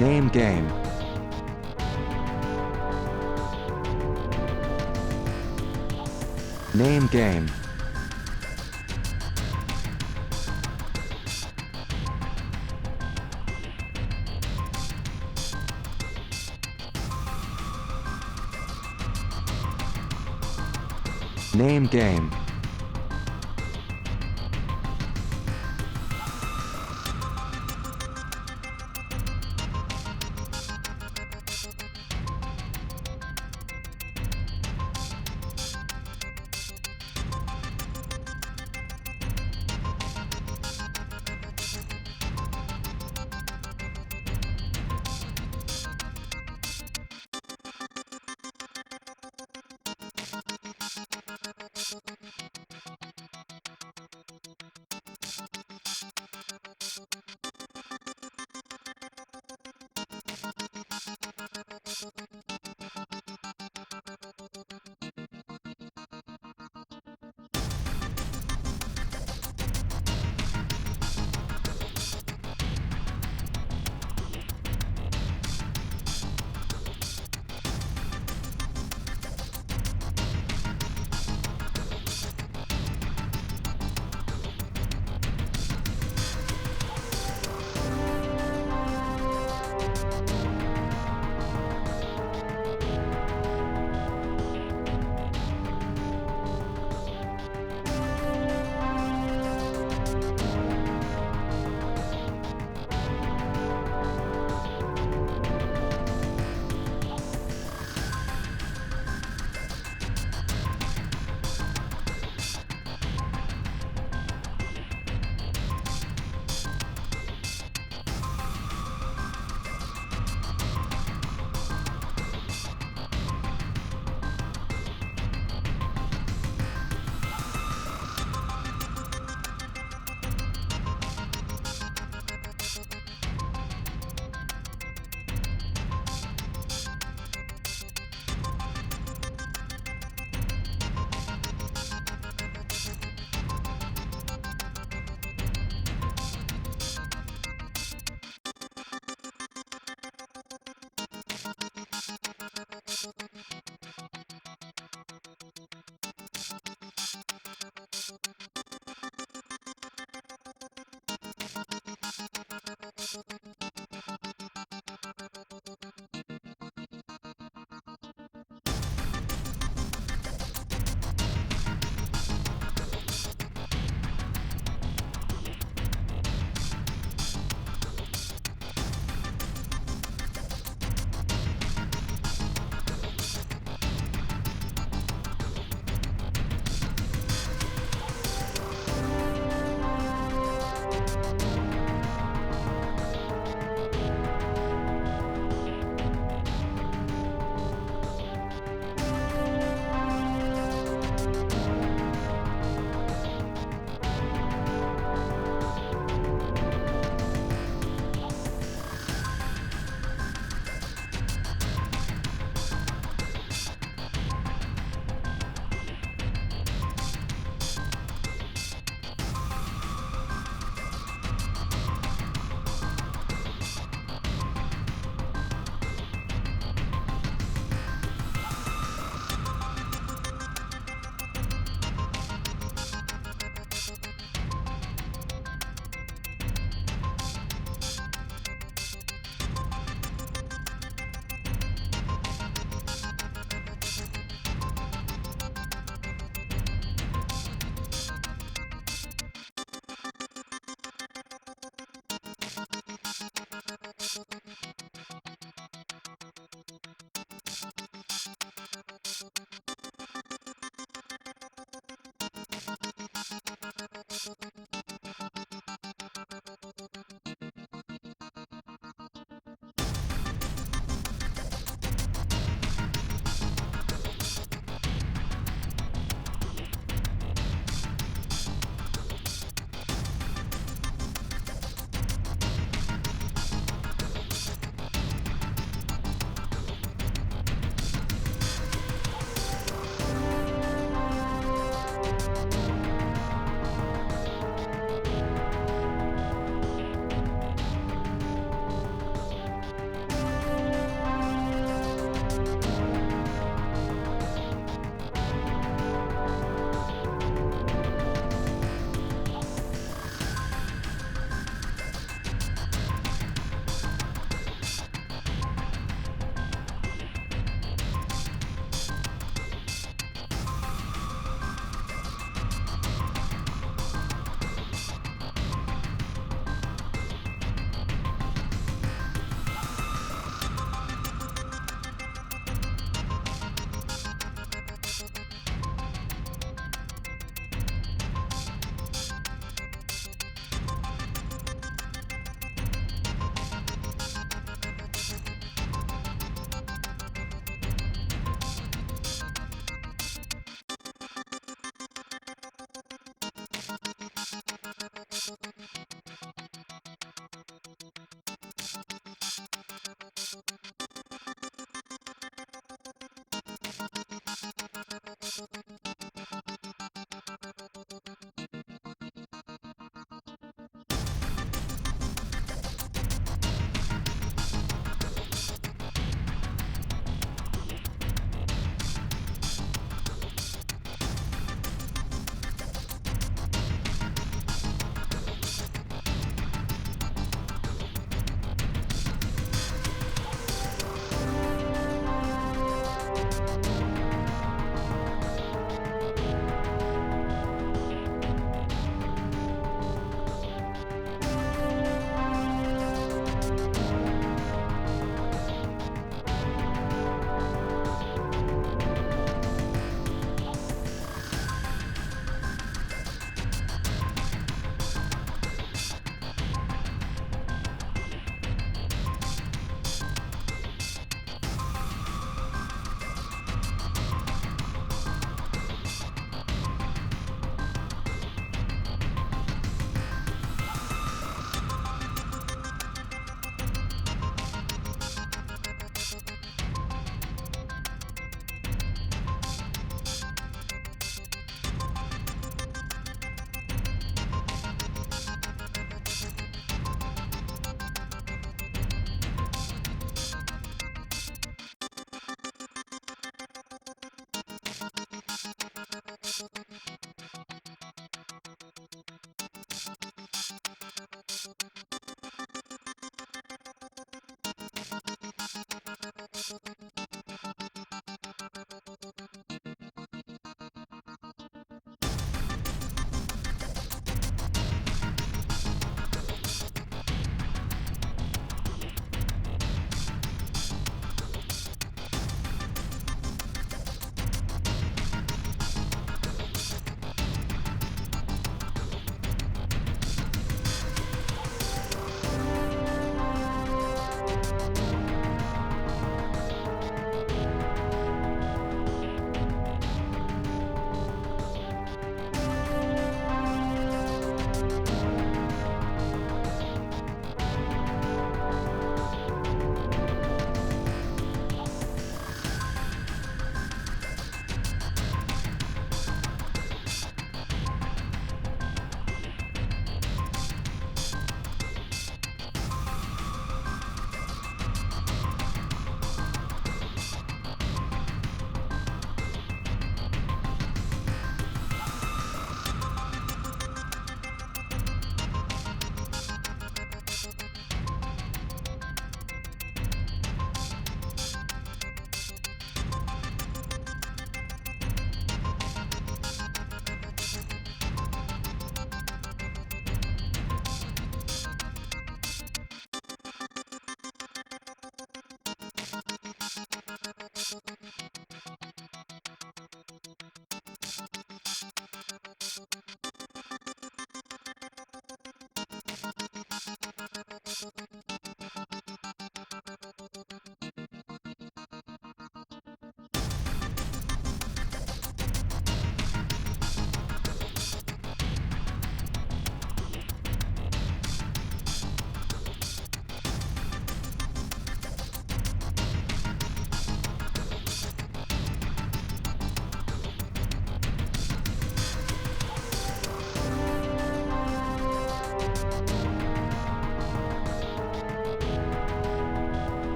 Name game. Name game. Name game.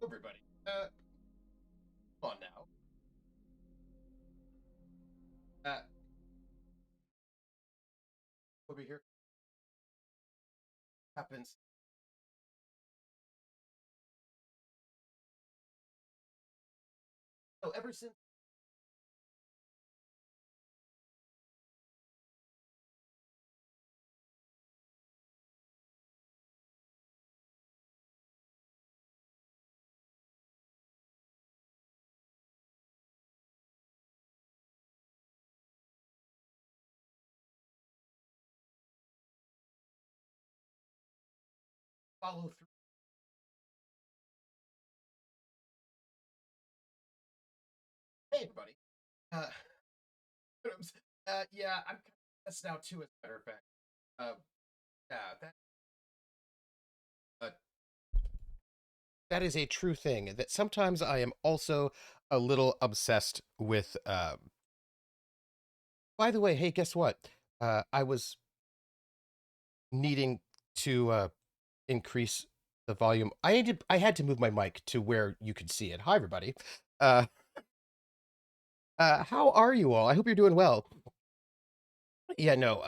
Everybody, come on now. Over here happens. Oh, ever since. Follow through. Hey, everybody. Uh, yeah, I'm kind of this now too. As a matter of fact, uh, yeah, uh, that is a true thing. That sometimes I am also a little obsessed with. By the way, hey, guess what? I was needing to increase the volume. I had to move my mic to where you could see it. Hi, everybody. Uh, how are you all? I hope you're doing well. Yeah, no.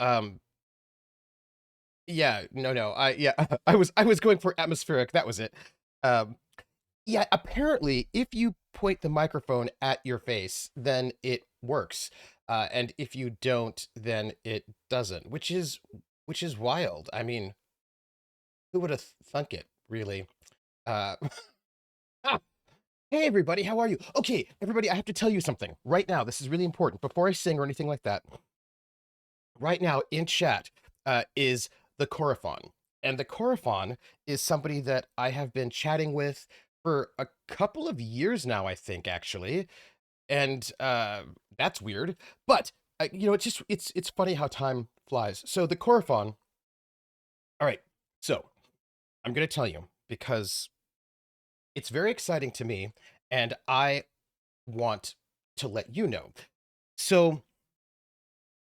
Yeah, no. Yeah, I was going for atmospheric. That was it. Um, yeah, apparently, if you point the microphone at your face, then it works. And if you don't, then it doesn't, which is wild. I mean, who would have thunk it, really? Uh, hey, everybody, how are you? Okay, everybody, I have to tell you something right now. This is really important. Before I sing or anything like that, right now in chat is the Corophon. And the Corophon is somebody that I have been chatting with for a couple of years now, I think, actually. And that's weird. But it's funny how time flies. So the Corophon, all right. So I'm gonna tell you because it's very exciting to me, and I want to let you know. So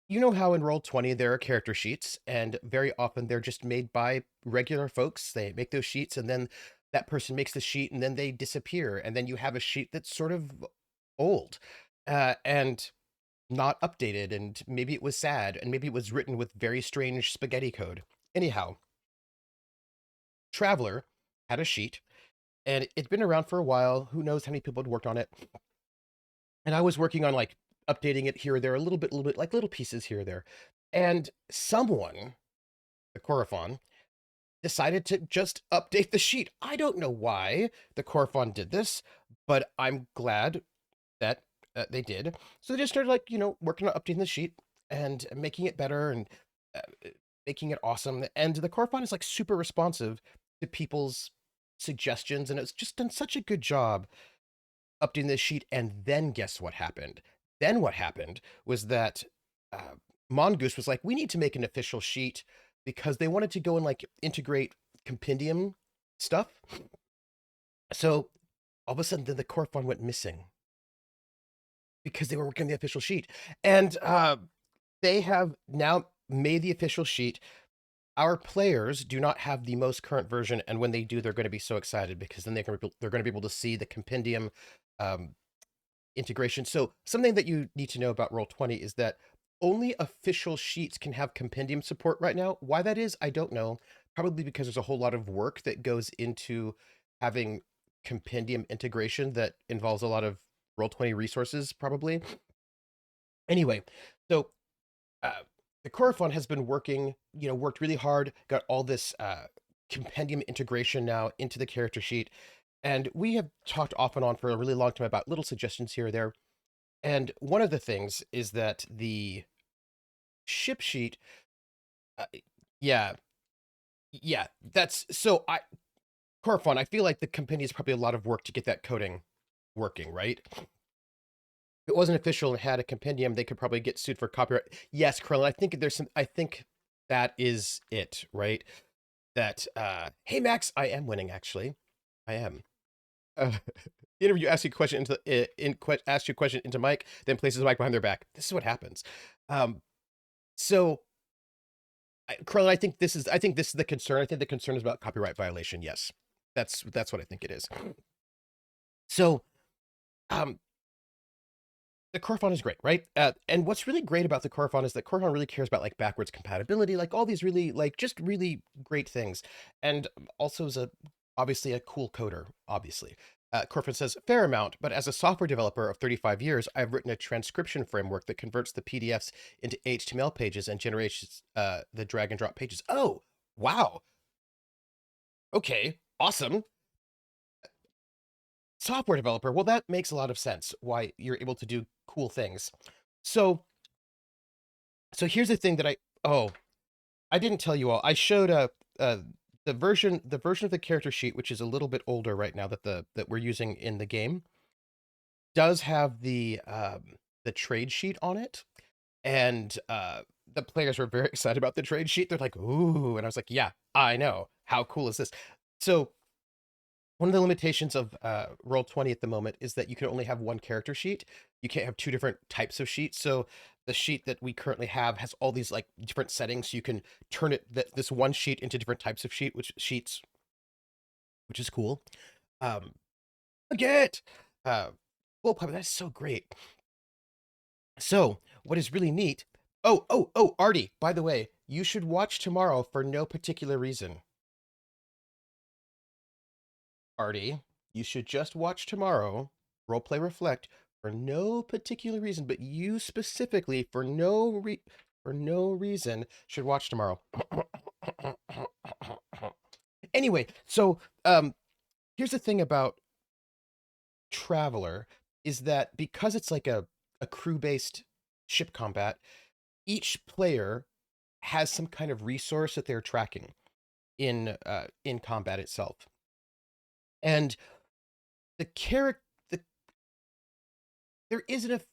you know how in Roll20 there are character sheets, and very often they're just made by regular folks. They make those sheets, and then that person makes the sheet, and then they disappear, and then you have a sheet that's sort of old and not updated, and maybe it was sad, and maybe it was written with very strange spaghetti code. Anyhow, Traveller had a sheet, and it'd been around for a while. Who knows how many people had worked on it? And I was working on like updating it here or there, a little bit, like little pieces here or there. And someone, the Corophon, decided to just update the sheet. I don't know why the Corophon did this, but I'm glad that they did. So they just started like, working on updating the sheet and making it better and uh, making it awesome. And the Corophon is like super responsive to people's suggestions, and it's just done such a good job updating this sheet. And then guess what happened? Then what happened was that uh, Mongoose was like, we need to make an official sheet because they wanted to go and like integrate compendium stuff. So all of a sudden, then the core fund went missing because they were working on the official sheet. And they have now made the official sheet. Our players do not have the most current version, and when they do, they're going to be so excited because then they're going to be able to see the compendium um, integration. So something that you need to know about Roll20 is that only official sheets can have compendium support right now. Why that is, I don't know. Probably because there's a whole lot of work that goes into having compendium integration that involves a lot of Roll20 resources, probably. Anyway, so uh, the Corophon has been worked really hard, got all this compendium integration now into the character sheet. And we have talked off and on for a really long time about little suggestions here or there. And one of the things is that the ship sheet, uh, yeah, yeah, that's so I Corfon, I feel like the company is probably a lot of work to get that coding working, right? If it wasn't official and had a compendium, they could probably get sued for copyright. Yes, Krillin, I think that is it, right? That hey Max, I am winning actually. I am. The interview asks you a question asks you a question into mic, then places the mic behind their back. This is what happens. Um, So, Carlin, I think this is the concern. I think the concern is about copyright violation. Yes, that's what I think it is. So, um, the core font is great, right? And what's really great about the core font is that core font really cares about like backwards compatibility, like all these really like just really great things, and also is a obviously a cool coder. Obviously, core font says fair amount, but as a software developer of 35 years, I've written a transcription framework that converts the PDFs into HTML pages and generates the drag and drop pages. Oh, wow. Okay, awesome. Software developer. Well, that makes a lot of sense why you're able to do cool things. So So here's the thing that I didn't tell you all. I showed uh the version of the character sheet, which is a little bit older right now that we're using in the game, does have the trade sheet on it. And the players were very excited about the trade sheet. They're like, "Ooh." And I was like, "Yeah, I know. How cool is this?" So one of the limitations of Roll20 at the moment is that you can only have one character sheet. You can't have two different types of sheets. So the sheet that we currently have has all these like different settings. So you can turn this one sheet into different types of sheets, which is cool. Um, Get well, Papa, that's so great. So what is really neat? Oh, Artie. By the way, you should watch tomorrow for no particular reason. Artie, you should just watch tomorrow, Roleplay Reflect, for no particular reason, but you specifically, for no reason, should watch tomorrow. Anyway, so here's the thing about Traveller is that because it's like a crew-based ship combat, each player has some kind of resource that they're tracking in combat itself. And the character there isn't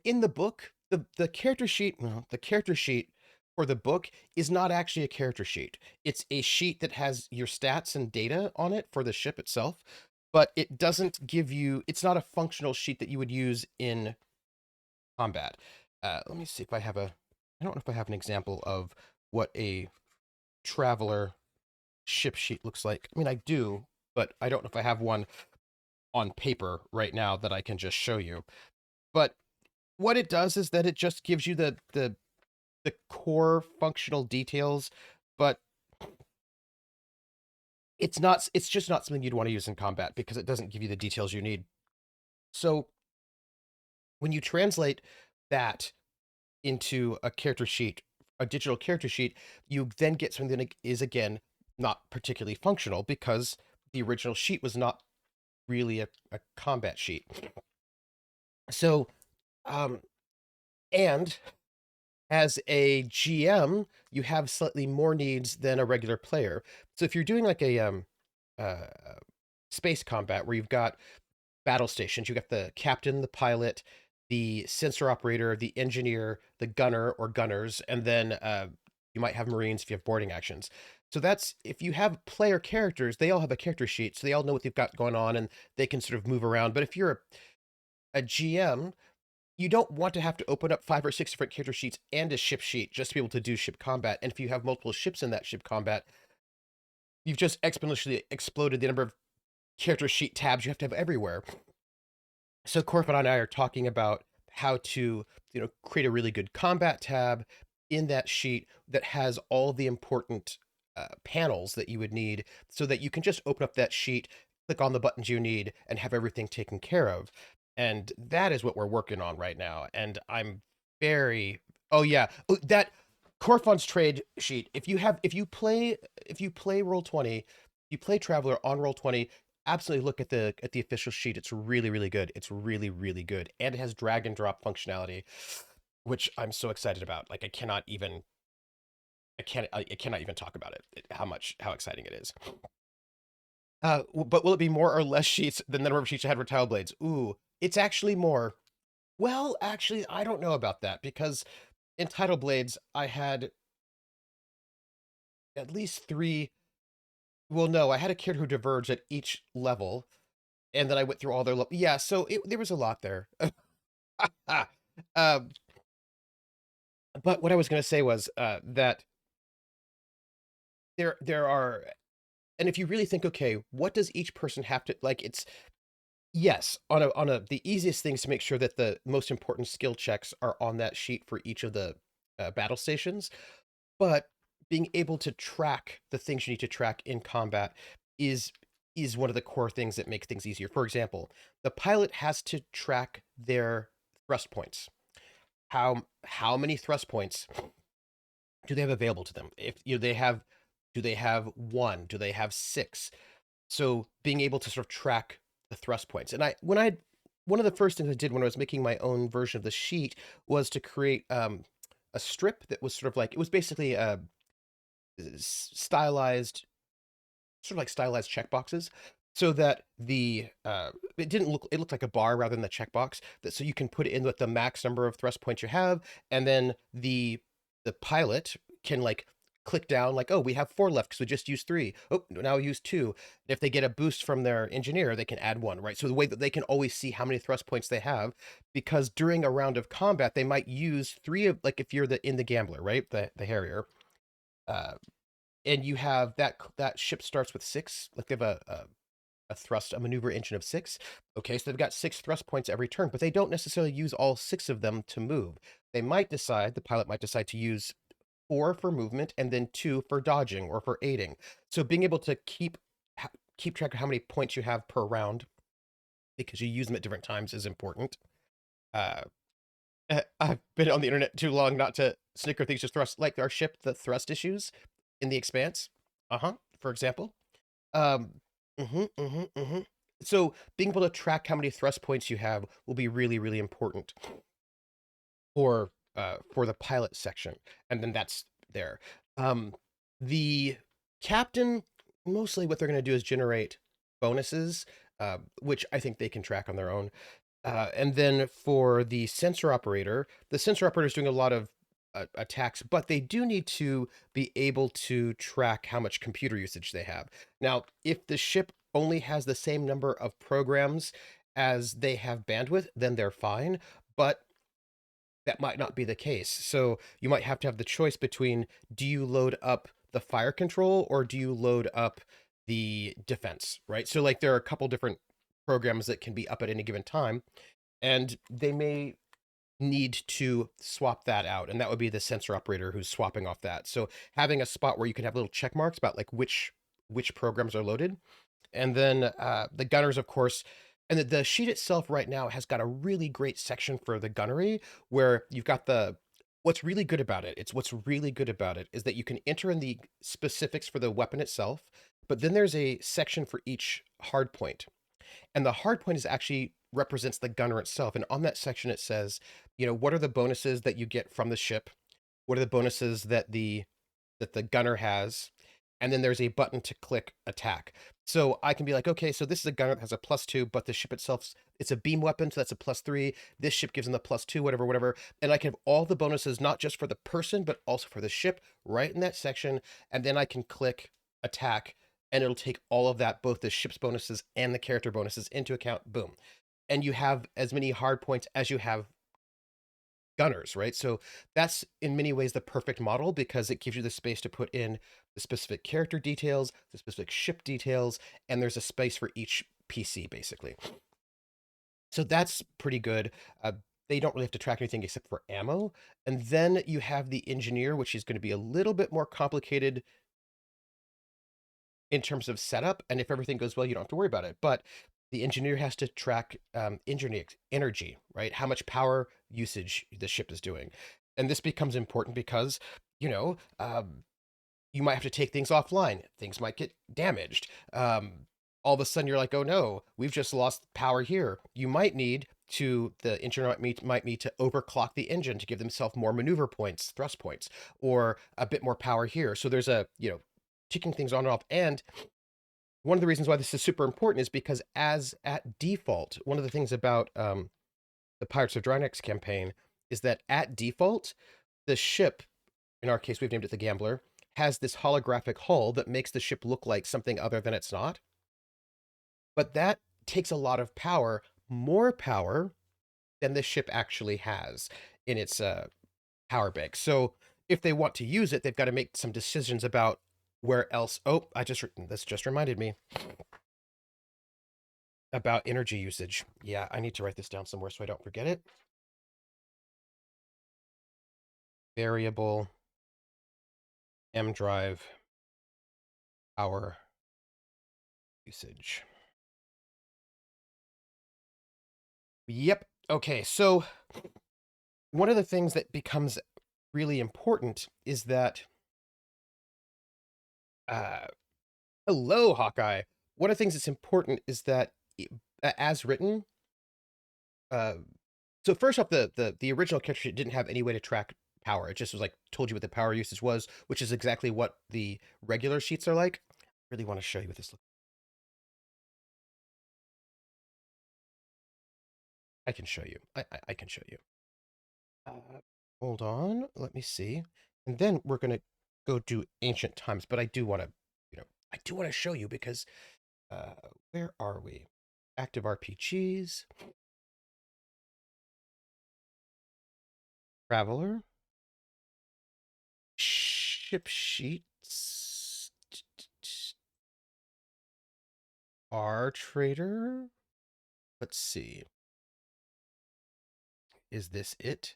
in the book the character sheet, well, the character sheet for the book is not actually a character sheet. It's a sheet that has your stats and data on it for the ship itself, but it doesn't give you, it's not a functional sheet that you would use in combat. Let me see if I have a, I don't know if I have an example of what a traveler ship sheet looks like. I mean, I do, but I don't know if I have one on paper right now that I can just show you. But what it does is that it just gives you the core functional details, but it's just not something you'd want to use in combat because it doesn't give you the details you need. So when you translate that into a character sheet, a digital character sheet, you then get something that is again not particularly functional because the original sheet was not really a combat sheet. So um and as a GM, you have slightly more needs than a regular player. So if you're doing like a uh, space combat where you've got battle stations, you got the captain, the pilot, the sensor operator, the engineer, the gunner or gunners, and then you might have Marines if you have boarding actions. So that's if you have player characters, they all have a character sheet, so they all know what they've got going on and they can sort of move around. But if you're a GM, you don't want to have to open up 5 or 6 different character sheets and a ship sheet just to be able to do ship combat. And if you have multiple ships in that ship combat, you've just exponentially exploded the number of character sheet tabs you have to have everywhere. So Corfin and I are talking about how to, create a really good combat tab in that sheet that has all the important panels that you would need so that you can just open up that sheet, click on the buttons you need, and have everything taken care of. And that is what we're working on right now. And I'm very, oh yeah, that Corfon's trade sheet. If you play Roll20, you play Traveller on Roll20, absolutely look at the official sheet. It's really, really good. It's really, really good. And it has drag and drop functionality, which I'm so excited about. Like I cannot even talk about how exciting it is. But will it be more or less sheets than the number of sheets I had for tile blades? Ooh, it's actually more. Well, actually, I don't know about that because in Tidal Blades, I had at least three. Well, no, I had a character who diverged at each level, and then I went through all their. Yeah, so there was a lot there. um, but what I was going to say was that there are, and if you really think, okay, what does each person have to like? Yes, on a the easiest things to make sure that the most important skill checks are on that sheet for each of the battle stations, but being able to track the things you need to track in combat is is one of the core things that make things easier. For example, the pilot has to track their thrust points. How many thrust points do they have available to them? If you know, they have, do they have one? Do they have six? So being able to sort of track the thrust points. And I when I one of the first things I did when I was making my own version of the sheet was to create a strip that was sort of like, it was basically stylized, sort of like stylized checkboxes, so that the it didn't look, it looked like a bar rather than the checkbox, that so you can put in with the max number of thrust points you have, and then the pilot can like click down like, oh, we have four left because we just used three. Oh, now we use two. If they get a boost from their engineer, they can add one, right? So the way that they can always see how many thrust points they have, because during a round of combat they might use three of, like if you're the in the gambler, right, the harrier, uh and you have that ship starts with six, like they have a thrust, a maneuver engine of six. Okay, so they've got six thrust points every turn, but they don't necessarily use all six of them to move. They might decide, the pilot might decide to use four for movement and then two for dodging or for aiding. So being able to keep track of how many points you have per round, because you use them at different times, is important. Uh, I've been on the internet too long not to snicker things just thrust, like our ship, the thrust issues in the Expanse. For example. Um, mhm. So being able to track how many thrust points you have will be really, really important for the pilot section, and then that's there. Um, the captain, mostly what they're going to do is generate bonuses, which I think they can track on their own. And then for the sensor operator is doing a lot of attacks, but they do need to be able to track how much computer usage they have. Now, if the ship only has the same number of programs as they have bandwidth, then they're fine. But that might not be the case. So you might have to have the choice between, do you load up the fire control or do you load up the defense, right? So like there are a couple different programs that can be up at any given time, and they may need to swap that out, and that would be the sensor operator who's swapping off that. So having a spot where you can have little check marks about like which programs are loaded, and then the gunners, of course. And the sheet itself right now has got a really great section for the gunnery, where you've got the, what's really good about it, it's what's really good about it is that you can enter in the specifics for the weapon itself, but then there's a section for each hard point, and the hard point is actually represents the gunner itself. And on that section, it says, you know, what are the bonuses that you get from the ship? What are the bonuses that the gunner has? And then there's a button to click attack. So I can be like, okay, so this is a gunner that has a +2, but the ship itself, it's a beam weapon, so that's a +3. This ship gives them the +2, whatever, whatever. And I can have all the bonuses, not just for the person, but also for the ship, right in that section. And then I can click attack, and it'll take all of that, both the ship's bonuses and the character bonuses, into account. Boom. And you have as many hard points as you have gunners, right? So that's in many ways the perfect model, because it gives you the space to put in the specific character details, the specific ship details, and there's a space for each PC basically. So that's pretty good. They don't really have to track anything except for ammo. And then you have the engineer, which is going to be a little bit more complicated in terms of setup. And if everything goes well, you don't have to worry about it. But the engineer has to track energy, right? How much power usage the ship is doing. And this becomes important because, you know, you might have to take things offline. Things might get damaged. All of a sudden, you're like, oh no, we've just lost power here. You might need to, the engineer might need to overclock the engine to give themselves more maneuver points, thrust points, or a bit more power here. So there's a, you know, ticking things on and off. And one of the reasons why this is super important is because, as at default, one of the things about the Pirates of Drinax campaign is that at default, the ship, in our case, we've named it the Gambler, has this holographic hull that makes the ship look like something other than it's not. But that takes a lot of power, more power than the ship actually has in its power bank. So if they want to use it, they've got to make some decisions about where else. Oh, this just reminded me. about energy usage. Yeah, I need to write this down somewhere so I don't forget it. Variable M drive power usage. Yep. Okay, so one of the things that becomes really important is that uh hello, Hawkeye. One of the things that's important is that as written, uh so first off, the original character sheet didn't have any way to track power. It just was like told you what the power usage was, which is exactly what the regular sheets are like. I really want to show you what this looks. I can show you. I can show you. Hold on, let me see. And then we're gonna go do ancient times, but I do want to, I do want to show you because uh where are we? Active RPGs, Traveller, ship sheets, R trader. Let's see. Is this it?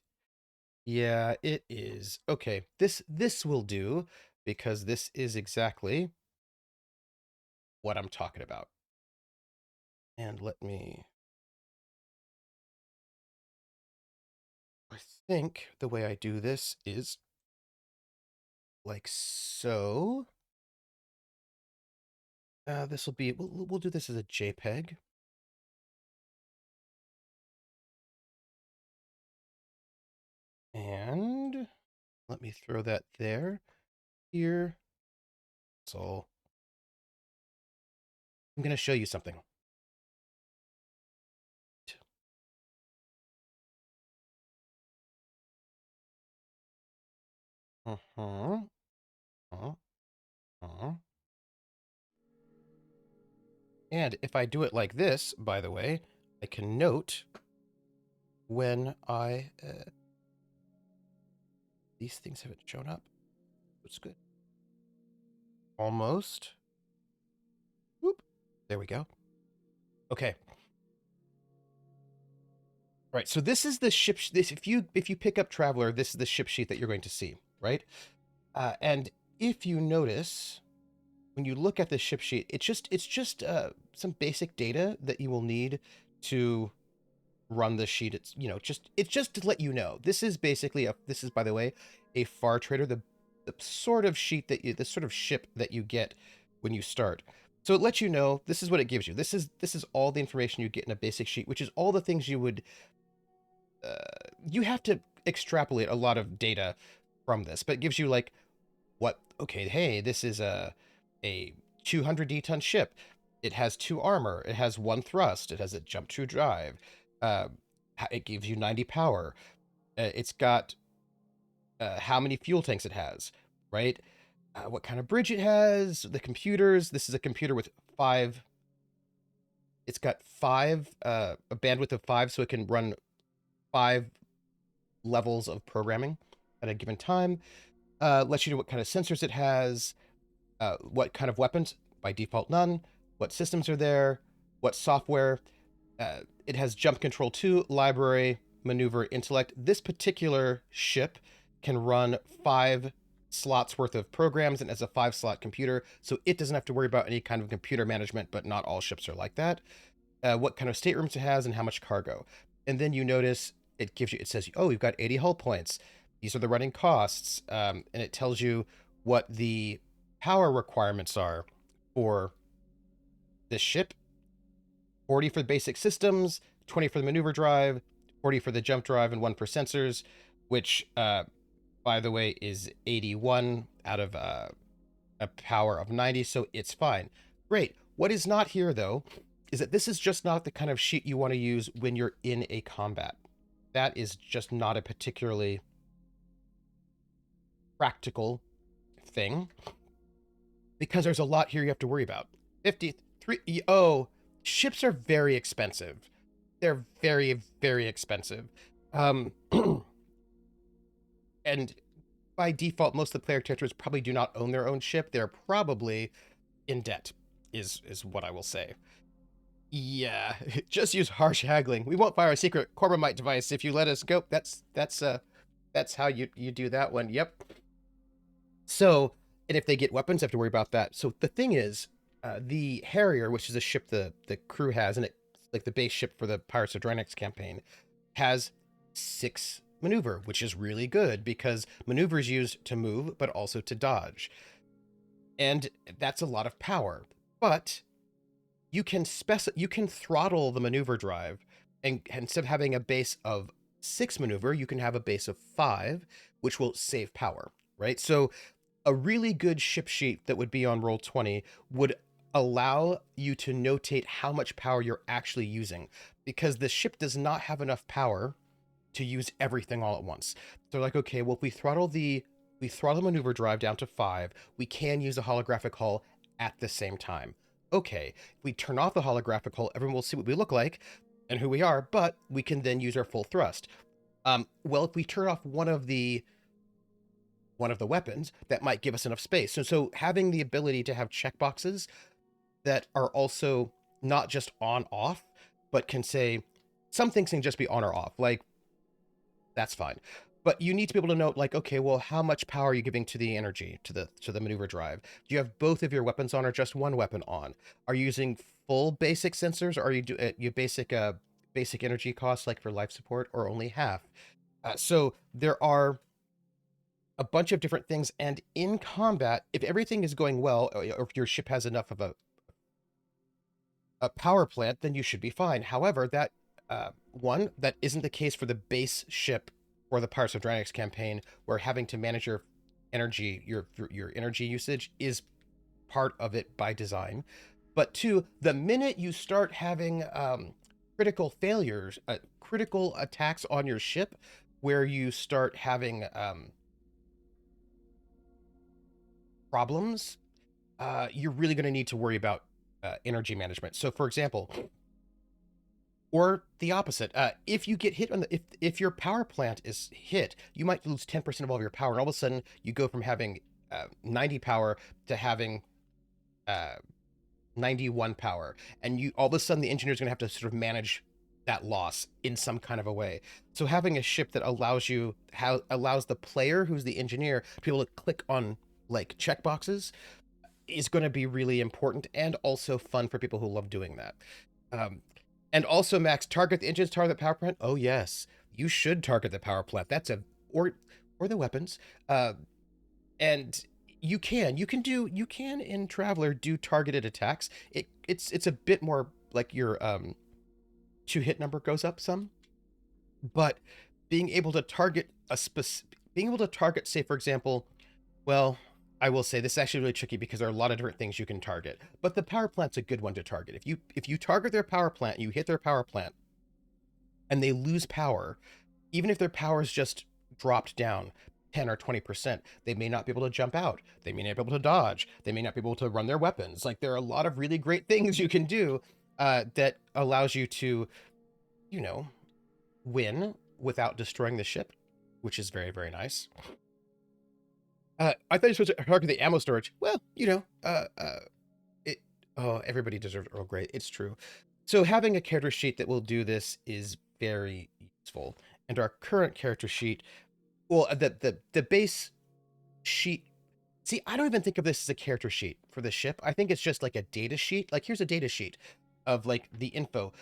Yeah, it is. Okay, this will do because this is exactly what I'm talking about. And let me, I think the way I do this is like so. This will be, we'll do this as a JPEG. And let me throw that there, here. So I'm going to show you something. Uh-huh. Uh-huh. And if I do it like this, by the way, I can note when these things haven't shown up. It's good. Almost. Whoop. There we go. Okay. All right. So this is the ship. This if you pick up Traveller, this is the ship sheet that you're going to see, right? And if you notice, when you look at the ship sheet, it's just some basic data that you will need to run the sheet. It's just to let you know. This is basically this is, by the way, a Far Trader, the sort of sheet that the sort of ship that you get when you start. So it lets you know, this is what it gives you. This is all the information you get in a basic sheet, which is all the things uh, you have to extrapolate a lot of data from this, but it gives you like what, okay, hey, this is a 200 d-ton ship. It has 2 armor. It has 1 thrust. It has a jump true drive. Uh, it gives you 90 power. It's got how many fuel tanks it has, right? What kind of bridge it has, the computers. This is a computer with 5. It's got 5, a bandwidth of 5, so it can run 5 levels of programming at a given time. Lets you know what kind of sensors it has, what kind of weapons, by default none, what systems are there, what software. It has jump control 2, library, maneuver, intellect. This particular ship can run 5 slots worth of programs and has a 5-slot computer, so it doesn't have to worry about any kind of computer management, but not all ships are like that. What kind of staterooms it has and how much cargo. And then you notice it says, oh, we've got 80 hull points. These are the running costs. And it tells you what the power requirements are for this ship. 40 for the basic systems, 20 for the maneuver drive, 40 for the jump drive, and 1 for sensors, which, by the way, is 81 out of a power of 90, so it's fine. Great. What is not here, though, is that this is just not the kind of sheet you want to use when you're in a combat. That is just not a particularly practical thing because there's a lot here you have to worry about. 53. Oh, ships are very expensive. They're very, very expensive. And by default, most of the player characters probably do not own their own ship. They're probably in debt, is what I will say. Yeah, just use harsh haggling. We won't fire a secret Corbomite device if you let us go. That's how you do that one. Yep. So, and if they get weapons, I have to worry about that. So the thing is, the Harrier, which is a ship the crew has, and it's like the base ship for the Pirates of Drinax campaign, has 6 maneuver, which is really good because maneuver is used to move, but also to dodge, and that's a lot of power. But you can throttle the maneuver drive, and instead of having a base of 6 maneuver, you can have a base of 5, which will save power, right? So a really good ship sheet that would be on roll 20 would allow you to notate how much power you're actually using, because the ship does not have enough power to use everything all at once. So like, okay, well, if we throttle maneuver drive down to 5, we can use a holographic hull at the same time. Okay, if we turn off the holographic hull, everyone will see what we look like and who we are, but we can then use our full thrust. Well, if we turn off one of the weapons, that might give us enough space. So having the ability to have checkboxes that are also not just on off, but can say some things can just be on or off. Like, that's fine. But you need to be able to know, like, okay, well, how much power are you giving to the energy, to the maneuver drive? Do you have both of your weapons on or just one weapon on? Are you using full basic sensors, or are you basic energy costs like for life support, or only half? So there are a bunch of different things, and in combat, if everything is going well, or if your ship has enough of a power plant, then you should be fine. However, that isn't the case for the base ship for the Pirates of Drinax campaign, where having to manage your energy, your energy usage is part of it by design. But two, the minute you start having critical failures, critical attacks on your ship, where you start having problems, you're really going to need to worry about energy management. So, for example, or the opposite, if you get hit on the if your power plant is hit, you might lose 10% of all of your power, and all of a sudden you go from having 90 power to having uh, 91 power, and you all of a sudden the engineer's going to have to sort of manage that loss in some kind of a way. So having a ship that allows the player who's the engineer to be able to click on like checkboxes is going to be really important, and also fun for people who love doing that. Um, and also, Max, target the engines, target the power plant. Oh yes, you should target the power plant. That's a or the weapons. Uh, and you can in Traveller do targeted attacks. It's a bit more like your 2 hit number goes up some, but being able to target being able to target, say for example, well, I will say this is actually really tricky because there are a lot of different things you can target, but the power plant's a good one to target. If you target their power plant, you hit their power plant, and they lose power, even if their power is just dropped down 10 or 20%, they may not be able to jump out. They may not be able to dodge. They may not be able to run their weapons. Like, there are a lot of really great things you can do that allows you to, you know, win without destroying the ship, which is very, very nice. I thought you were supposed to target the ammo storage. Well, it. Oh, everybody deserves Earl Grey. It's true. So having a character sheet that will do this is very useful. And our current character sheet, well, the base sheet. See, I don't even think of this as a character sheet for the ship. I think it's just like a data sheet. Like, here's a data sheet of like the info.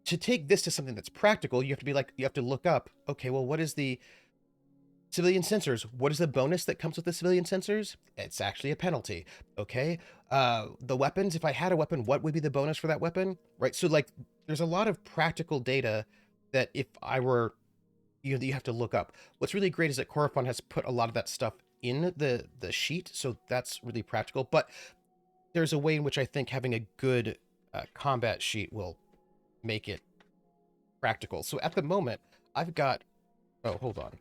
To take this to something that's practical, you have to look up. Okay, well, what is the civilian sensors? What is the bonus that comes with the civilian sensors? It's actually a penalty. Okay. The weapons, if I had a weapon, what would be the bonus for that weapon? Right. So like there's a lot of practical data that if I were you have to look up. What's really great is that Corofon has put a lot of that stuff in the sheet, so that's really practical. But there's a way in which I think having a good combat sheet will make it practical. So at the moment, I've got. Oh, hold on.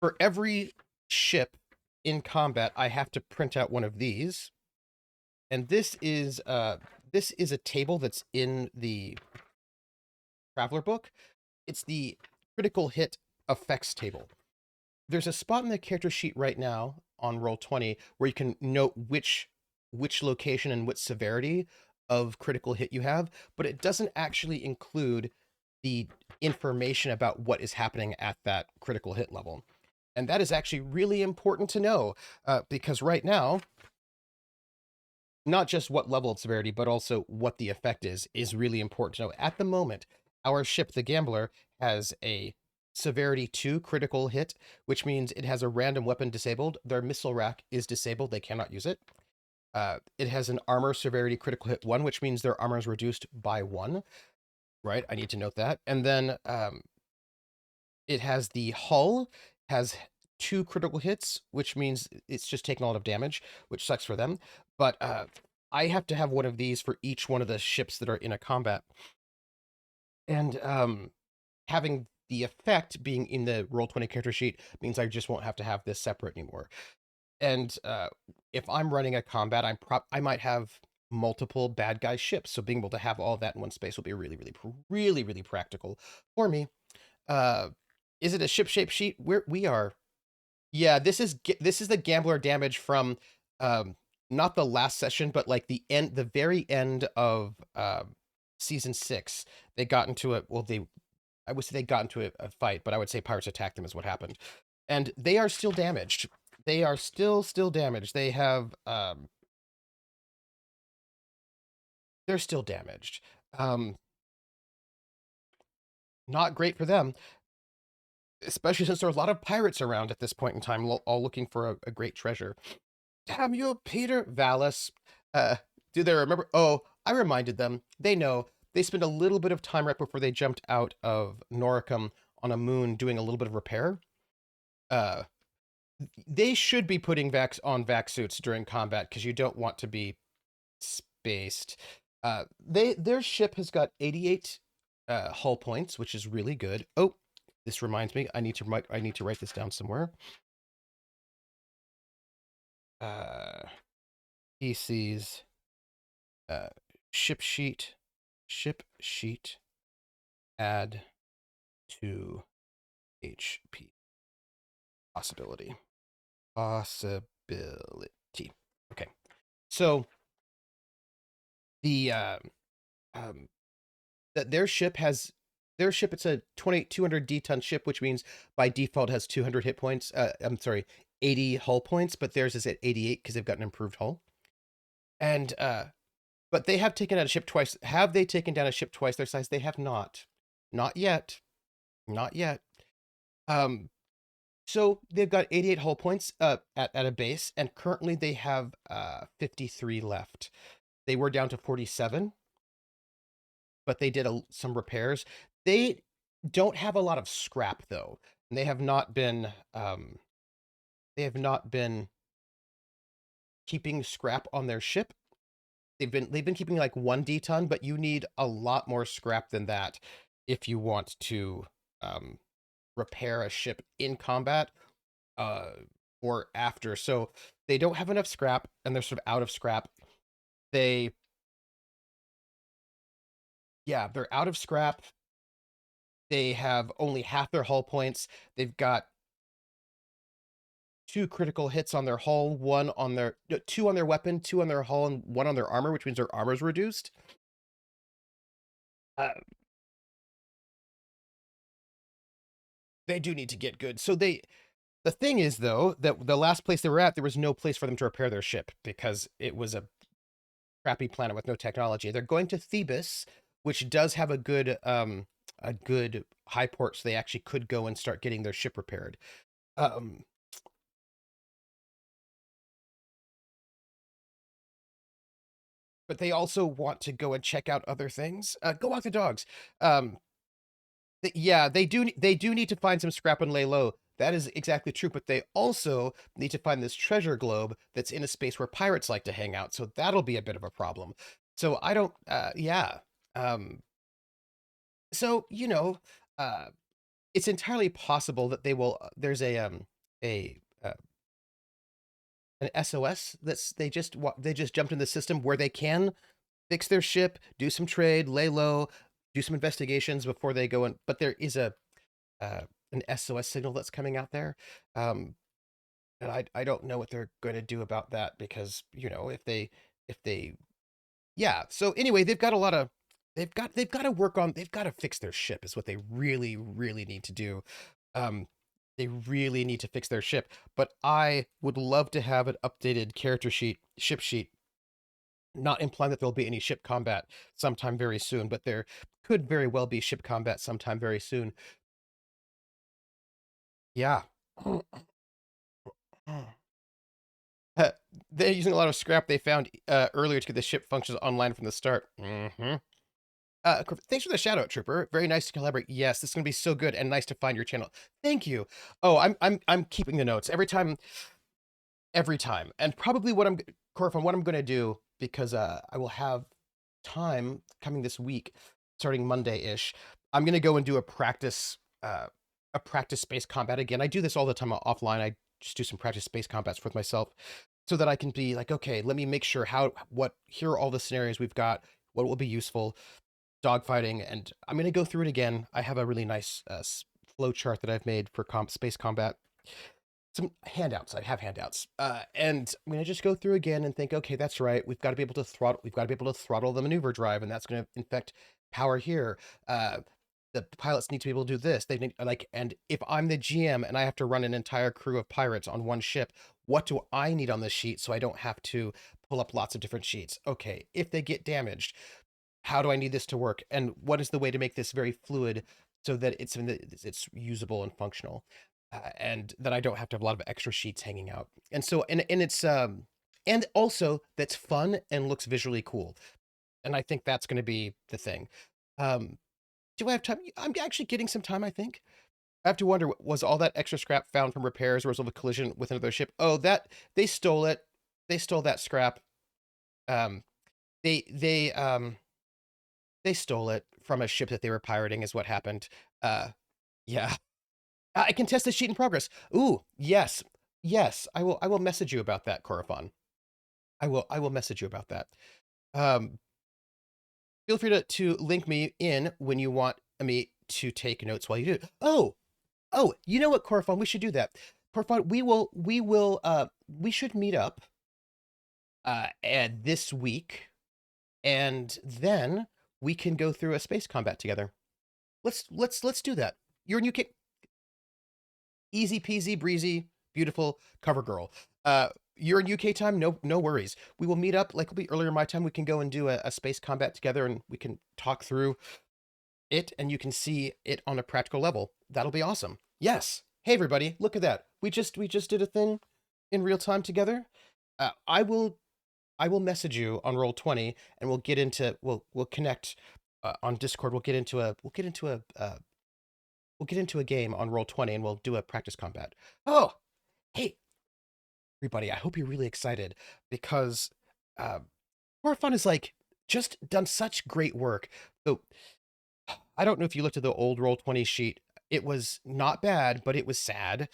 For every ship in combat, I have to print out one of these, and this is a table that's in the Traveller book. It's the critical hit effects table. There's a spot in the character sheet right now on roll 20 where you can note which which location and what severity of critical hit you have, but it doesn't actually include the information about what is happening at that critical hit level. And that is actually really important to know, because right now, not just what level of severity, but also what the effect is really important to know. At the moment, our ship, the Gambler, has a severity 2 critical hit, which means it has a random weapon disabled. Their missile rack is disabled. They cannot use it. It has an armor severity critical hit 1, which means their armor is reduced by 1. Right? I need to note that. And then it has the hull, has 2 critical hits, which means it's just taking a lot of damage, which sucks for them. But I have to have one of these for each one of the ships that are in a combat. And having the effect being in the Roll20 character sheet means I just won't have to have this separate anymore. And if I'm running a combat, I might have multiple bad guy ships, so being able to have all of that in one space will be really practical for me. Uh, is it a ship shape sheet? We are. Yeah, this is the Gambler damage from not the last session, but like the very end of season 6. They got into I would say they got into a fight, but I would say pirates attacked them is what happened. And they are still damaged. They are still damaged. They're still damaged. Not great for them, especially since there are a lot of pirates around at this point in time, all looking for a great treasure. Damn you, Peter Valis. Uh, do they remember? Oh, I reminded them. They know. They spent a little bit of time right before they jumped out of Noricum on a moon doing a little bit of repair. Uh, they should be putting vac suits during combat because you don't want to be spaced. Their ship has got 88 hull points, which is really good. Oh, this reminds me, I need to write this down somewhere. PC's ship sheet, add to HP possibility. Okay, so the their ship it's a 200 D-ton ship, which means by default has 200 hit points. I'm sorry, 80 hull points, but theirs is at 88 because they've got an improved hull. And but they have taken out a ship twice. Have they taken down a ship twice their size? They have not. Not yet. Not yet. So they've got 88 hull points at a base, and currently they have 53 left. They were down to 47, but they did some repairs. They don't have a lot of scrap though, and they have not been keeping scrap on their ship. They've been keeping like 1 D-ton, but you need a lot more scrap than that if you want to repair a ship in combat or after. So they don't have enough scrap, and they're sort of out of scrap. They're out of scrap. They have only half their hull points. They've got 2 critical hits on their hull, 2 on their weapon, 2 on their hull, and 1 on their armor, which means their armor's reduced. They do need to get good. So the thing is, though, that the last place they were at, there was no place for them to repair their ship because it was a crappy planet with no technology. They're going to Thebes, which does have a good high port, so they actually could go and start getting their ship repaired. But they also want to go and check out other things. Go walk the dogs. They do need to find some scrap and lay low. That is exactly true, but they also need to find this treasure globe that's in a space where pirates like to hang out, so that'll be a bit of a problem. So I don't, so, it's entirely possible that they will, there's an SOS they just jumped in the system where they can fix their ship, do some trade, lay low, do some investigations before they go in. But there is an SOS signal that's coming out there. and I don't know what they're going to do about that because if they yeah. So anyway, they've got a lot of they've got to work on they've got to fix their ship is what they really need to do. Um, they really need to fix their ship. But I would love to have an updated character sheet, ship sheet, not implying that there'll be any ship combat sometime very soon, but there could very well be ship combat sometime very soon. Yeah. Uh, They're using a lot of scrap they found earlier to get the ship functions online from the start. Mm-hmm. Thanks for the shout out, Trooper. Very nice to collaborate. Yes, this is gonna be so good and nice to find your channel. Thank you. Oh, I'm keeping the notes every time, and probably Corfon, what I'm gonna do because I will have time coming this week, starting Monday ish. I'm gonna go and do a practice space combat again. I do this all the time offline. I just do some practice space combats with myself so that I can be like, okay, let me make sure here are all the scenarios we've got, what will be useful, dogfighting, and I'm going to go through it again. I have a really nice flow chart that I've made for space combat. Some handouts. I have handouts, and I'm going to just go through again and think, okay, that's right. We've got to be able to throttle. We've got to be able to throttle the maneuver drive, and that's going to infect power here. The pilots need to be able to do this. They need and if I'm the GM and I have to run an entire crew of pirates on one ship, what do I need on this sheet so I don't have to pull up lots of different sheets? Okay, if they get damaged, how do I need this to work? And what is the way to make this very fluid so that it's usable and functional? And that I don't have to have a lot of extra sheets hanging out. And so, and it's, and also that's fun and looks visually cool. And I think that's going to be the thing. Um, do I have time? I'm actually getting some time, I think. I have to wonder, was all that extra scrap found from repairs or was it a collision with another ship? Oh, they stole it. They stole that scrap. Um, they, they, um, They stole it from a ship that they were pirating is what happened. Uh, yeah. I can test the sheet in progress. Ooh, yes. Yes, I will message you about that, Corafon. I will message you about that. Um, Feel free to link me in when you want me to take notes while you do it. Oh, you know what, Corafon? We should do that. Corafon, we should meet up and this week, and then we can go through a space combat together. Let's do that. You're in UK. Easy peasy breezy, beautiful cover girl. You're in UK time, no worries. We will meet up like it'll be earlier my time. We can go and do a space combat together, and we can talk through it, and you can see it on a practical level. That'll be awesome. Yes. Hey everybody, look at that. We just did a thing in real time together. I will message you on Roll20, and we'll connect on Discord. We'll get into a game on Roll20 and we'll do a practice combat. Oh, hey, everybody, I hope you're really excited because uh, More Fun is like just done such great work. So I don't know if you looked at the old Roll20 sheet. It was not bad, but it was sad.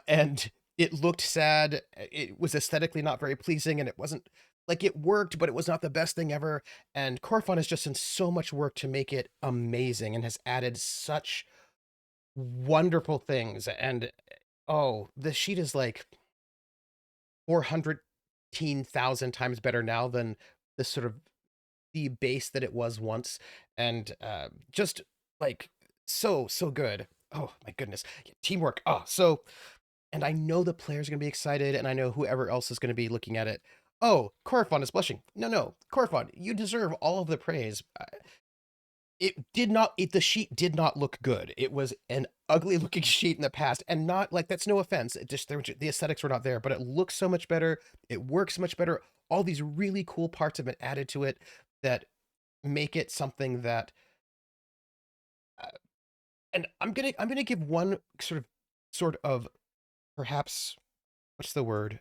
And it looked sad. It was aesthetically not very pleasing, and it wasn't like it worked, but it was not the best thing ever. And Corfun has just done so much work to make it amazing and has added such wonderful things. And oh, the sheet is like 410,000 times better now than the sort of the base that it was once. And just like so good. Oh my goodness. Teamwork. Oh, so and I know the players are gonna be excited, and I know whoever else is gonna be looking at it. Oh, Corfon is blushing. No, Corfon, you deserve all of the praise. The sheet did not look good. It was an ugly looking sheet in the past, and not like that's no offense. It just the aesthetics were not there, but it looks so much better. It works much better. All these really cool parts have been added to it that make it something that uh, and I'm gonna give one sort of perhaps what's the word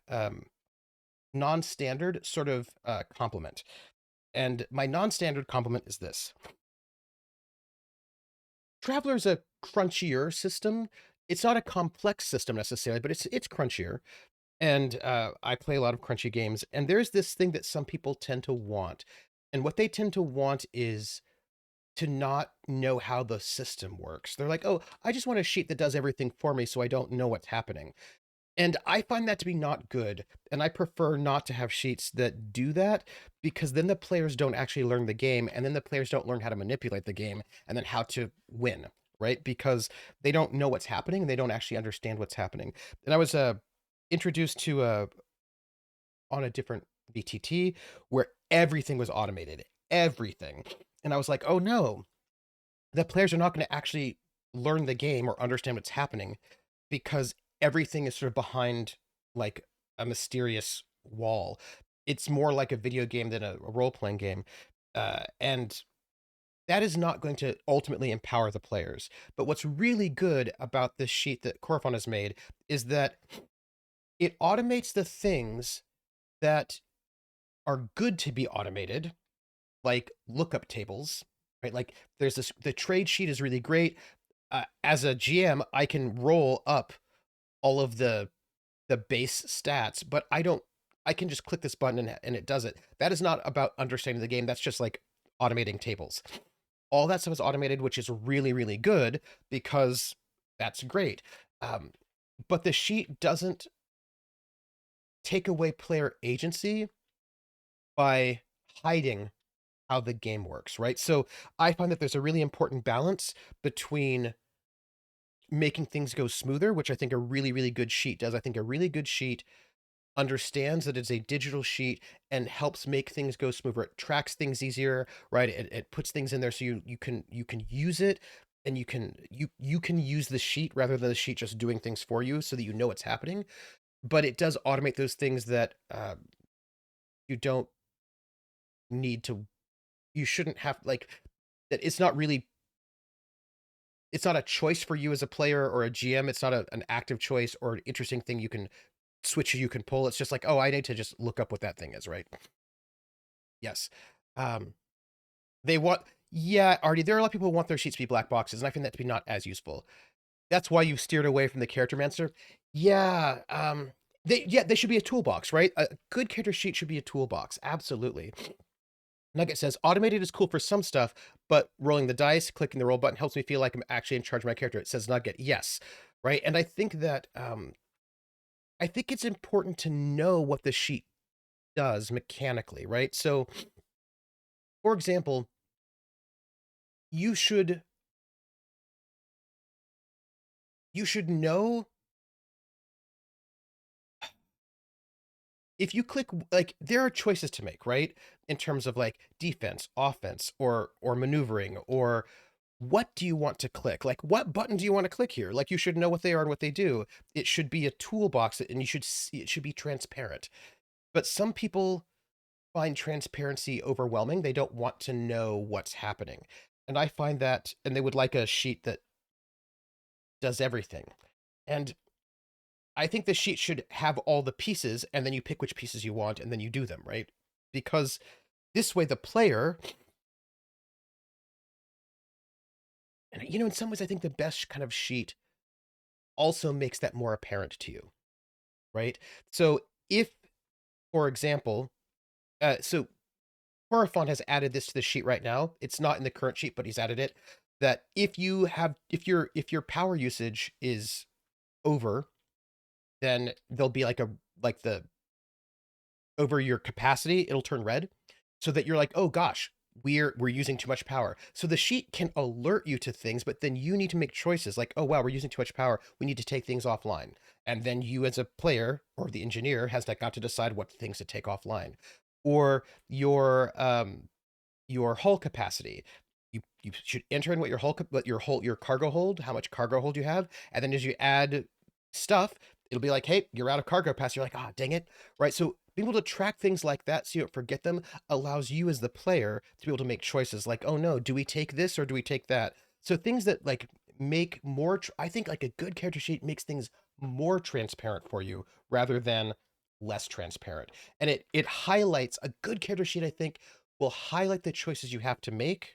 non-standard sort of compliment. And my non-standard compliment is this: Traveler's a crunchier system. It's not a complex system necessarily, but it's crunchier. And I play a lot of crunchy games, and there's this thing that some people tend to want. And what they tend to want is to not know how the system works. They're like, "Oh, I just want a sheet that does everything for me so I don't know what's happening." And I find that to be not good, and I prefer not to have sheets that do that, because then the players don't actually learn the game, and then the players don't learn how to manipulate the game, and then how to win, right? Because they don't know what's happening, and they don't actually understand what's happening. And I was introduced to on a different VTT where everything was automated, everything. And I was like, oh no, the players are not going to actually learn the game or understand what's happening because everything is sort of behind like a mysterious wall. It's more like a video game than a role playing game. And that is not going to ultimately empower the players. But what's really good about this sheet that Corfon has made is that it automates the things that are good to be automated, like lookup tables, right? Like there's this, the trade sheet is really great. As a GM, I can roll up all of the base stats, but I can just click this button and it does it. That is not about understanding the game. That's just like automating tables. All that stuff is automated, which is really, really good because that's great. Um, but the sheet doesn't take away player agency by hiding how the game works, right? So I find that there's a really important balance between making things go smoother, which I think a really, really good sheet does. I think a really good sheet understands that it's a digital sheet and helps make things go smoother. It tracks things easier, right? It puts things in there so you can use it, and you can use the sheet rather than the sheet just doing things for you so that you know what's happening. But it does automate those things that you don't need to. You shouldn't have like that. It's not a choice for you as a player or a GM. It's not an active choice or an interesting thing you can switch you can pull. It's just like, oh, I need to just look up what that thing is, right? Yes. Um, they want, yeah, Artie, there are a lot of people who want their sheets to be black boxes, and I find that to be not as useful. That's why you steered away from the character mancer. Yeah, they should be a toolbox, right? A good character sheet should be a toolbox. Absolutely. Nugget says automated is cool for some stuff, but rolling the dice, clicking the roll button helps me feel like I'm actually in charge of my character. It says Nugget, yes, right. And I think it's important to know what the sheet does mechanically, right? So, for example, you should you should know if you click like there are choices to make, right? In terms of like defense, offense, or maneuvering, or what do you want to click? Like what button do you want to click here? Like you should know what they are and what they do. It should be a toolbox and you should see, it should be transparent. But some people find transparency overwhelming. They don't want to know what's happening. And I find that and they would like a sheet that does everything. And I think the sheet should have all the pieces, and then you pick which pieces you want, and then you do them, right? Because this way, the player, and in some ways, I think the best kind of sheet also makes that more apparent to you, right? So, if, for example, so Horifon has added this to the sheet right now. It's not in the current sheet, but he's added it. That if your power usage is over, then there'll be like the over your capacity, it'll turn red so that you're like, oh gosh, we're using too much power. So the sheet can alert you to things, but then you need to make choices like, oh wow, we're using too much power. We need to take things offline. And then you as a player or the engineer has got to decide what things to take offline. Or your hull capacity. You should enter in what your cargo hold, how much cargo hold you have, and then as you add stuff, it'll be like, hey, you're out of cargo capacity. You're like, ah, dang it, right? So being able to track things like that so you don't forget them allows you as the player to be able to make choices like, oh no, do we take this or do we take that? So things that like make more, I think like a good character sheet makes things more transparent for you rather than less transparent. And it highlights a good character sheet, I think, will highlight the choices you have to make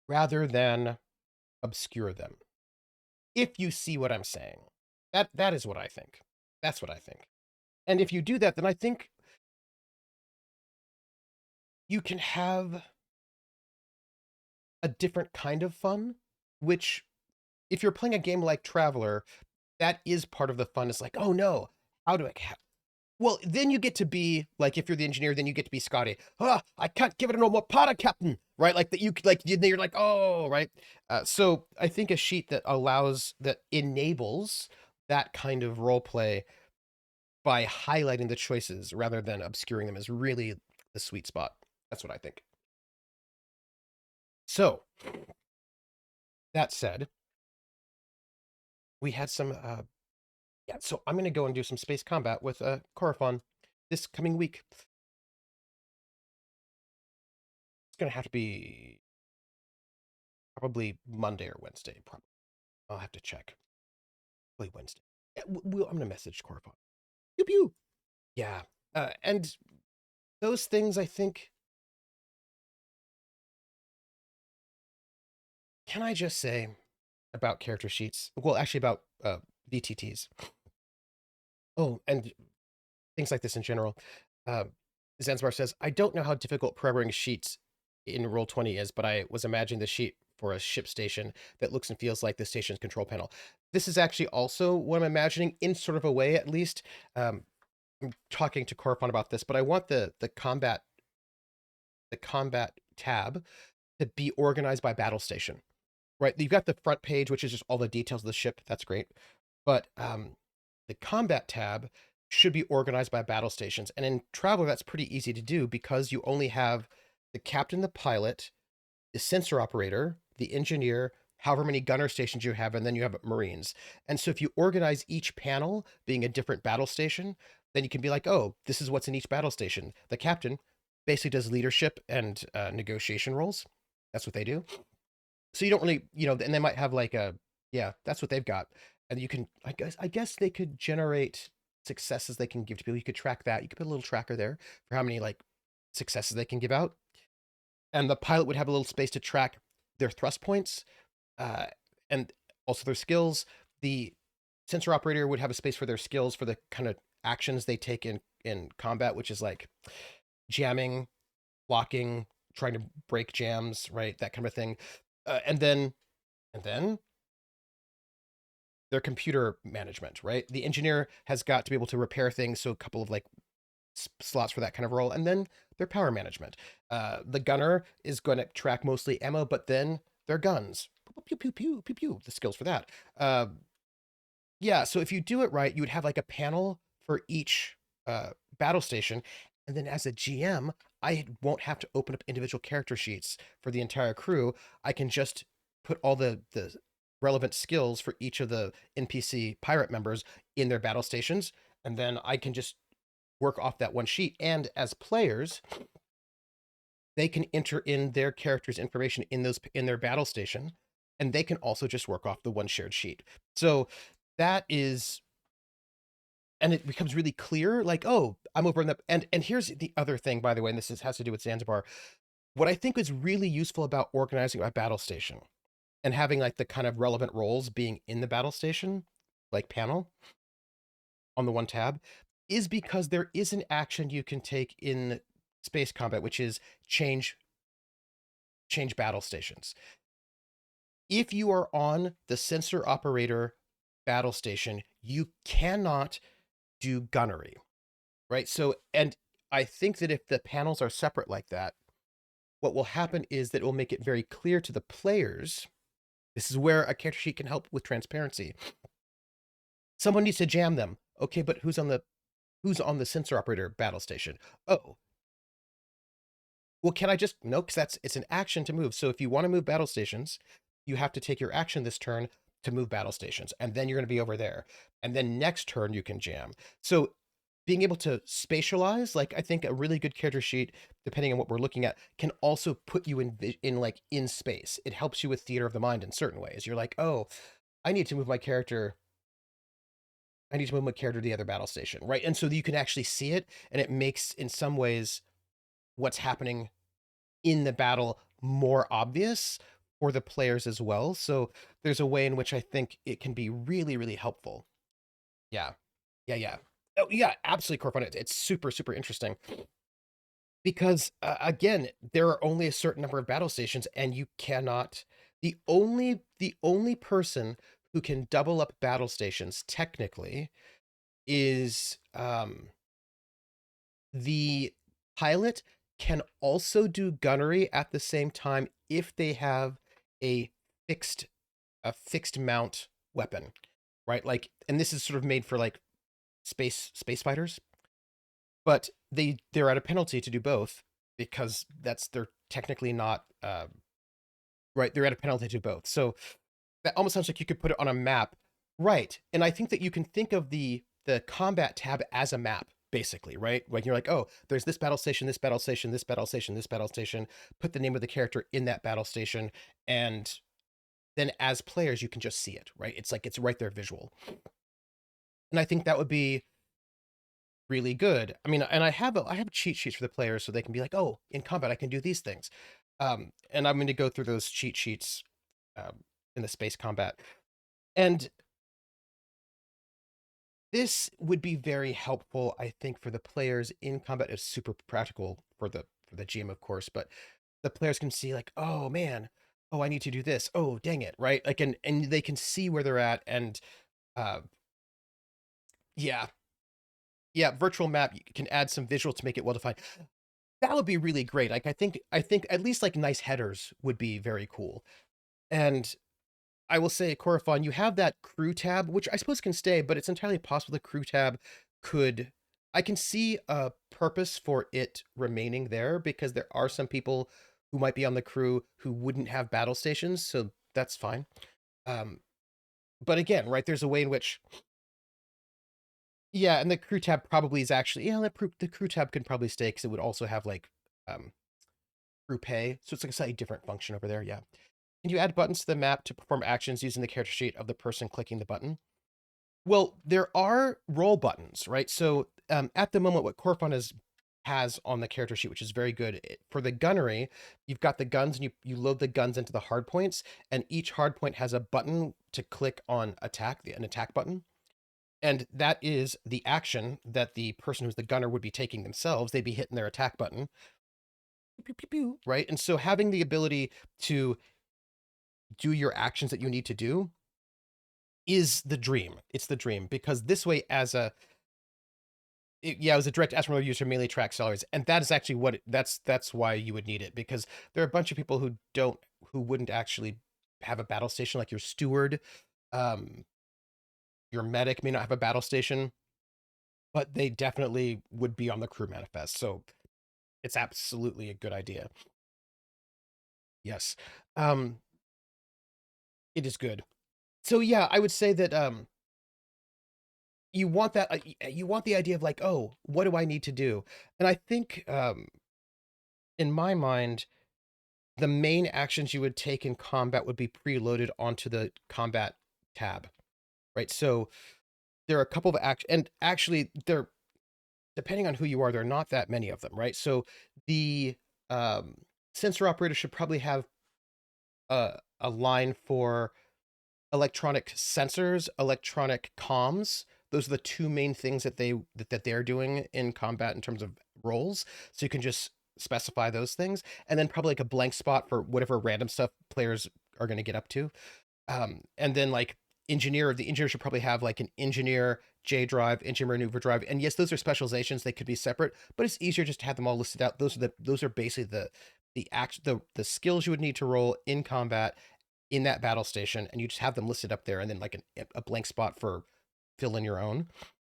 rather than obscure them. If you see what I'm saying. That is what I think. That's what I think. And if you do that, then I think you can have a different kind of fun, which if you're playing a game like Traveller, that is part of the fun. It's like, oh no, how do I well, then you get to be like, if you're the engineer, then you get to be Scotty. Ah, I can't give it no more para, Captain. Right? Like that, you're like, oh, right. So I think a sheet that enables that kind of role play by highlighting the choices rather than obscuring them is really the sweet spot. That's what I think. So that said, we had some yeah, so I'm gonna go and do some space combat with Corofon this coming week. It's gonna have to be probably Monday or Wednesday. Probably I'll have to check. Probably Wednesday. Yeah, I'm gonna message Corofon. Pew pew. Yeah, and those things I think. Can I just say about character sheets? Well, actually about VTTs. Oh, and things like this in general. Uh, Zanzibar says, I don't know how difficult programming sheets in Roll20 is, but I was imagining the sheet for a ship station that looks and feels like the station's control panel. This is actually also what I'm imagining, in sort of a way at least. I'm talking to Corfon about this, but I want the combat tab to be organized by battle station. Right? You've got the front page, which is just all the details of the ship. That's great. But the combat tab should be organized by battle stations. And in Traveller, that's pretty easy to do because you only have the captain, the pilot, the sensor operator, the engineer, however many gunner stations you have, and then you have Marines. And so if you organize each panel being a different battle station, then you can be like, oh, this is what's in each battle station. The captain basically does leadership and negotiation roles. That's what they do. So you don't really, and they might have like yeah, that's what they've got. And you can, I guess they could generate successes they can give to people. You could track that. You could put a little tracker there for how many like successes they can give out. And the pilot would have a little space to track their thrust points, uh, and also their skills. The sensor operator would have a space for their skills for the kind of actions they take in combat, which is like jamming, blocking, trying to break jams, right? That kind of thing. And then their computer management, right? The engineer has got to be able to repair things, so a couple of like slots for that kind of role, and then their power management. The gunner is going to track mostly ammo, but then their guns, pew pew pew pew pew, the skills for that. Yeah, so if you do it right, you would have like a panel for each battle station, and then as a GM, I won't have to open up individual character sheets for the entire crew. I can just put all the relevant skills for each of the NPC pirate members in their battle stations, and then I can just work off that one sheet. And as players, they can enter in their character's information in their battle station, and they can also just work off the one shared sheet. So that is, and it becomes really clear, like, oh, I'm over in the, and here's the other thing, by the way, and has to do with Zanzibar. What I think is really useful about organizing a battle station and having like the kind of relevant roles being in the battle station, like panel on the one tab, is because there is an action you can take in space combat, which is change battle stations. If you are on the sensor operator battle station, you cannot do gunnery, right? So, and I think that if the panels are separate like that, what will happen is that it will make it very clear to the players. This is where a character sheet can help with transparency. Someone needs to jam them. Okay, but who's on the sensor operator battle station? Oh, well, can I just no? Because it's an action to move. So if you want to move battle stations, you have to take your action this turn to move battle stations, and then you're going to be over there. And then next turn you can jam. So being able to spatialize, like I think a really good character sheet, depending on what we're looking at, can also put you in space. It helps you with theater of the mind in certain ways. You're like, oh, I need to move my character. I need to move my character to the other battle station, right? And so you can actually see it, and it makes in some ways what's happening in the battle more obvious for the players as well. So there's a way in which I think it can be really, really helpful. Yeah. Yeah, yeah. Oh, yeah, absolutely, Corfun. It's super, super interesting because again, there are only a certain number of battle stations, and you cannot. The only person who can double up battle stations technically is the pilot can also do gunnery at the same time if they have a fixed fixed mount weapon, right? Like, and this is sort of made for like space fighters, but they're at a penalty to do both because they're technically not right. They're at a penalty to both. So that almost sounds like you could put it on a map, right? And I think that you can think of the combat tab as a map, basically, right? Like you're like, oh, there's this battle station, this battle station, this battle station, this battle station. Put the name of the character in that battle station, and then as players, you can just see it, right? It's like it's right there visual. And I think that would be really good. I mean, and I have cheat sheets for the players so they can be like, oh, in combat I can do these things. And I'm going to go through those cheat sheets in the space combat. And this would be very helpful, I think, for the players in combat. Is super practical for the GM, of course, but the players can see like, oh man, oh I need to do this. Oh dang it, right? Like, and they can see where they're at, and uh, yeah, yeah, virtual map you can add some visual to make it well defined. That would be really great. Like I think at least like nice headers would be very cool. And I will say, Corafon, you have that crew tab, which I suppose can stay, but it's entirely possible the crew tab could. I can see a purpose for it remaining there because there are some people who might be on the crew who wouldn't have battle stations, so that's fine. Um, but again, right, there's a way in which, yeah, and the crew tab probably is actually, yeah, the crew tab can probably stay because it would also have like um, crew pay, so it's like a slightly different function over there. Yeah. Can you add buttons to the map to perform actions using the character sheet of the person clicking the button? Well, there are role buttons, right? So at the moment, what Corfon has on the character sheet, which is very good for the gunnery, you've got the guns and you load the guns into the hard points, and each hard point has a button to click on attack, an attack button. And that is the action that the person who's the gunner would be taking themselves. They'd be hitting their attack button, pew, pew, pew, right? And so having the ability to do your actions that you need to do is the dream. It's the dream because this way, yeah, it was a direct Astronaut user melee track salaries, and that is actually that's why you would need it because there are a bunch of people who wouldn't actually have a battle station, like your steward, um, your medic may not have a battle station, but they definitely would be on the crew manifest. So it's absolutely a good idea. Yes, um, it is good. So yeah, I would say that you want that you want the idea of like, oh, what do I need to do? And I think in my mind, the main actions you would take in combat would be preloaded onto the combat tab, right? So there are a couple of actions, and actually, they're depending on who you are, there are not that many of them, right? So the um, sensor operator should probably have a line for electronic sensors, electronic comms. Those are the two main things that they're doing in combat in terms of roles. So you can just specify those things, and then probably like a blank spot for whatever random stuff players are going to get up to. And then like the engineer should probably have like an engineer J drive, engineer maneuver drive, and yes, those are specializations. They could be separate, but it's easier just to have them all listed out. Those are basically the skills you would need to roll in combat in that battle station, and you just have them listed up there, and then like a blank spot for fill in your own.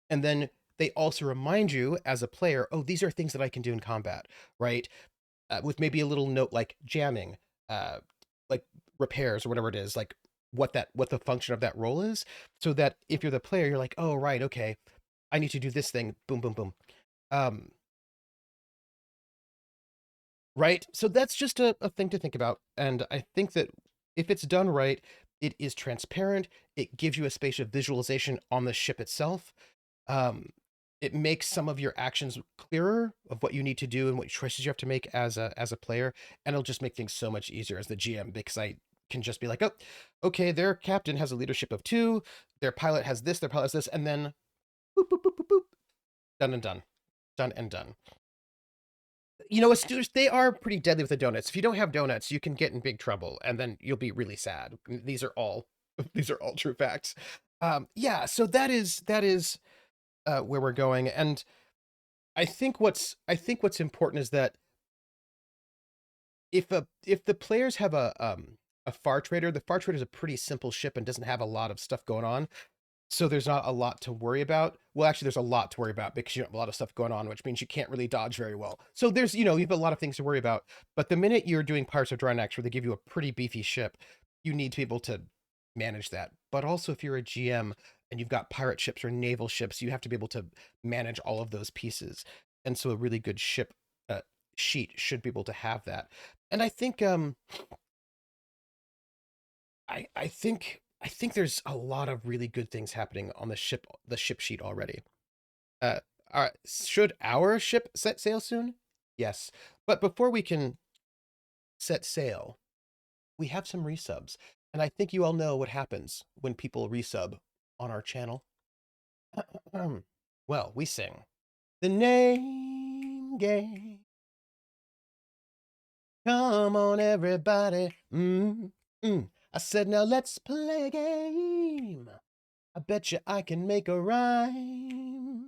And then they also remind you as a player, oh, these are things that I can do in combat, right? With maybe a little note like jamming, uh, like repairs or whatever it is, like what the function of that role is, so that if you're the player, you're like, oh right, okay, I need to do this thing, boom, boom, boom. Um, right? So that's just a thing to think about. And I think that if it's done right, it is transparent. It gives you a space of visualization on the ship itself. Um, it makes some of your actions clearer of what you need to do and what choices you have to make as a player, and it'll just make things so much easier as the GM because I can just be like, oh, okay, their captain has a leadership of 2, their pilot has this, their pilot has this, and then boop boop boop boop boop, done and done, done and done. You know, they are pretty deadly with the donuts. If you don't have donuts, you can get in big trouble, and then you'll be really sad. These are all These are all true facts. Yeah, so that is where we're going, and I think what's important is that if the players have a far trader, the far trader is a pretty simple ship and doesn't have a lot of stuff going on. So there's not a lot to worry about. Well, actually, there's a lot to worry about because you have a lot of stuff going on, which means you can't really dodge very well. So there's, you have a lot of things to worry about. But the minute you're doing Pirates of Drinax, where they give you a pretty beefy ship, you need to be able to manage that. But also, if you're a GM and you've got pirate ships or naval ships, you have to be able to manage all of those pieces. And so a really good ship sheet should be able to have that. And I think there's a lot of really good things happening on the ship sheet already. Uh, should our ship set sail soon? Yes, but before we can set sail, we have some resubs, and I think you all know what happens when people resub on our channel. Well, we sing the name game. Come on, everybody. I said, now let's play a game. I bet you I can make a rhyme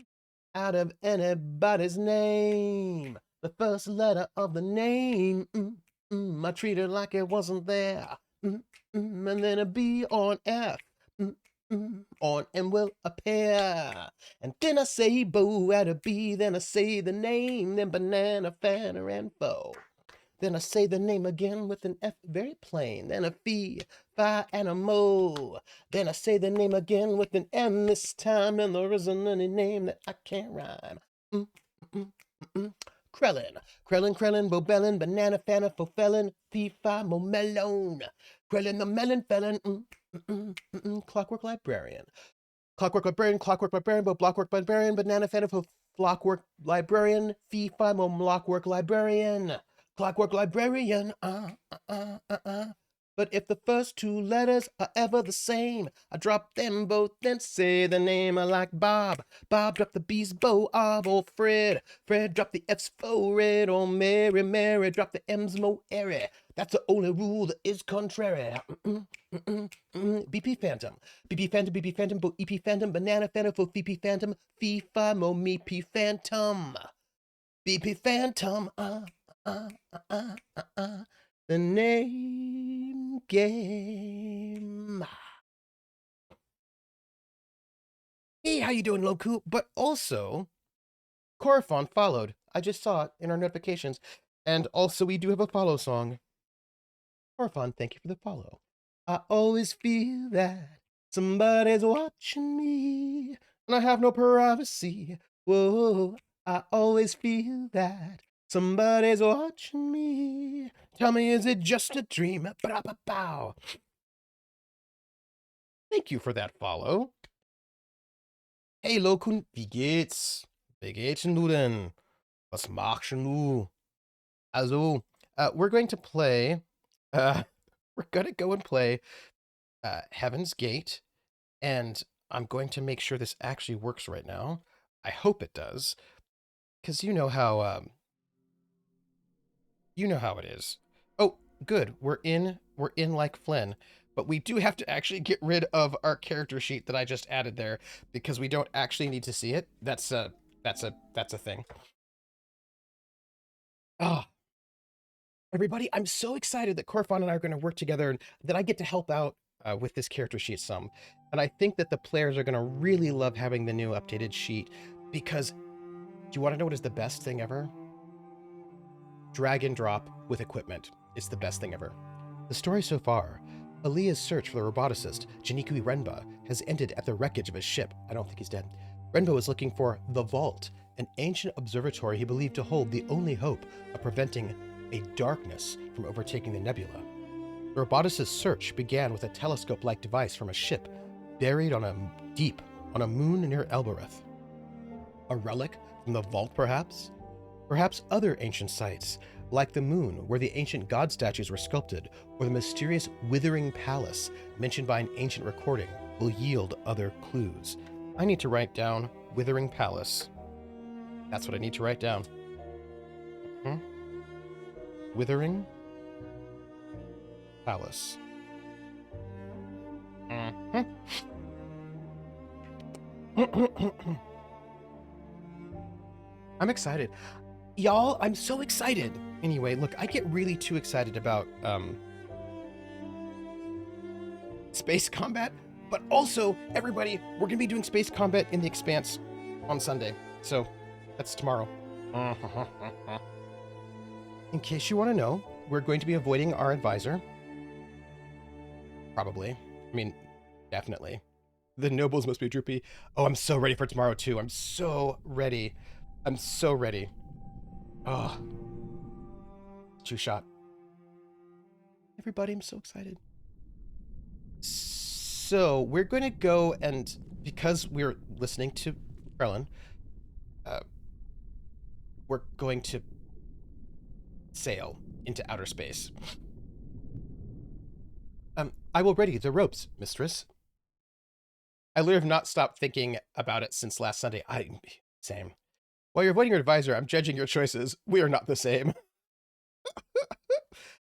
out of anybody's name. The first letter of the name, I treat it like it wasn't there. And then a B or an F, or an M will appear. And then I say Bo at a B, then I say the name, then banana, fanner, and foe. Then I say the name again with an F, very plain. Then a fee, fi, and a mo. Then I say the name again with an M this time, and there isn't any name that I can't rhyme. Krellin, Krellin, Krellin, Bobellin, Banana, Fana, Fofelin, Fee, Fi, Mo, Melon. Krellin the Melon Felon, Clockwork Librarian. Clockwork Librarian, Bo, Blockwork Librarian, Banana, Fana, Flockwork Librarian, Fee, Fi, Mo, Blockwork Librarian. Clockwork Librarian, But if the first two letters are ever the same, I drop them both, then say the name. I like Bob. Bob drop the B's, Bo, or Fred. Fred drop the F's, fo, red, or Mary. Mary drop the M's, mo, airy. That's the only rule that is contrary. BP Phantom. BP Phantom, BP Phantom, Bo, EP Phantom, Banana Phantom, Fo, VP Phantom, Fee, Fi, Mo, Me, P Phantom. BP Phantom, the name game. Hey, how you doing, Loku? But also, Corafon followed. I just saw it in our notifications. And also, we do have a follow song. Corafon, thank you for the follow. I always feel that somebody's watching me, and I have no privacy. Whoa, I always feel that somebody's watching me. Tell me, is it just a dream? Ba-da-ba-bow. Thank you for that follow. Hey, Lokun, wie geht's? Wie geht's denn du denn? Was machst du? Also, we're going to play, we're gonna go and play Heaven's Gate, and I'm going to make sure this actually works right now. I hope it does, because you know how it is. Oh, good. We're in like Flynn, but we do have to actually get rid of our character sheet that I just added there because we don't actually need to see it. That's a thing. Ah, everybody, I'm so excited that Corfon and I are going to work together and that I get to help out with this character sheet some. And I think that the players are going to really love having the new updated sheet because do you want to know what is the best thing ever? Drag and drop with equipment. It's the best thing ever. The story so far, Aaliyah's search for the roboticist, Janikui Renba, has ended at the wreckage of his ship. I don't think he's dead. Renba was looking for the Vault, an ancient observatory he believed to hold the only hope of preventing a darkness from overtaking the nebula. The roboticist's search began with a telescope-like device from a ship buried on a moon near Elbereth. A relic from the Vault, perhaps? Perhaps other ancient sites, like the moon where the ancient god statues were sculpted, or the mysterious Withering Palace mentioned by an ancient recording, will yield other clues. I need to write down Withering Palace. That's what I need to write down. Withering Palace. I'm excited. Y'all, I'm so excited. Anyway, look, I get really too excited about space combat, but also, everybody, we're gonna be doing space combat in the Expanse on Sunday. So, that's tomorrow. In case you want to know, we're going to be avoiding our advisor. Probably. I mean, definitely. The nobles must be droopy. Oh, I'm so ready for tomorrow, too. I'm so ready. I'm so ready. Oh. Two shot. Everybody, I'm so excited. So, we're going to go and, because we're listening to Krellin, we're going to sail into outer space. I will ready the ropes, mistress. I literally have not stopped thinking about it since last Sunday. Same. While you're avoiding your advisor, I'm judging your choices. We are not the same.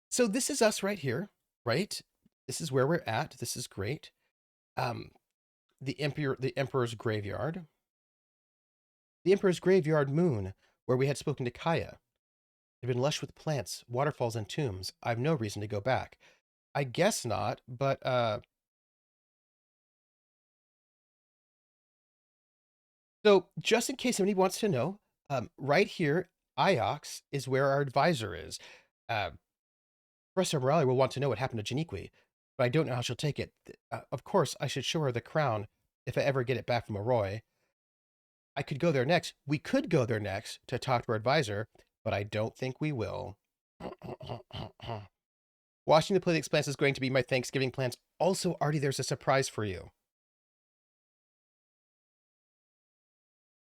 So this is us right here, right? This is where we're at. This is great. The Emperor's Graveyard. The Emperor's Graveyard Moon, where we had spoken to Kaya. It had been lush with plants, waterfalls, and tombs. I've no reason to go back. I guess not, but so just in case somebody wants to know, right here, Iox is where our advisor is. Professor Morale will want to know what happened to Janiqui, but I don't know how she'll take it. Of course, I should show her the crown if I ever get it back from Arroy. I could go there next. We could go there next to talk to our advisor, but I don't think we will. Watching the play The Expanse is going to be my Thanksgiving plans. Also, Artie, there's a surprise for you.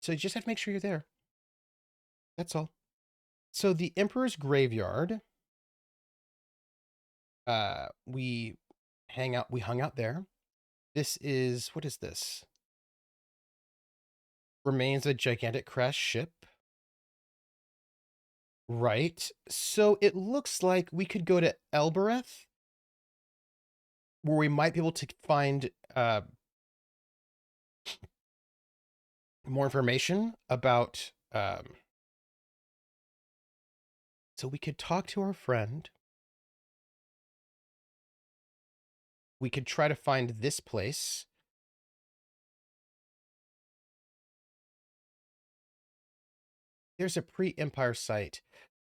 So you just have to make sure you're there. That's all. So the Emperor's Graveyard. We hung out there. This is, what is this? Remains a gigantic crashed ship. Right. So it looks like we could go to Elbereth, where we might be able to find more information about so we could talk to our friend. We could try to find this place. There's a pre-Empire site.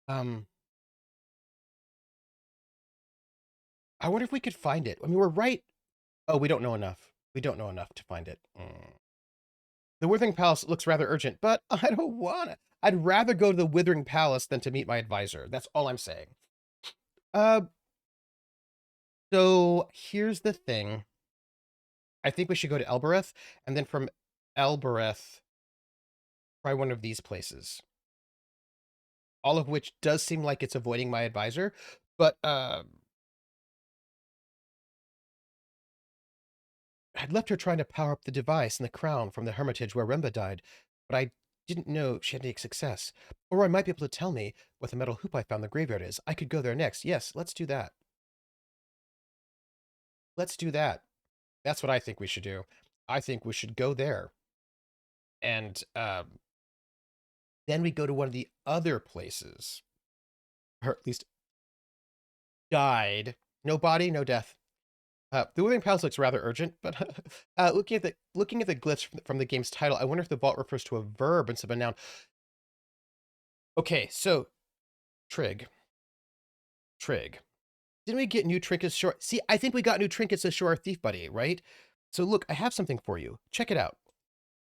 I wonder if we could find it. I mean, we're right. Oh, we don't know enough. We don't know enough to find it. The Withering Palace looks rather urgent, but I don't want it. I'd rather go to the Withering Palace than to meet my advisor. That's all I'm saying. So here's the thing. I think we should go to Elbereth, and then from Elbereth, try one of these places. All of which does seem like it's avoiding my advisor, but I'd left her trying to power up the device and the crown from the hermitage where Remba died, but I didn't know she had any success. Or I might be able to tell me what the metal hoop I found in the graveyard is. I could go there next. Yes, let's do that. Let's do that. That's what I think we should do. I think we should go there. And then we go to one of the other places. Or at least died. No body, no death. The Withering Palace looks rather urgent, but looking at the glyphs from the game's title, I wonder if the vault refers to a verb instead of a noun. Okay, so Trig. Didn't we get new trinkets? Sure. See, I think we got new trinkets to show our thief buddy, right? So look, I have something for you. Check it out.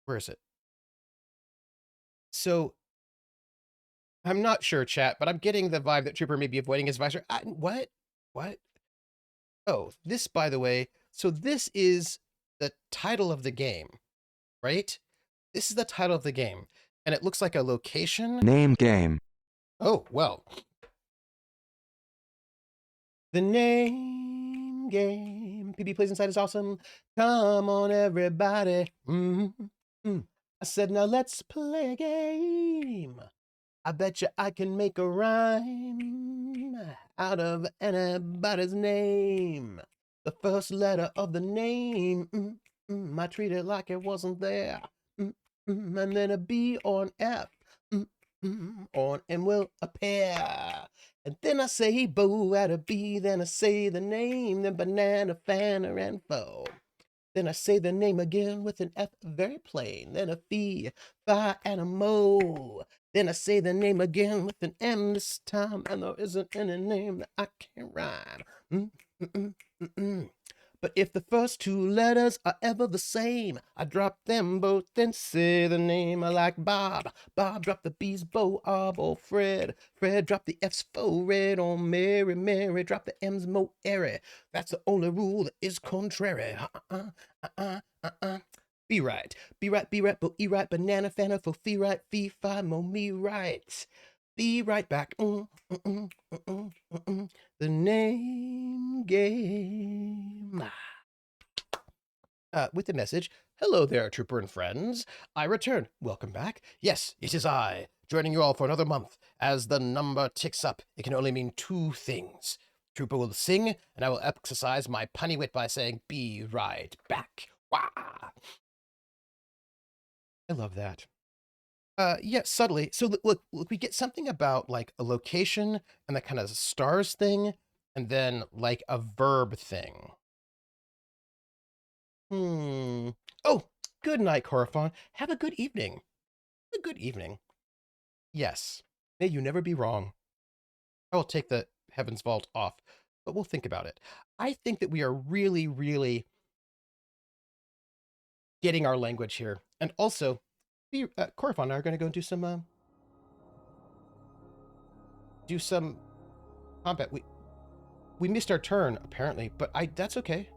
Where is it? So I'm not sure, chat, but I'm getting the vibe that Trooper may be avoiding his visor. What? What? Oh, this, by the way, so this is the title of the game, right? This is the title of the game, and it looks like a location. Name game. Oh, well. The name game. PB Plays Inside is awesome. Come on, everybody. I said, now let's play a game. I bet you I can make a rhyme out of anybody's name. the first letter of the name. I treat it like it wasn't there. And then a B or an F. Or an M will appear. And then I say bow at a B, then I say the name, then banana, fanner, and foe. Then I say the name again with an F very plain, then a fee, fi, and a mo. Then I say the name again with an M this time, and there isn't any name that I can't rhyme. But if the first two letters are ever the same, I drop them both and say the name. I like Bob. Bob drop the B's, Bo, or Fred. Fred drop the F's, fo, red on Mary. Mary drop the M's, mo, airy. That's the only rule that is contrary. Be right, bo, e right, banana, fanna, fo, fee right, fee, fi, mo, me right. Be right back. The name game. With the message, hello there, trooper and friends. I return. Welcome back. Yes, it is I, joining you all for another month. As the number ticks up, it can only mean two things. Trooper will sing, and I will exercise my punny wit by saying, be right back. Wah! I love that. Yeah, subtly. So look, we get something about like a location and that kind of stars thing, and then like a verb thing. Oh, good night, Corophon. Have a good evening. A good evening. Yes. May you never be wrong. I will take the Heaven's Vault off, but we'll think about it. I think that we are really, really getting our language here. And also, Corophon and I are going to go and do some combat. We missed our turn, apparently, but that's okay.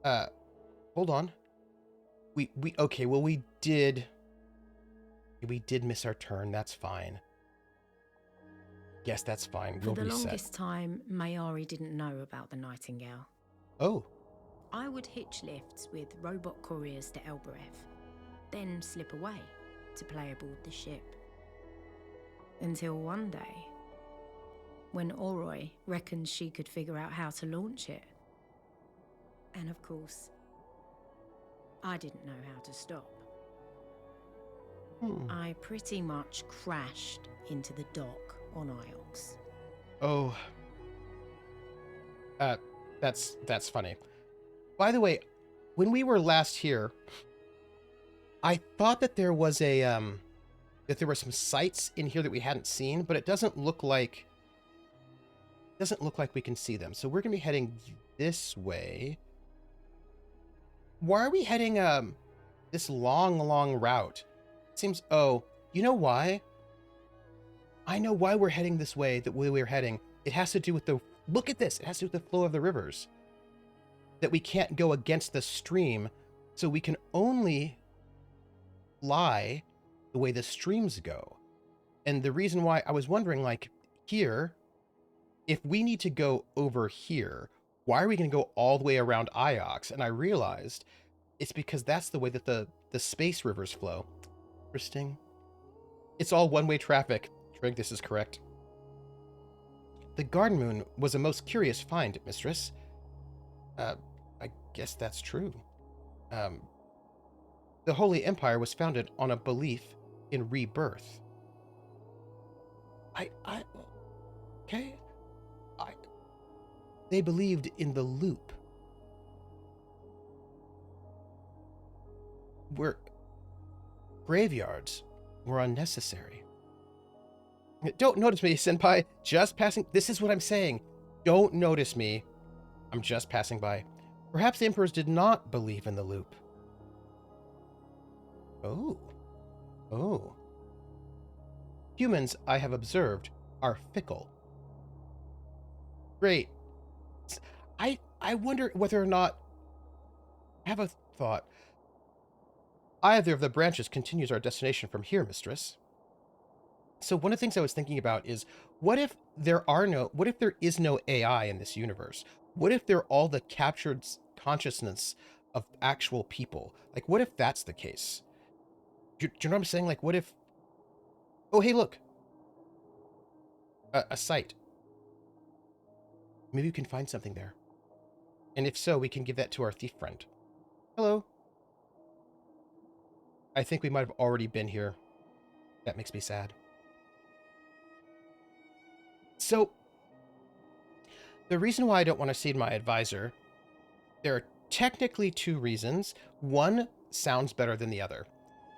Hold on. Okay, well, we did miss our turn. That's fine. Yes, that's fine. We'll For the reset. longest time, Mayari didn't know about the Nightingale. Oh. I would hitch lifts with robot couriers to Elbereth, then slip away to play aboard the ship. Until one day, when Oroi reckoned she could figure out how to launch it. And of course, I didn't know how to stop. I pretty much crashed into the dock on Iox. Oh. That's funny. By the way, when we were last here, I thought that there was that there were some sites in here that we hadn't seen, but it doesn't look like we can see them. So we're gonna be heading this way. Why are we heading this long route? It seems, oh, you know why? I know why we're heading this way, the way we're heading. It has to do with look at this. It has to do with the flow of the rivers. That we can't go against the stream, so we can only fly the way the streams go. And the reason why I was wondering, like, here, if we need to go over here, why are we going to go all the way around Iox? And I realized it's because that's the way that the space rivers flow. Interesting. It's all one-way traffic. Trig, this is correct. The Garden Moon was a most curious find, mistress. I guess that's true. The Holy Empire was founded on a belief in rebirth. Okay. They believed in the loop. Graveyards were unnecessary. Don't notice me, senpai. Just passing. This is what I'm saying. Don't notice me. I'm just passing by. Perhaps the emperors did not believe in the loop. Oh. Humans, I have observed, are fickle. Great. I wonder whether or not... I have a thought. Either of the branches continues our destination from here, mistress. So one of the things I was thinking about is, what if there is no AI in this universe? What if they're all the captured consciousness of actual people? Like, what if that's the case? Do you know what I'm saying? Like, what if... Oh, hey, look. A site. Maybe you can find something there. And if so, we can give that to our thief friend. Hello. I think we might have already been here. That makes me sad. So, the reason why I don't want to see my advisor, there are technically two reasons. One sounds better than the other.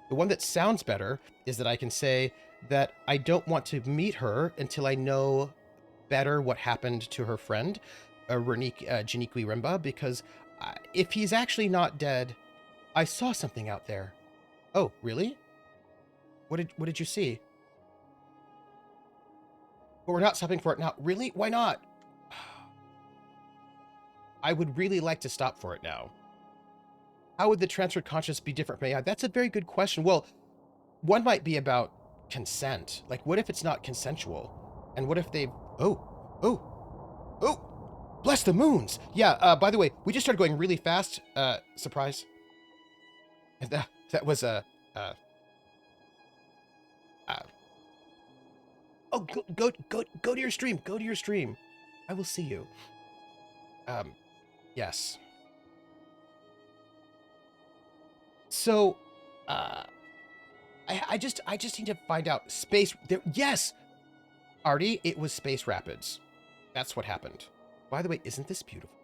The one that sounds better is that I can say that I don't want to meet her until I know better what happened to her friend, Janiqui Rimba, because if he's actually not dead, I saw something out there. Oh, really? What did you see? But we're not stopping for it now. Really? Why not? I would really like to stop for it now. How would the transferred conscious be different from AI? That's a very good question. Well, one might be about consent. Like, what if it's not consensual? And what if they... Oh, oh, oh, bless the moons. Yeah, by the way, we just started going really fast. Surprise. That was a... uh, oh, go to your stream. Go to your stream. I will see you. Yes. So, uh, I just need to find out space. There, yes, Artie, it was Space Rapids. That's what happened. By the way, isn't this beautiful?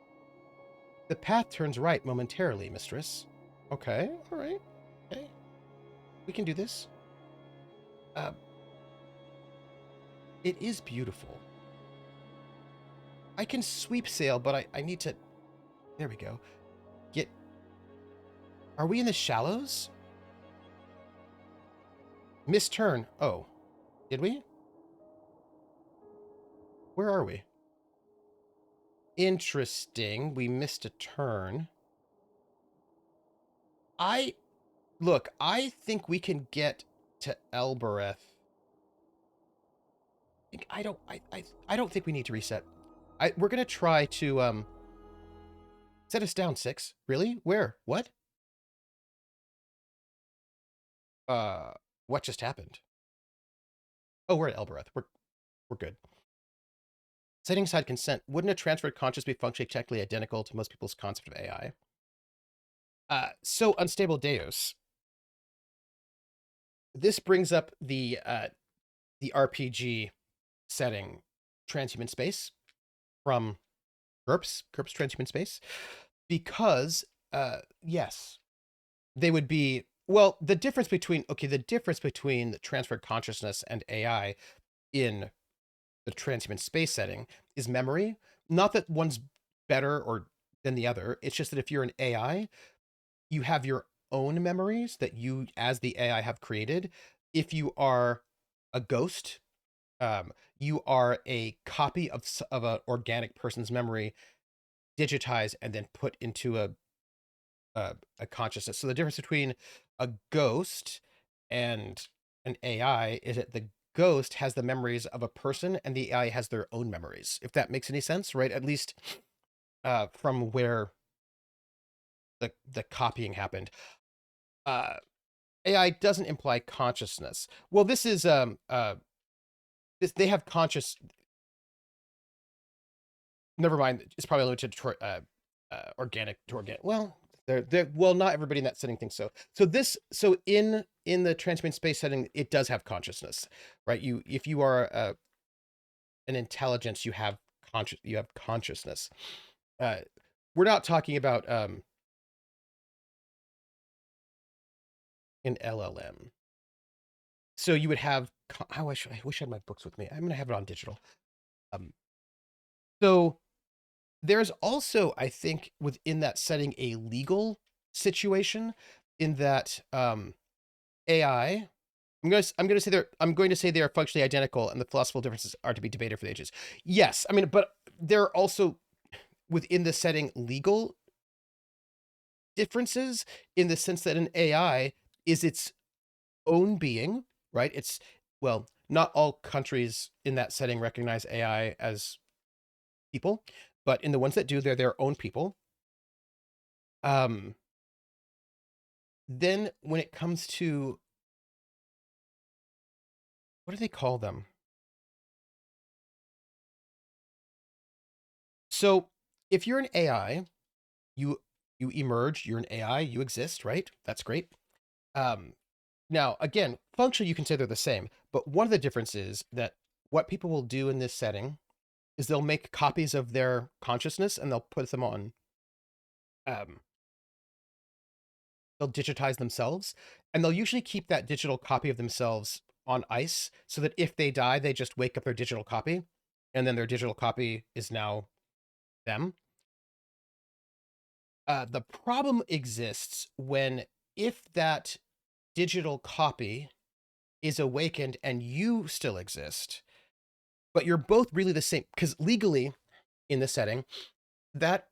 The path turns right momentarily, mistress. Okay, all right. Okay, we can do this. Uh, it is beautiful. I can sweep sail, but I need to. There we go. Get. Are we in the shallows? Missed turn. Oh, did we? Where are we? Interesting. We missed a turn. I look. I think we can get to Elbereth. I don't. I don't think we need to reset. We're gonna try to set us down 6. Really? Where? What? Uh, what just happened? Oh, we're at Elbereth. We're good. Setting aside consent, wouldn't a transferred conscious be functionally technically identical to most people's concept of AI? So unstable Deus. This brings up the RPG setting, transhuman space from GURPS transhuman space, because yes, they would be well. The difference between the transferred consciousness and AI in the transhuman space setting is memory. Not that one's better or than the other. It's just that if you're an AI, you have your own memories that you, as the AI, have created. If you are a ghost, you are a copy of an organic person's memory, digitized and then put into a consciousness. So the difference between a ghost and an AI is that the ghost has the memories of a person and the AI has their own memories. If that makes any sense, right? At least from where the copying happened. AI doesn't imply consciousness. Well, this is this they have conscious. Never mind. It's probably limited to organic to organic. Well, they're well, not everybody in that setting thinks so. So in the transparent space setting, it does have consciousness, right? You if you are an intelligence, you have consciousness. Uh, we're not talking about an LLM. So you would have. I wish I had my books with me. I'm gonna have it on digital. Um, so there's also, I think, within that setting, a legal situation in that AI. I'm going to say they are functionally identical, and the philosophical differences are to be debated for the ages. Yes, I mean, but there are also within the setting legal differences in the sense that an AI is its own being, right? It's well, not all countries in that setting recognize AI as people, but in the ones that do, they're their own people. Um, then when it comes to what do they call them? So if you're an AI you you emerge, you're an AI, you exist, right? That's great. Um, Now, again, functionally, you can say they're the same, but one of the differences that what people will do in this setting is they'll make copies of their consciousness and they'll put them on, um, they'll digitize themselves, and they'll usually keep that digital copy of themselves on ice so that if they die, they just wake up their digital copy, and then their digital copy is now them. The problem exists when if that digital copy is awakened and you still exist, but you're both really the same, because legally in the setting, that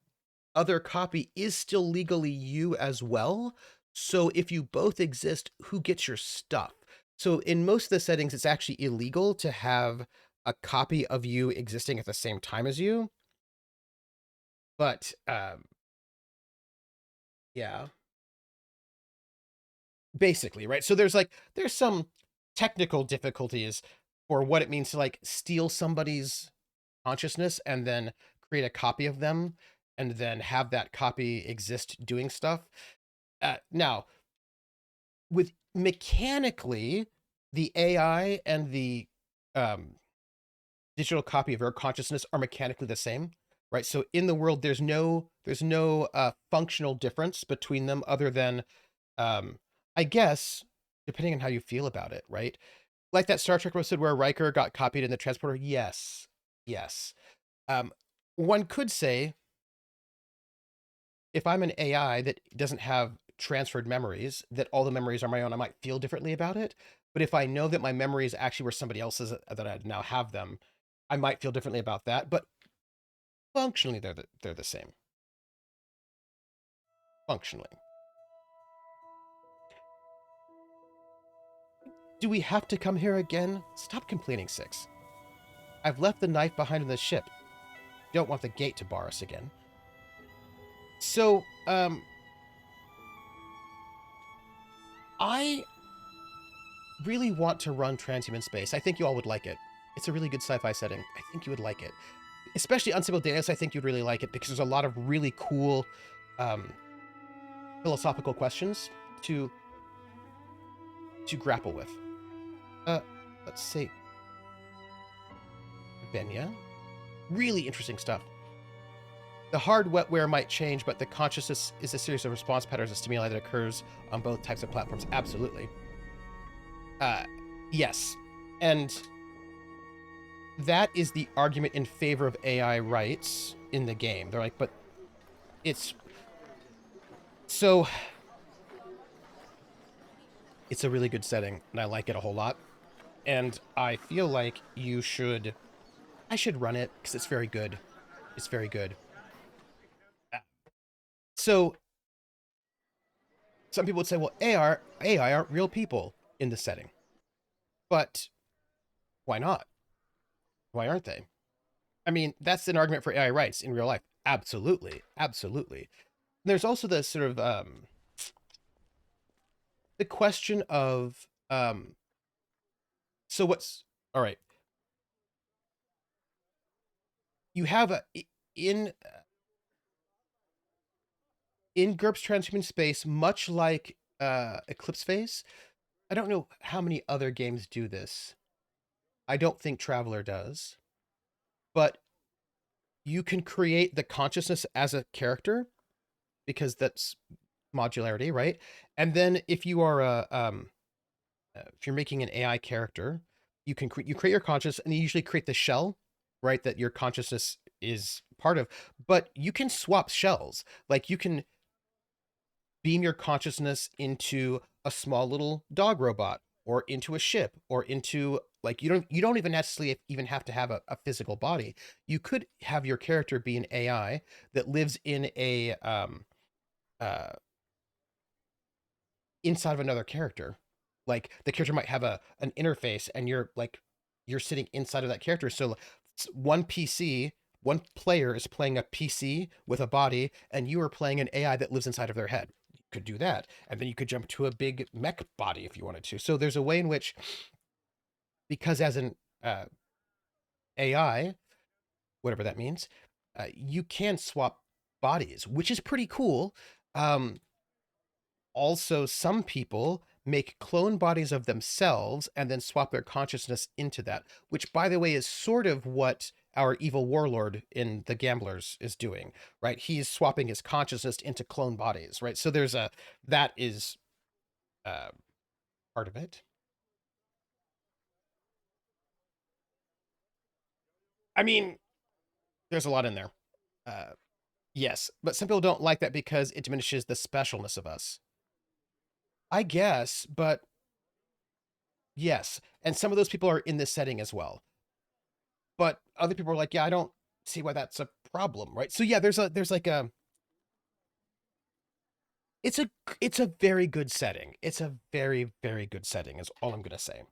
other copy is still legally you as well. So if you both exist, who gets your stuff? So in most of the settings, it's actually illegal to have a copy of you existing at the same time as you. But yeah, basically, right? So there's some technical difficulties for what it means to like steal somebody's consciousness and then create a copy of them and then have that copy exist doing stuff. Now, with mechanically, the AI and the um, digital copy of our consciousness are mechanically the same, right? So in the world, there's no functional difference between them other than, um, I guess, depending on how you feel about it, right? Like that Star Trek episode where Riker got copied in the transporter. Yes, yes. Um, One could say if I'm an AI that doesn't have transferred memories, that all the memories are my own, I might feel differently about it. But if I know that my memories actually were somebody else's, that I now have them, I might feel differently about that. But functionally, they're the same. Functionally. Do we have to come here again? Stop complaining, Six. I've left the knife behind in the ship. Don't want the gate to bar us again. So, I really want to run Transhuman Space. I think you all would like it. It's a really good sci-fi setting. I think you would like it. Especially Unstable Datas, I think you'd really like it because there's a lot of really cool um, philosophical questions to grapple with. Uh, let's see. Benya. Really interesting stuff. The hard wetware might change, but the consciousness is a series of response patterns and stimuli that occurs on both types of platforms. Absolutely. Uh, yes. And that is the argument in favor of AI rights in the game. They're like, but it's so it's a really good setting, and I like it a whole lot. And I feel like I should run it because it's very good. It's very good. So some people would say, well, AI aren't real people in the setting, but why not? Why aren't they? I mean, that's an argument for AI rights in real life. Absolutely, absolutely. There's also the sort of the question of so what's all right. You have a in in GURPS Transhuman Space, much like Eclipse Phase. I don't know how many other games do this. I don't think Traveller does, but you can create the consciousness as a character because that's modularity, right? And then if you're making an AI character, you create your consciousness, and you usually create the shell, right? That your consciousness is part of. But you can swap shells. Like you can beam your consciousness into a small little dog robot or into a ship or into like you don't even necessarily even have to have a physical body. You could have your character be an AI that lives in a uh inside of another character. Like the character might have an interface and you're sitting inside of that character. So one PC, one player is playing a PC with a body and you are playing an AI that lives inside of their head. You could do that. And then you could jump to a big mech body if you wanted to. So there's a way in which, because as an AI, whatever that means, you can swap bodies, which is pretty cool. Um, Also, some people make clone bodies of themselves and then swap their consciousness into that, which, by the way, is sort of what our evil warlord in The Gamblers is doing, right? He's swapping his consciousness into clone bodies, right? So there's a, that is uh, part of it. I mean, there's a lot in there. Uh, yes, but some people don't like that because it diminishes the specialness of us. I guess, but yes. And some of those people are in this setting as well. But other people are like, yeah, I don't see why that's a problem, right? So yeah, there's like a it's a it's a very good setting. It's a very, very good setting, is all I'm gonna say.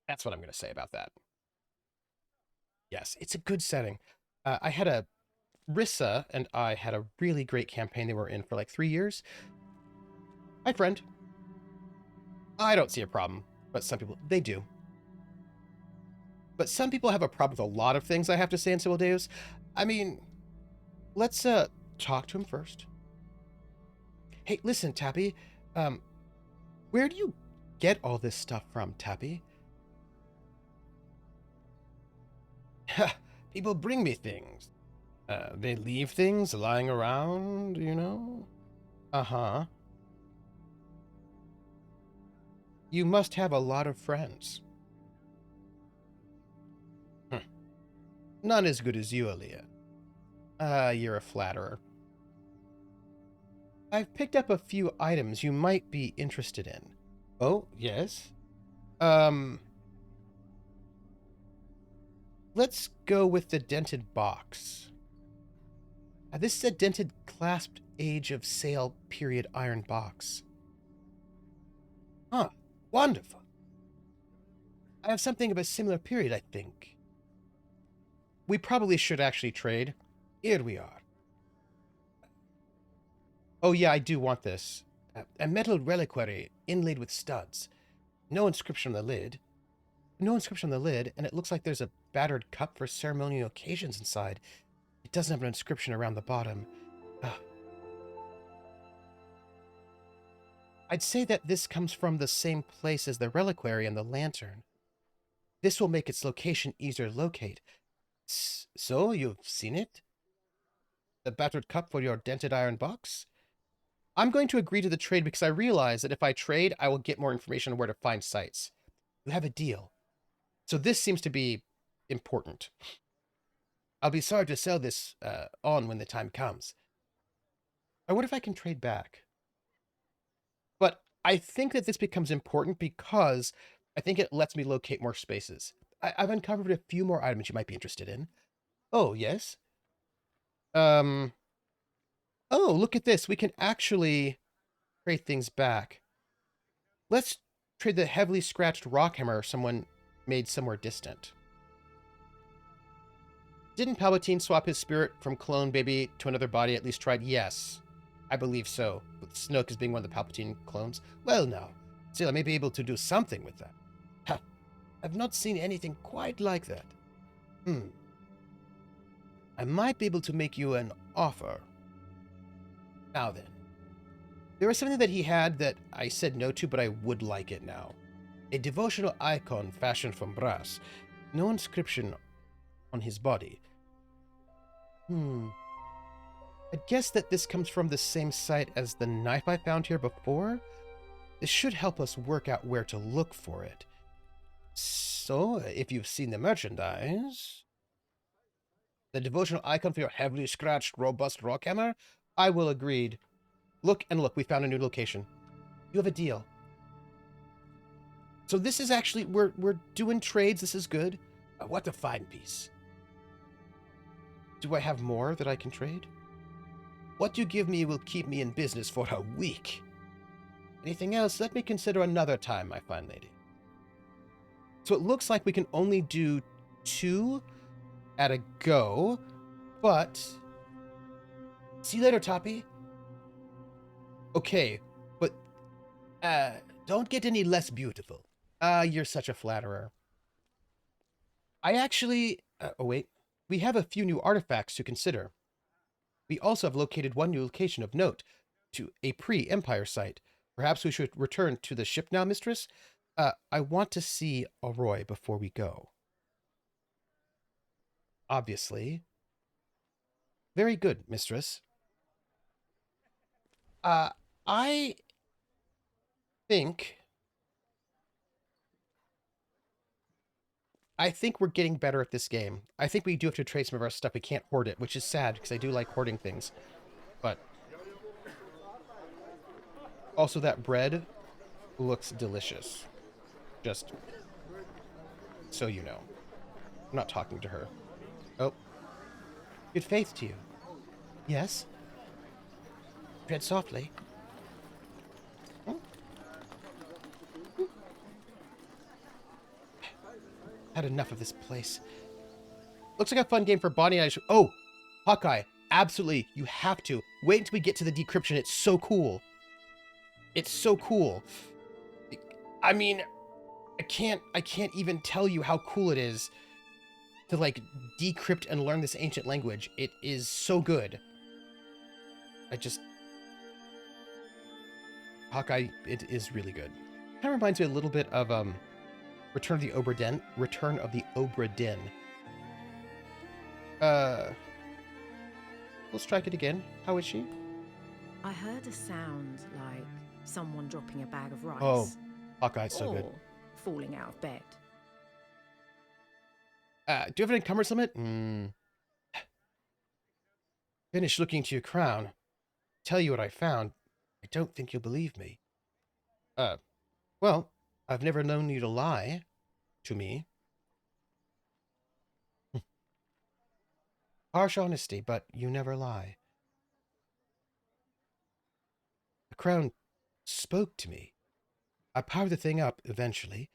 That's what I'm gonna say about that. Yes, it's a good setting. I had a Rissa and I had a really great campaign they were in for like 3 years. Hi, friend. I don't see a problem, but some people they do. But some people have a problem with a lot of things I have to say in Civil Deus. I mean, let's talk to him first. Hey, listen, Tappy. Um, where do you get all this stuff from, Tappy? People bring me things. They leave things lying around, you know? Uh-huh. You must have a lot of friends. Hm. None as good as you, Aaliyah. You're a flatterer. I've picked up a few items you might be interested in. Oh, yes? Um, let's go with the dented box. This is a dented clasped age of sail period iron box. Huh. Wonderful. I have something of a similar period, I think. We probably should actually trade. Here we are. Oh yeah, I do want this. A metal reliquary inlaid with studs. No inscription on the lid. No inscription on the lid, and it looks like there's a battered cup for ceremonial occasions inside. It doesn't have an inscription around the bottom. Ugh. I'd say that this comes from the same place as the reliquary and the lantern. This will make its location easier to locate. So, you've seen it? The battered cup for your dented iron box? I'm going to agree to the trade because I realize that if I trade, I will get more information on where to find sites. You have a deal. So this seems to be important. I'll be sorry to sell this on when the time comes. I wonder if I can trade back. But I think that this becomes important because I think it lets me locate more spaces. I've uncovered a few more items you might be interested in. Oh, yes? Um, oh, look at this. We can actually trade things back. Let's trade the heavily scratched rock hammer someone made somewhere distant. Didn't Palpatine swap his spirit from clone baby to another body at least tried? Yes, I believe so, with Snoke as being one of the Palpatine clones. Well, now, still, I may be able to do something with that. Ha, I've not seen anything quite like that. I might be able to make you an offer. Now then, there was something that he had that I said no to, but I would like it now. A devotional icon fashioned from brass. No inscription on his body. I guess that this comes from the same site as the knife I found here before. This should help us work out where to look for it. So, if you've seen the merchandise, the devotional icon for your heavily scratched, robust rock hammer, I will agreed. Look and look, we found a new location. You have a deal. So this is actually, we're doing trades, this is good. What a fine piece. Do I have more that I can trade? What you give me will keep me in business for a week. Anything else, let me consider another time, my fine lady. So it looks like we can only do 2 at a go, but... See you later, Toppy. Okay, but... don't get any less beautiful. You're such a flatterer. I actually... oh, wait. We have a few new artifacts to consider. We also have located one new location of note to a pre-Empire site. Perhaps we should return to the ship now, mistress? I want to see Aroy before we go. Obviously. Very good, mistress. Uh, I think... I think we're getting better at this game. I think we do have to trade some of our stuff. We can't hoard it, which is sad, because I do like hoarding things. But also that bread looks delicious. Just so you know. I'm not talking to her. Oh. Good faith to you. Yes? Tread softly. Hmm? Had enough of this place. Looks like a fun game for Bonnie and I. Oh! Hawkeye. Absolutely. You have to. Wait until we get to the decryption. It's so cool. It's so cool. I mean, I can't even tell you how cool it is to, like, decrypt and learn this ancient language. It is so good. Hawkeye, it is really good. Kind of reminds me a little bit of, Return of the Obra Dinn. Return of the Obra Dinn. We'll strike it again. How is she? I heard a sound like someone dropping a bag of rice. Oh, Hawkeye's so good. Or falling out of bed. Do you have an encumbrance limit? Finish looking to your crown. Tell you what I found. I don't think you'll believe me. Well, I've never known you to lie to me. Harsh honesty, but you never lie. The crown spoke to me. I powered the thing up eventually.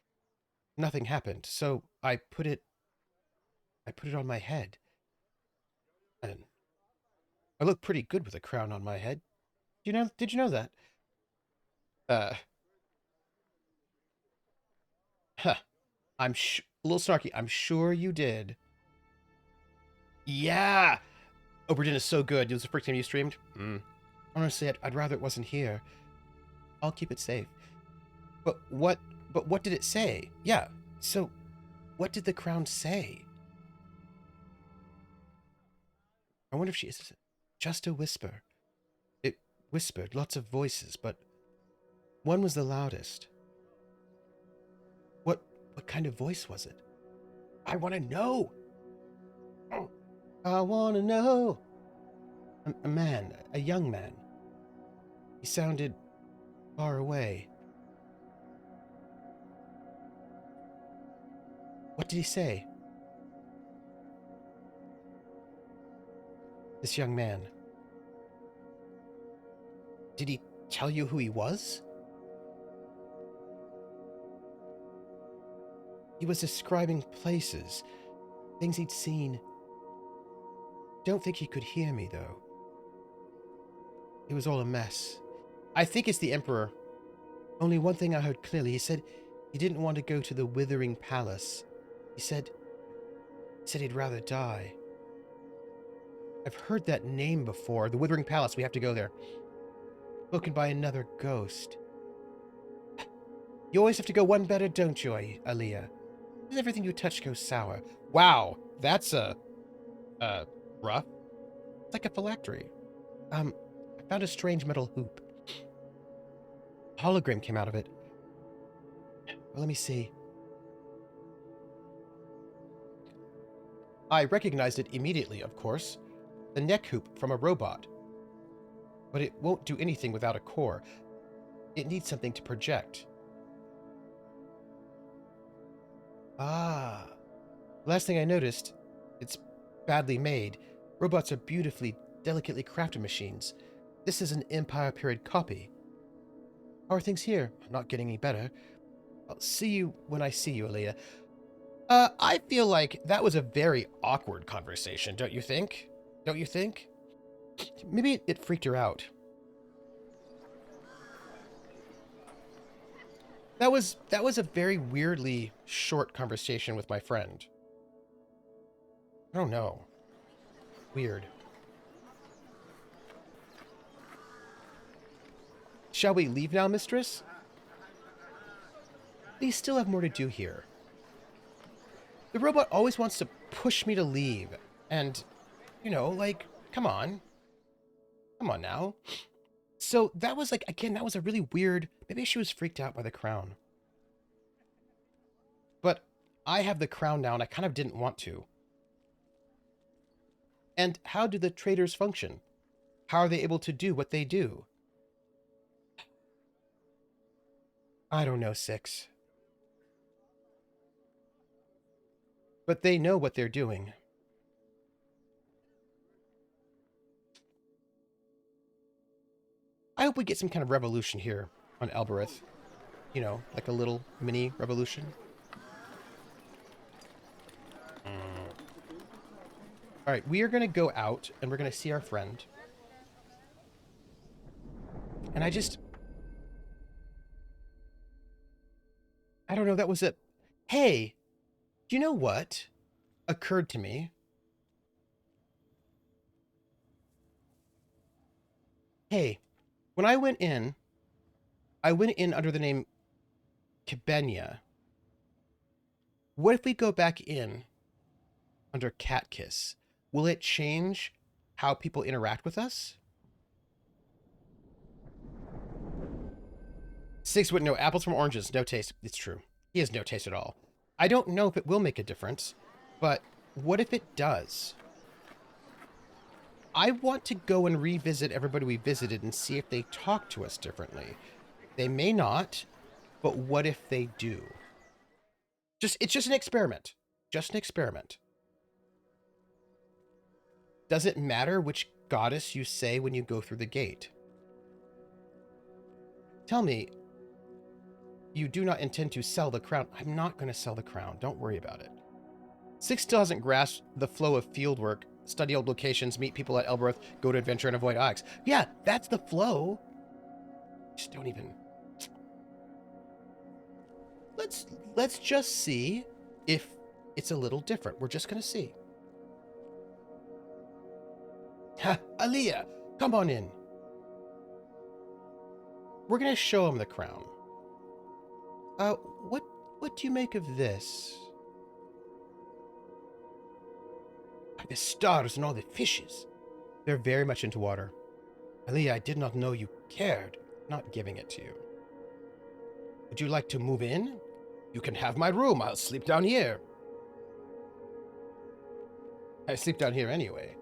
Nothing happened, so I put it on my head. And I look pretty good with a crown on my head. Did you know that? Huh. A little snarky. I'm sure you did. Yeah! Obra Dinn is so good. It was the first time you streamed? Honestly, I'd rather it wasn't here. I'll keep it safe. But what did it say? Yeah, so what did the crown say? I wonder if she is just a whisper. It whispered lots of voices, but one was the loudest. What kind of voice was it? I want to know. I want to know. A man, a young man. He sounded far away. What did he say? This young man. Did he tell you who he was? He was describing places, things he'd seen. Don't think he could hear me, though. It was all a mess. I think it's the Emperor. Only one thing I heard clearly. He said he didn't want to go to the Withering Palace. He said he'd rather die. I've heard that name before. The Withering Palace. We have to go there. Spoken by another ghost. You always have to go one better, don't you, Aaliyah? Everything you touch goes sour. Wow, that's rough. It's like a phylactery. I found a strange metal hoop. A hologram came out of it. Well, let me see. I recognized it immediately, of course. The neck hoop from a robot. But it won't do anything without a core. It needs something to project. Ah. Last thing I noticed, it's badly made. Robots are beautifully, delicately crafted machines. This is an Empire period copy. How are things here? Not getting any better. I'll see you when I see you, Aaliyah. I feel like that was a very awkward conversation, don't you think? Don't you think? Maybe it freaked her out. That was a very weirdly short conversation with my friend. I don't know. Weird. Shall we leave now, mistress? We still have more to do here. The robot always wants to push me to leave. And, you know, like, come on. Come on now. So that was like, again, that was a really weird... Maybe she was freaked out by the crown. But I have the crown now, and I kind of didn't want to. And how do the traders function? How are they able to do what they do? I don't know, Six. But they know what they're doing. I hope we get some kind of revolution here on Albereth. You know, like a little mini revolution. All right, we are going to go out and we're going to see our friend. And I don't know, that was it. Hey, do you know what occurred to me? Hey, when I went in under the name Kibenya. What if we go back in under Cat Kiss? Will it change how people interact with us? Six would know apples from oranges, no taste. It's true. He has no taste at all. I don't know if it will make a difference, but what if it does? I want to go and revisit everybody we visited and see if they talk to us differently. They may not, but what if they do? It's just an experiment. Just an experiment. Does it matter which goddess you say when you go through the gate? Tell me, you do not intend to sell the crown. I'm not going to sell the crown. Don't worry about it. Six still hasn't grasped the flow of fieldwork. Study old locations, meet people at Elbereth, go to adventure, and avoid Onyx. Yeah, that's the flow. Just don't even... Let's just see if it's a little different. We're just going to see. Ha, Aaliyah, come on in. We're going to show him the crown. What do you make of this? The stars and all the fishes. They're very much into water. Aaliyah, I did not know you cared. Not giving it to you. Would you like to move in? You can have my room. I'll sleep down here. I sleep down here anyway.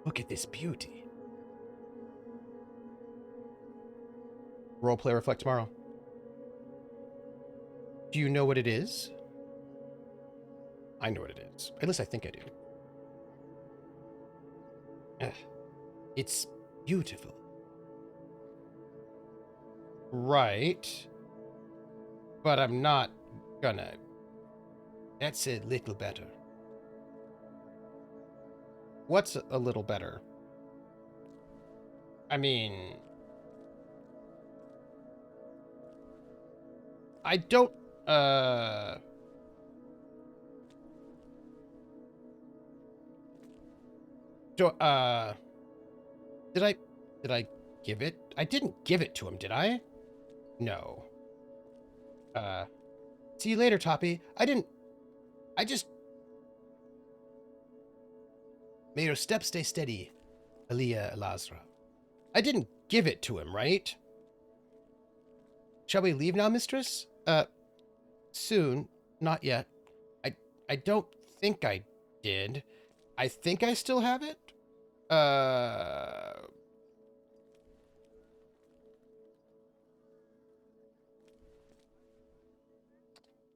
Look at this beauty. Roleplay reflect tomorrow. Do you know what it is? I know what it is. At least I think I do. It's beautiful. Right. But I'm not gonna. That's a little better. What's a little better? I mean... I don't, did I give it? I didn't give it to him, did I? No. See you later, Toppy. I just... May your steps stay steady, Aaliyah Elazra. I didn't give it to him, right? Shall we leave now, mistress? Soon. Not yet. I don't think I did. I think I still have it.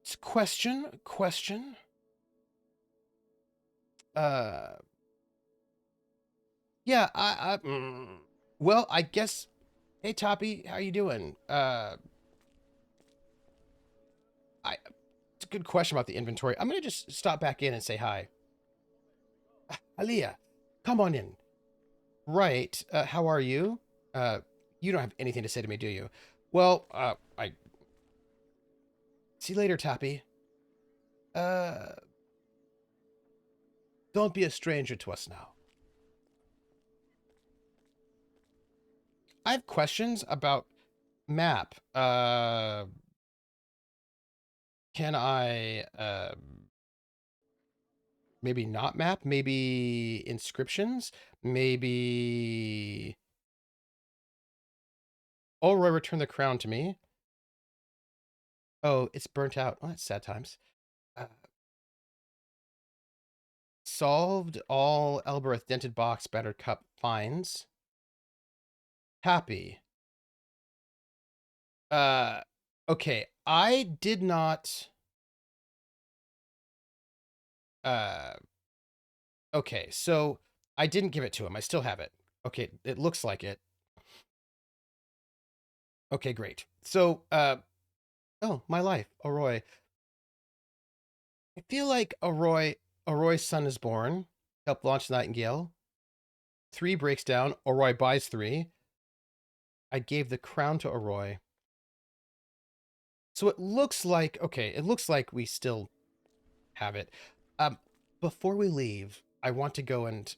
It's question. Yeah, well, I guess... Hey, Toppy, how you doing? It's a good question about the inventory. I'm gonna just stop back in and say hi. Aaliyah, come on in. Right, how are you? You don't have anything to say to me, do you? Well, I... See you later, Toppy. Don't be a stranger to us now. I have questions about map. Can I maybe not map? Maybe inscriptions? Maybe Roy, return the crown to me. Oh, it's burnt out. Oh, that's sad times. Uh, solved all Elbereth dented box battered cup finds. Happy. Uh, okay. I did not. Uh, okay. So I didn't give it to him. I still have it. Okay. It looks like it. Okay, great. So, oh, my life, Roy. I feel like Roy's son is born. Helped launch Nightingale. 3 breaks down. Roy buys 3. I gave the crown to Roy. So it looks like, okay, it looks like we still have it. Um, before we leave, I want to go and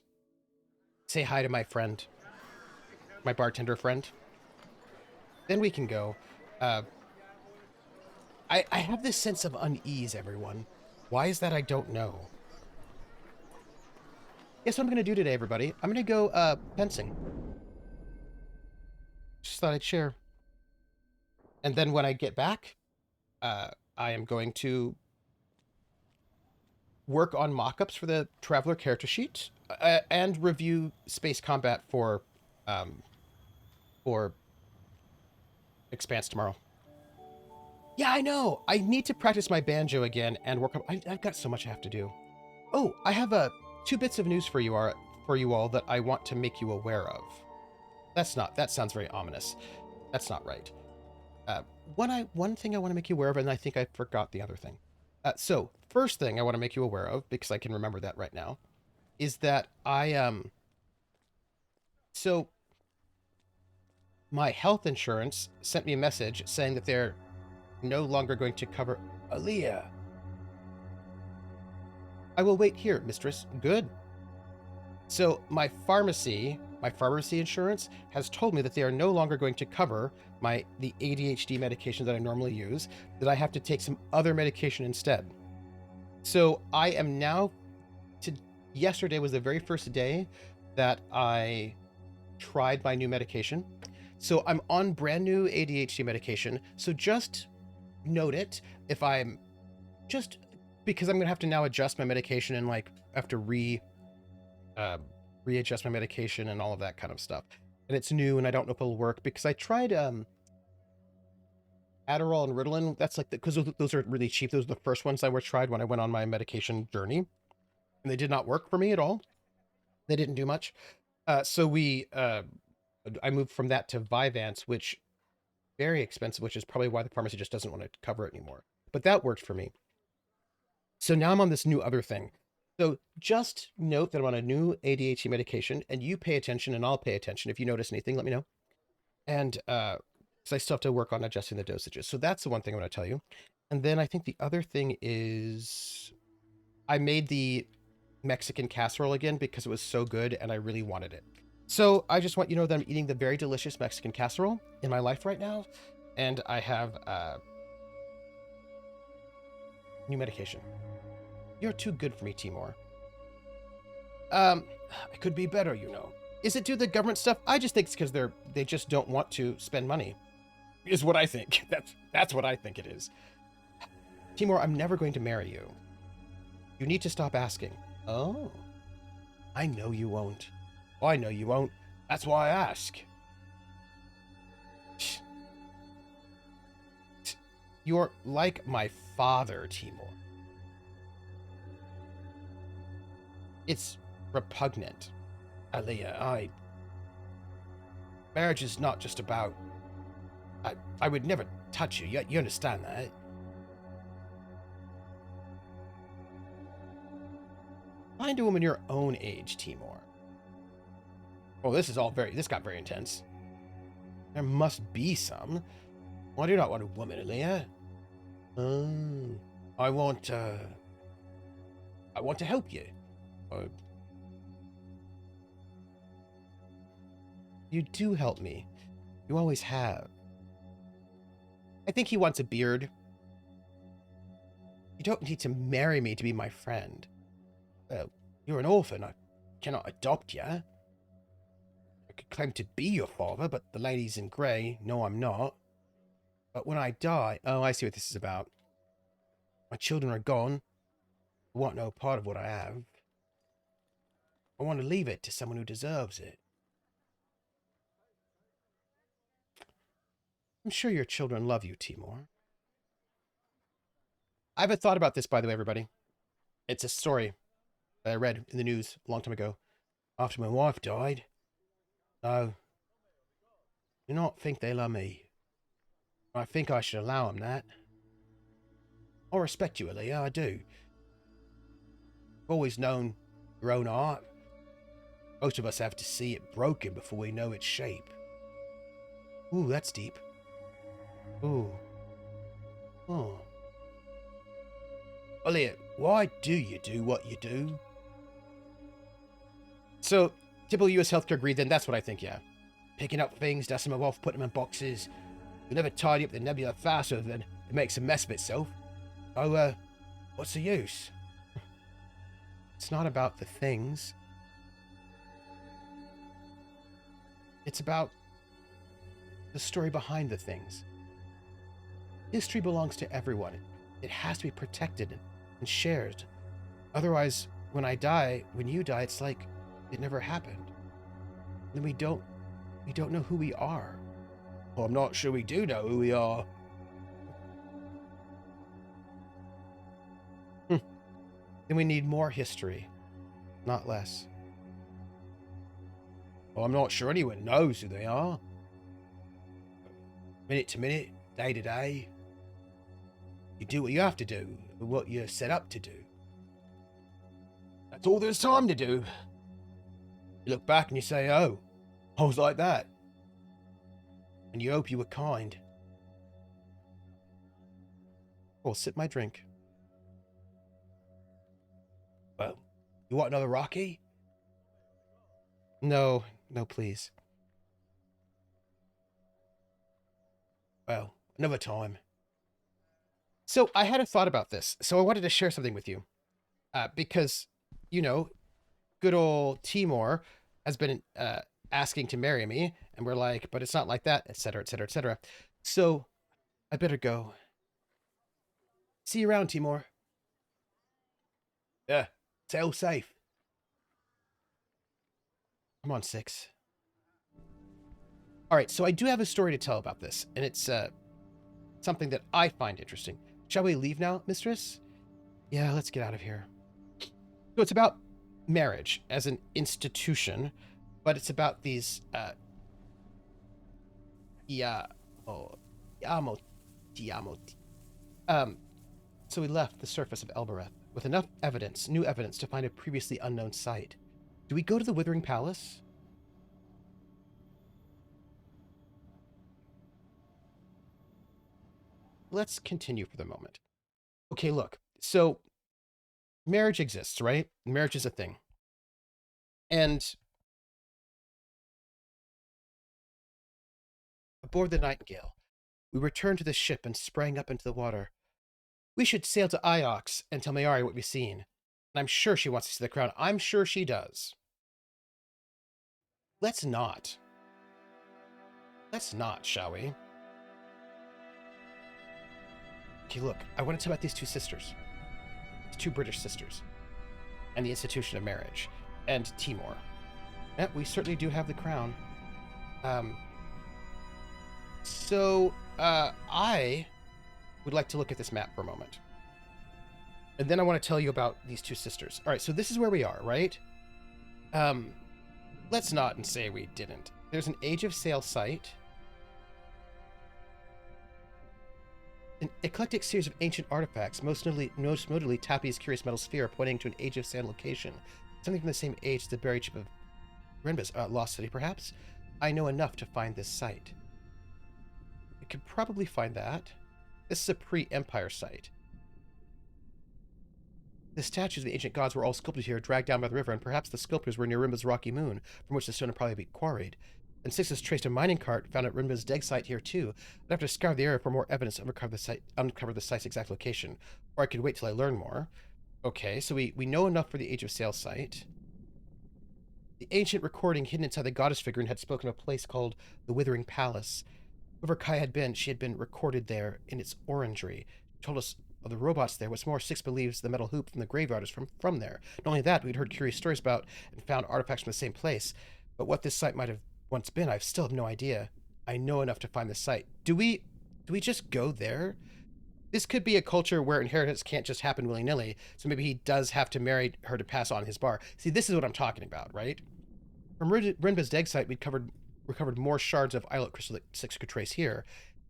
say hi to my friend, my bartender friend. Then we can go. Uh, I have this sense of unease, everyone. Why is that? I don't know. Guess what I'm going to do today, everybody? I'm going to go fencing. Just thought I'd share. And then when I get back, I am going to work on mock-ups for the Traveller character sheet and review space combat um, for Expanse tomorrow. Yeah, I know. I need to practice my banjo again and work on. I've got so much I have to do. Oh, I have 2 bits of news for you all that I want to make you aware of. That sounds very ominous. That's not right. One thing I want to make you aware of, and I think I forgot the other thing. So first thing I want to make you aware of, because I can remember that right now, is that so my health insurance sent me a message saying that they're no longer going to cover Aaliyah. I will wait here, mistress. Good. So my pharmacy insurance has told me that they are no longer going to cover the ADHD medication that I normally use, that I have to take some other medication instead. So I am now yesterday was the very first day that I tried my new medication. So I'm on brand new ADHD medication. So just note it if I'm just because I'm going to have to now adjust my medication and like have to readjust my medication and all of that kind of stuff. And it's new and I don't know if it'll work because I tried Adderall and Ritalin. That's like because those are really cheap. Those are the first ones I were tried when I went on my medication journey, and they did not work for me at all. They didn't do much. So I moved from that to Vyvanse, which very expensive, which is probably why the pharmacy just doesn't want to cover it anymore. But that worked for me. So now I'm on this new other thing. So just note that I'm on a new ADHD medication, and you pay attention, and I'll pay attention. If you notice anything, let me know. And because I still have to work on adjusting the dosages. So that's the one thing I want to tell you. And then I think the other thing is I made the Mexican casserole again because it was so good and I really wanted it. So I just want you to know that I'm eating the very delicious Mexican casserole in my life right now. And I have new medication. You're too good for me, Timor. I could be better, you know. Is it due to the government stuff? I just think it's because they just don't want to spend money. Is what I think. That's what I think it is. Timor, I'm never going to marry you. You need to stop asking. Oh. I know you won't. Oh, I know you won't. That's why I ask. You're like my father, Timor. It's repugnant. Aaliyah, marriage is not just about... I would never touch you. You understand that? Find a woman your own age, Timor. Oh, this got very intense. There must be some. Why do you not want a woman, Aaliyah? I want to help you. You do help me. You always have. I think he wants a beard. You don't need to marry me to be my friend. You're an orphan. I cannot adopt you. I could claim to be your father, but the ladies in grey know I'm not. But when I die... Oh, I see what this is about. My children are gone. I want no part of what I have. I want to leave it to someone who deserves it. I'm sure your children love you, Timor. I have a thought about this, by the way, everybody. It's a story that I read in the news a long time ago. After my wife died. No. Do not think they love me. I think I should allow them that. I respect you, Aaliyah, I do. I've always known your own art. Most of us have to see it broken before we know its shape. Ooh, that's deep. Ooh. Oh. Aaliyah, why do you do what you do? So, typical US healthcare greed, then that's what I think, yeah. Picking up things, dusting them off, putting them in boxes. You'll never tidy up the nebula faster than it makes a mess of itself. Oh, what's the use? It's not about the things. It's about the story behind the things. History belongs to everyone. It has to be protected and shared. Otherwise, when I die, when you die, it's like it never happened. Then we don't know who we are. Well, I'm not sure we do know who we are. Then we need more history, not less. Well, I'm not sure anyone knows who they are. Minute to minute, day to day. You do what you have to do, what you're set up to do. That's all there's time to do. You look back and you say, oh, I was like that. And you hope you were kind. I'll sip my drink. Well, you want another Rocky? No, please. Well, another time. So I had a thought about this. So I wanted to share something with you. Because, you know, good old Timor has been asking to marry me. And we're like, but it's not like that, etc., etc., etc. So I better go. See you around, Timor. Yeah, sail safe. Come on, 6. All right, so I do have a story to tell about this, and it's something that I find interesting. Shall we leave now, mistress? Yeah, let's get out of here. So it's about marriage as an institution, but it's about these so we left the surface of Elbereth with enough evidence, new evidence, to find a previously unknown site. Do we go to the Withering Palace? Let's continue for the moment. Okay, look. So marriage exists, right? Marriage is a thing. And aboard the Nightingale, we returned to the ship and sprang up into the water. We should sail to Iox and tell Mayari what we've seen. And I'm sure she wants to see the crown. I'm sure she does. Let's not. Let's not, shall we? Okay, look, I want to tell about these 2 sisters. These 2 British sisters. And the institution of marriage. And Timor. Yeah, we certainly do have the crown. I would like to look at this map for a moment. And then I want to tell you about these 2 sisters. All right, so this is where we are, right? Let's not and say we didn't. There's an Age of Sail site. An eclectic series of ancient artifacts, most notably Tappy's curious metal sphere pointing to an Age of Sail location. Something from the same age as the buried ship of Renba's lost city, perhaps? I know enough to find this site. We could probably find that. This is a pre-Empire site. The statues of the ancient gods were all sculpted here, dragged down by the river, and perhaps the sculptors were near Rimba's rocky moon, from which the stone would probably be quarried. And 6 has traced a mining cart found at Rinba's dig site here too. I'd have to scour the area for more evidence and uncover the site's exact location. Or I could wait till I learn more. Okay, so we know enough for the Age of Sail site. The ancient recording hidden inside the goddess figurine had spoken of a place called the Withering Palace. Whoever Kai had been, she had been recorded there in its orangery. She told us of the robots there. What's more, Six believes the metal hoop from the graveyard is from there. Not only that, we'd heard curious stories about and found artifacts from the same place. But what this site might have once been, I still have no idea. I know enough to find the site. Do we just go there? This could be a culture where inheritance can't just happen willy-nilly, so maybe he does have to marry her to pass on his bar. See, this is what I'm talking about, right? From Rinba's dig site, we'd recovered more shards of islet crystal that 6 could trace here.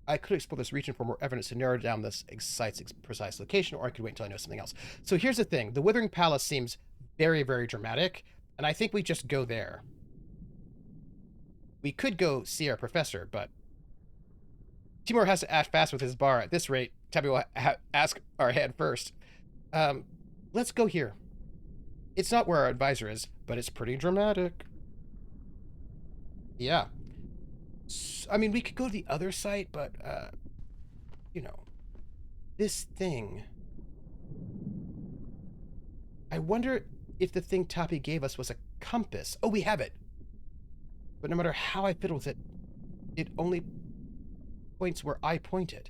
I could explore this region for more evidence to narrow down this site's precise location, or I could wait until I know something else. So here's the thing. The Withering Palace seems very, very dramatic, and I think we just go there. We could go see our professor, but Timur has to act fast with his bar. At this rate, Tabby will ask our head first. Let's go here. It's not where our advisor is, but it's pretty dramatic. Yeah. I mean, we could go to the other site, but, you know, this thing. I wonder if the thing Tappy gave us was a compass. Oh, we have it. But no matter how I fiddle with it, it only points where I point it.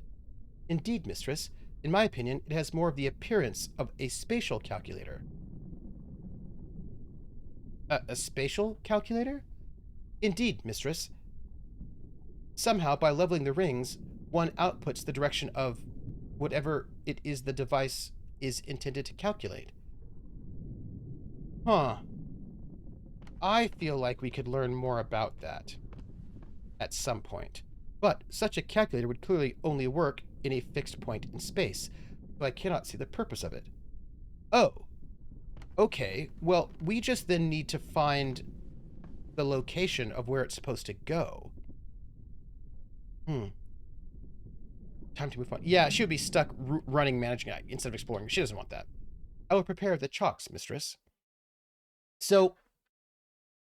Indeed, mistress. In my opinion, it has more of the appearance of a spatial calculator. A spatial calculator? Indeed, mistress. Somehow, by leveling the rings, one outputs the direction of whatever it is the device is intended to calculate. Huh. I feel like we could learn more about that at some point. But such a calculator would clearly only work in a fixed point in space, so I cannot see the purpose of it. Oh. Okay, well, we just then need to find the location of where it's supposed to go. Time to move on. Yeah, she would be stuck running, managing instead of exploring. She doesn't want that. I will prepare the chalks, mistress. So,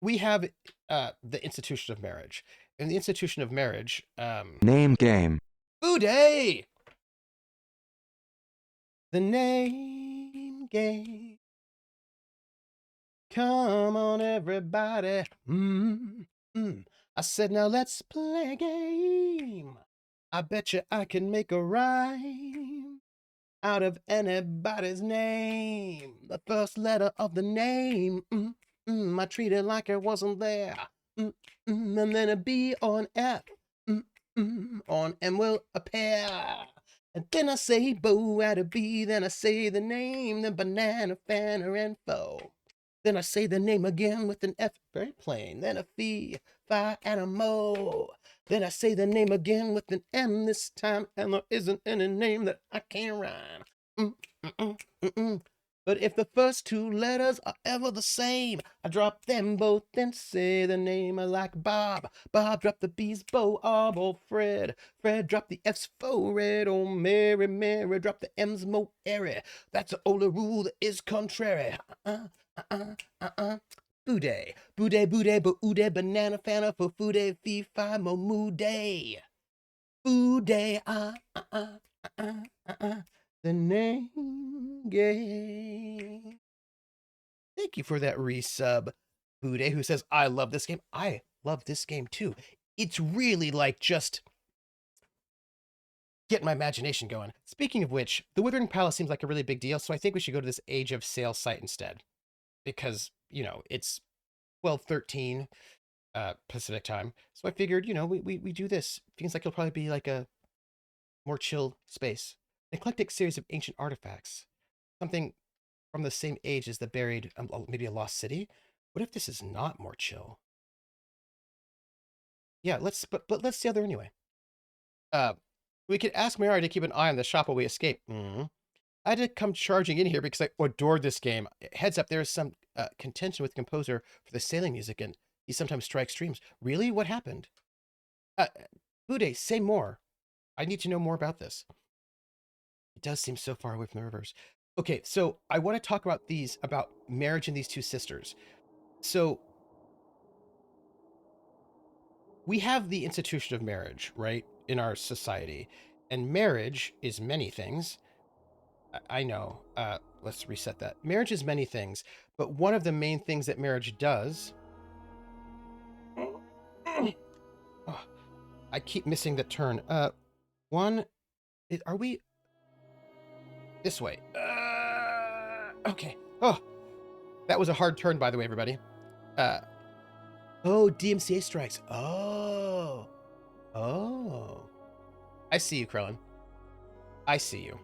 we have the institution of marriage. In the institution of marriage, Name game. Boudet! The name game. Come on, everybody. I said, now let's play a game. I bet you I can make a rhyme out of anybody's name. The first letter of the name. I treat it like it wasn't there. And then a B or an F. On M will appear. And then I say bow at a B. Then I say the name. Then banana, fanner, and foe. Then I say the name again with an F, very plain. Then a fee, fi, and a mo. Then I say the name again with an M this time, and there isn't any name that I can't rhyme. But if the first two letters are ever the same, I drop them both and say the name. I like Bob. Bob drop the B's bow, or Fred. Fred drop the F's forward. Oh, Mary, Mary drop the M's mo airy. That's the only rule that is contrary. Boudet, boudet, boudet, boudet, banana, fana, for foodie, fee, fi, mo, mooday. Boudet, the name game. Thank you for that resub, Boudet, who says, I love this game. I love this game too. It's really like just getting my imagination going. Speaking of which, the Withering Palace seems like a really big deal, so I think we should go to this Age of Sail site instead. Because, you know, it's 12:13 Pacific time. So I figured, you know, we do this. Feels like it'll probably be like a more chill space. An eclectic series of ancient artifacts. Something from the same age as the buried, maybe a lost city? What if this is not more chill? Yeah, but let's see how they're anyway. We could ask Mary to keep an eye on the shop while we escape. I had to come charging in here because I adored this game. Heads up, there is some contention with the composer for the sailing music, and he sometimes strikes streams. Really? What happened? Boudet, say more. I need to know more about this. It does seem so far away from the rivers. Okay, so I want to talk about marriage and these two sisters. So we have the institution of marriage, right, in our society, and marriage is many things. I know. Let's reset that. Marriage is many things, but one of the main things that marriage does. Oh, I keep missing the turn. One. Are we this way? Okay. Oh, that was a hard turn, by the way, everybody. Uh. Oh, DMCA strikes. Oh. Oh. I see you, Krellin. I see you.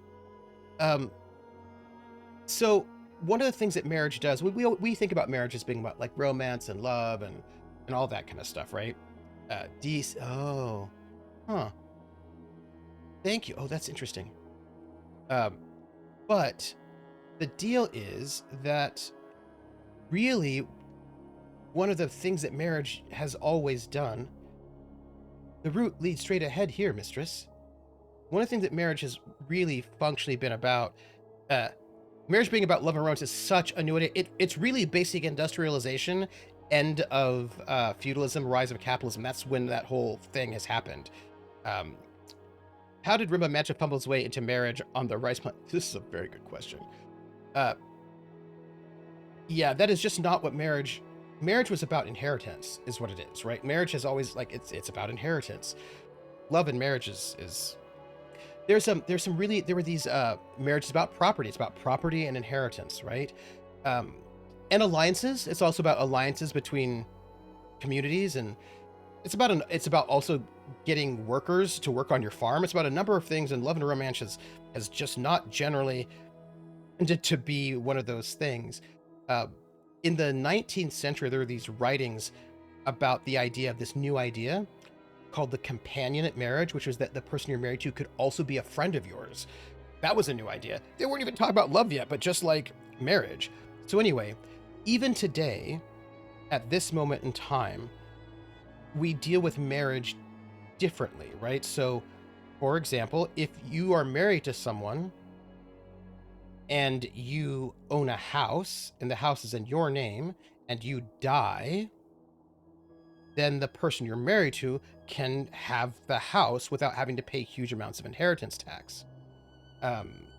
So one of the things that marriage does, we think about marriage as being about like romance and love and all that kind of stuff, right? Oh, huh. Thank you. Oh, that's interesting. Um, but the deal is that really one of the things that marriage has always done, the route leads straight ahead here, mistress. One of the things that marriage has really functionally been about, uh, marriage being about love and romance is such a new idea. It's really basic industrialization, end of feudalism, rise of capitalism. That's when that whole thing has happened. Um, how did Rimba manage to fumble his way into marriage on the rice planet? This is a very good question. Uh, yeah, that is just not what marriage. Marriage was about inheritance, is what it is, right? Marriage has always like it's about inheritance. Love and marriage is there's some really there were these marriages about property. It's about property and inheritance, right? Um, and alliances. It's also about alliances between communities, and it's about also getting workers to work on your farm. It's about a number of things, and love and romance has just not generally tended to be one of those things. Uh, in the 19th century, there were these writings about the idea of this new idea called the companionate marriage, which was that the person you're married to could also be a friend of yours. That was a new idea. They weren't even talking about love yet, but just like marriage. So anyway, even today, at this moment in time, we deal with marriage differently, right? So, for example, if you are married to someone and you own a house and the house is in your name and you die, then the person you're married to can have the house without having to pay huge amounts of inheritance tax,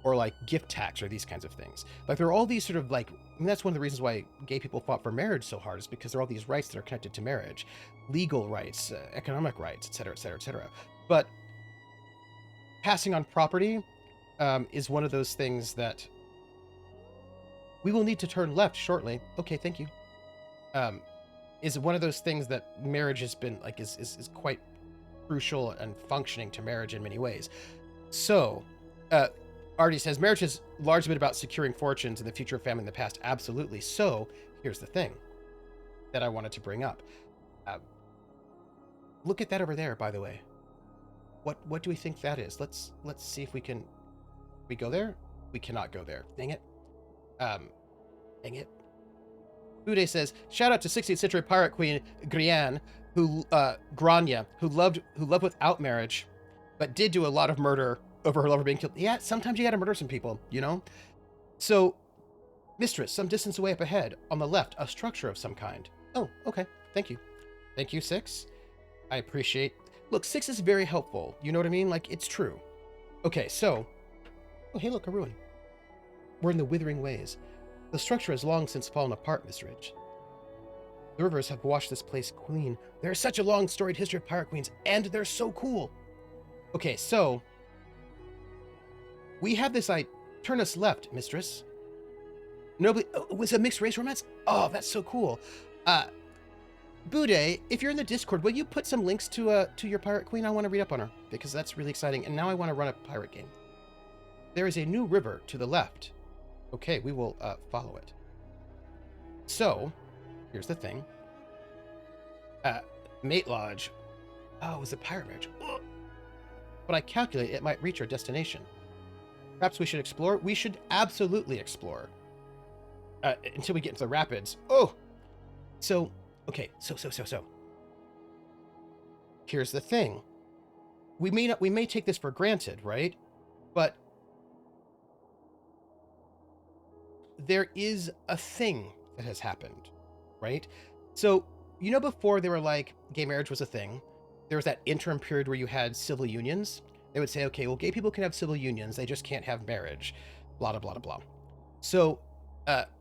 or like gift tax or these kinds of things. Like there are all these sort of like, I mean, that's one of the reasons why gay people fought for marriage so hard, is because there are all these rights that are connected to marriage, legal rights, economic rights, et cetera, et cetera, et cetera. But passing on property is one of those things that we will need to turn left shortly. Okay, thank you. Um, is one of those things that marriage has been like is quite crucial and functioning to marriage in many ways. So, Artie says marriage has largely been about securing fortunes and the future of family in the past. Absolutely. So here's the thing that I wanted to bring up. Uh, look at that over there, by the way. What do we think that is? Let's see if we can. We go there. We cannot go there. Dang it. Dang it. Ude says, shout out to 16th century pirate queen Grianne, Grania, who loved without marriage, but did do a lot of murder over her lover being killed. Yeah, sometimes you gotta murder some people, you know? So, mistress, some distance away up ahead, on the left, a structure of some kind. Oh, okay. Thank you. Thank you, 6. I appreciate. Look, 6 is very helpful. You know what I mean? Like, it's true. Okay, so. Oh, hey, look, a ruin. We're in the Withering Ways. The structure has long since fallen apart, Miss Ridge. The rivers have washed this place clean. There's such a long storied history of pirate queens, and they're so cool. Okay, so we have this turn us left, mistress. Nobody was a mixed race romance? Oh, that's so cool. Bude, if you're in the Discord, will you put some links to your pirate queen? I want to read up on her because that's really exciting. And now I want to run a pirate game. There is a new river to the left. Okay, we will follow it. So, here's the thing. Mate Lodge. Oh, it was a pirate marriage. Ugh. But I calculate it might reach our destination. Perhaps we should explore? We should absolutely explore. Until we get into the rapids. Oh! So, okay, so. Here's the thing. We may take this for granted, right? But there is a thing that has happened, right? So, you know, before they were like, gay marriage was a thing. there was that interim period where you had civil unions. They would say, okay, well, gay people can have civil unions, they just can't have marriage, blah, blah, blah, blah, blah. So,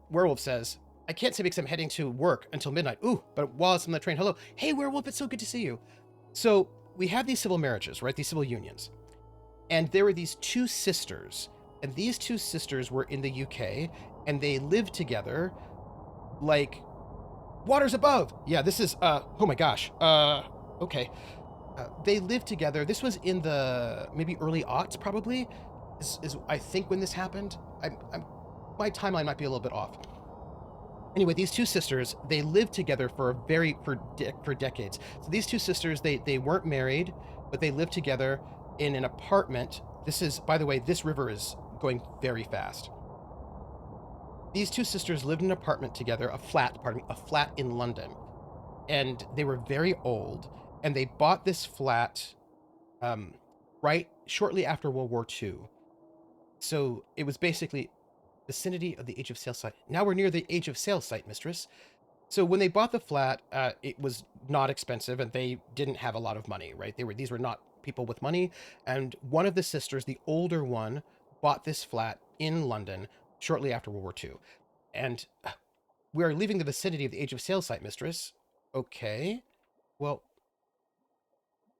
Werewolf says, I can't say because I'm heading to work until midnight. Ooh, but while I'm on the train, hello. Hey, Werewolf, it's so good to see you. So, we have these civil marriages, right? These civil unions. And there were these two sisters. And these two sisters were in the UK, and they lived together like waters above. Yeah, this is, oh my gosh. Okay. They lived together. This was in the maybe early aughts, probably, is I think when this happened. My timeline might be a little bit off. Anyway, these two sisters, they lived together for decades. So these two sisters, they weren't married, but they lived together in an apartment. This is, by the way, this river is going very fast. These two sisters lived in an apartment together, a flat in London. And they were very old, and they bought this flat right shortly after World War II. So it was basically vicinity of the Age of Sail site. Now we're near the Age of Sail site, mistress. So when they bought the flat, it was not expensive, and they didn't have a lot of money, right? These were not people with money. And one of the sisters, the older one, bought this flat in London shortly after World War II. And we are leaving the vicinity of the Age of Sail site, mistress. Okay. Well,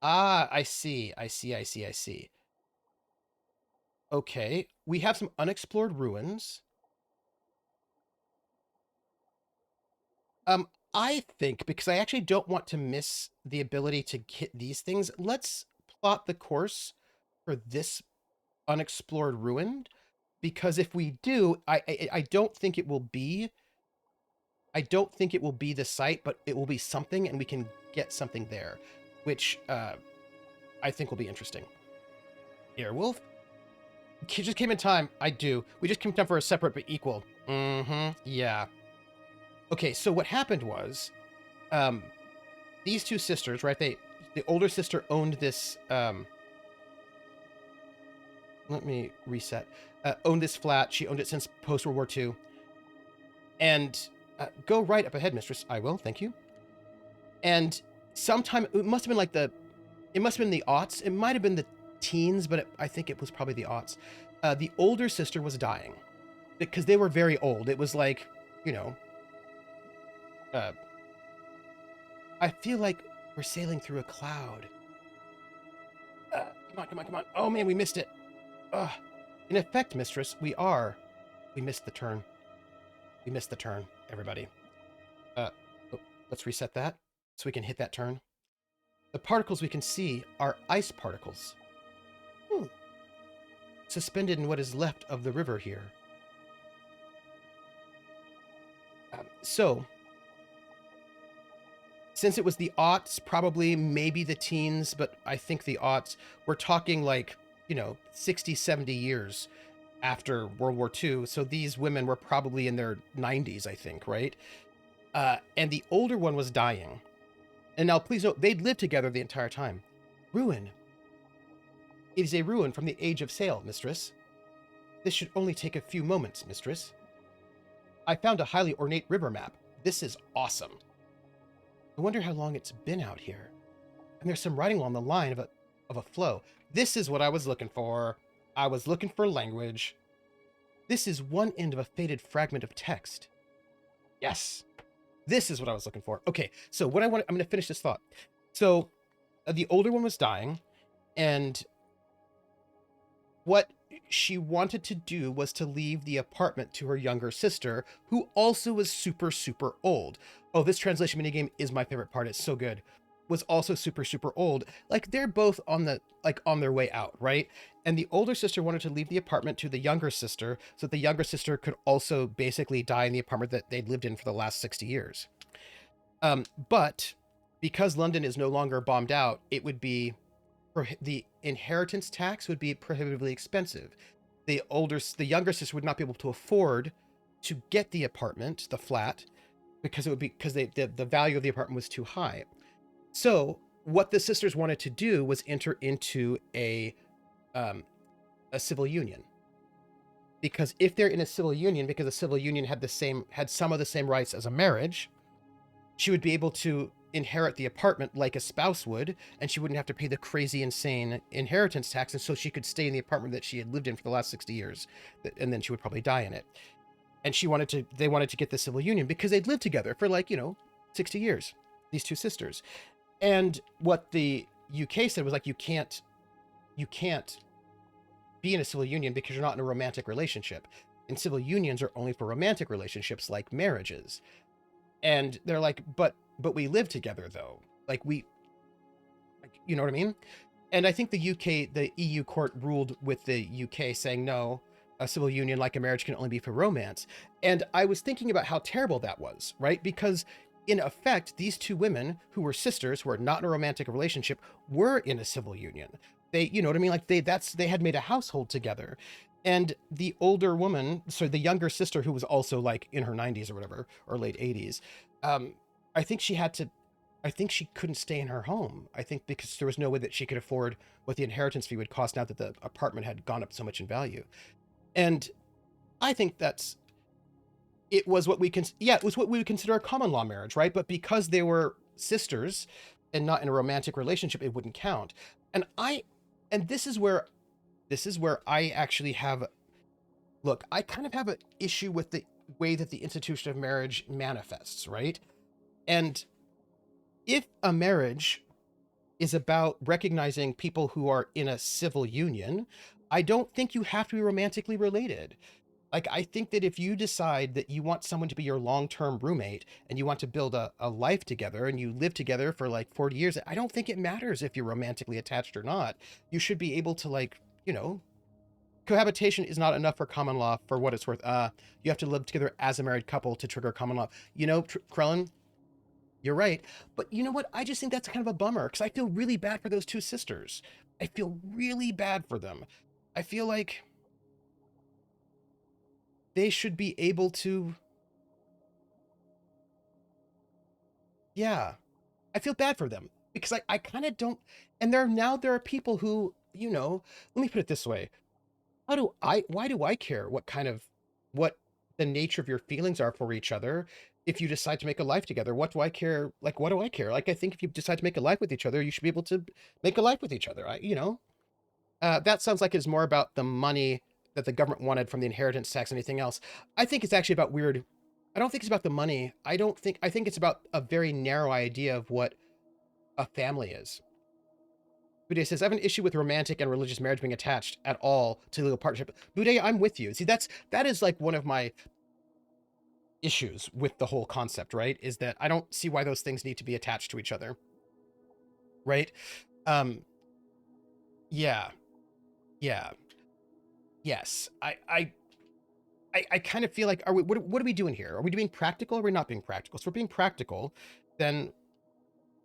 I see. Okay. We have some unexplored ruins. I think, because I actually don't want to miss the ability to hit these things, let's plot the course for this unexplored ruin, because if we do, I don't think it will be the site, but it will be something, and we can get something there, which I think will be interesting. Earwolf? He just came in time. I do. We just came in time for a separate but equal. Yeah. Okay, so what happened was, these two sisters, right? The older sister owned this. Let me reset. Owned this flat. She owned it since post World War II. And go right up ahead, mistress. I will. Thank you. And sometime it must have been the aughts. It might have been the teens, but I think it was probably the aughts. The older sister was dying because they were very old. It was like, you know, I feel like we're sailing through a cloud. Come on. Oh man, we missed it. In effect, mistress, we missed the turn. We missed the turn, everybody. Let's reset that so we can hit that turn. The particles we can see are ice particles. Suspended in what is left of the river here. So, since it was the aughts, probably maybe the teens, but I think the aughts, we're talking like, 60, 70 years after World War II. So these women were probably in their 90s, I think, right? And the older one was dying. And now, please note, they'd lived together the entire time. Ruin. It is a ruin from the Age of Sail, mistress. This should only take a few moments, mistress. I found a highly ornate river map. This is awesome. I wonder how long it's been out here. And there's some writing along the line of a flow. This is what I was looking for. I was looking for language. This is one end of a faded fragment of text. Yes. This is what I was looking for. Okay, so I'm going to finish this thought. So the older one was dying, and what she wanted to do was to leave the apartment to her younger sister, who also was super, super old. Oh, this translation minigame is my favorite part. It's so good. Was also super, super old. Like, they're both on their way out, right? And the older sister wanted to leave the apartment to the younger sister so that the younger sister could also basically die in the apartment that they'd lived in for the last 60 years. But because London is no longer bombed out, it would be the inheritance tax would be prohibitively expensive. The younger sister would not be able to afford to get the apartment, the flat, because the value of the apartment was too high. So what the sisters wanted to do was enter into a civil union. Because if they're in a civil union, because a civil union had some of the same rights as a marriage, she would be able to inherit the apartment like a spouse would, and she wouldn't have to pay the crazy, insane inheritance tax, and so she could stay in the apartment that she had lived in for the last 60 years, and then she would probably die in it. And they wanted to get the civil union because they'd lived together for like, 60 years, these two sisters. And what the UK said was like, you can't be in a civil union because you're not in a romantic relationship. And civil unions are only for romantic relationships like marriages. And they're like, but we live together though. Like, you know what I mean? And I think the EU court ruled with the UK saying no, a civil union like a marriage can only be for romance. And I was thinking about how terrible that was, right? Because in effect, these two women who were sisters, who are not in a romantic relationship, were in a civil union. They, you know what I mean? Like they had made a household together. And the older woman, so the younger sister who was also like in her 90s or whatever, or late 80s, um, I think she had to I think she couldn't stay in her home. I think because there was no way that she could afford what the inheritance fee would cost now that the apartment had gone up so much in value. And I think it was what it was what we would consider a common law marriage, right? But because they were sisters and not in a romantic relationship, it wouldn't count. And I and this is where I actually have look, I kind of have an issue with the way that the institution of marriage manifests, right? And if a marriage is about recognizing people who are in a civil union, I don't think you have to be romantically related. Like, I think that if you decide that you want someone to be your long-term roommate and you want to build a life together and you live together for like 40 years, I don't think it matters if you're romantically attached or not. You should be able to, like, cohabitation is not enough for common law for what it's worth. You have to live together as a married couple to trigger common law. Krellin, you're right. But you know what? I just think that's kind of a bummer because I feel really bad for those two sisters. I feel really bad for them. I feel like they should be able to, yeah, I feel bad for them because I kind of don't. And there are people who, let me put it this way. Why do I care what the nature of your feelings are for each other if you decide to make a life together? What do I care? Like, what do I care? Like, I think if you decide to make a life with each other, you should be able to make a life with each other. That sounds like it's more about the money that the government wanted from the inheritance tax than anything else. I think it's actually about weird. I don't think it's about the money. I think it's about a very narrow idea of what a family is. Boudet says, I have an issue with romantic and religious marriage being attached at all to legal partnership. Boudet, I'm with you. See, that is like one of my issues with the whole concept, right? Is that I don't see why those things need to be attached to each other, right? Um, yeah, yeah, yes. I kind of feel like, what are we doing here? Are we being practical or are we not being practical? So if we're being practical, then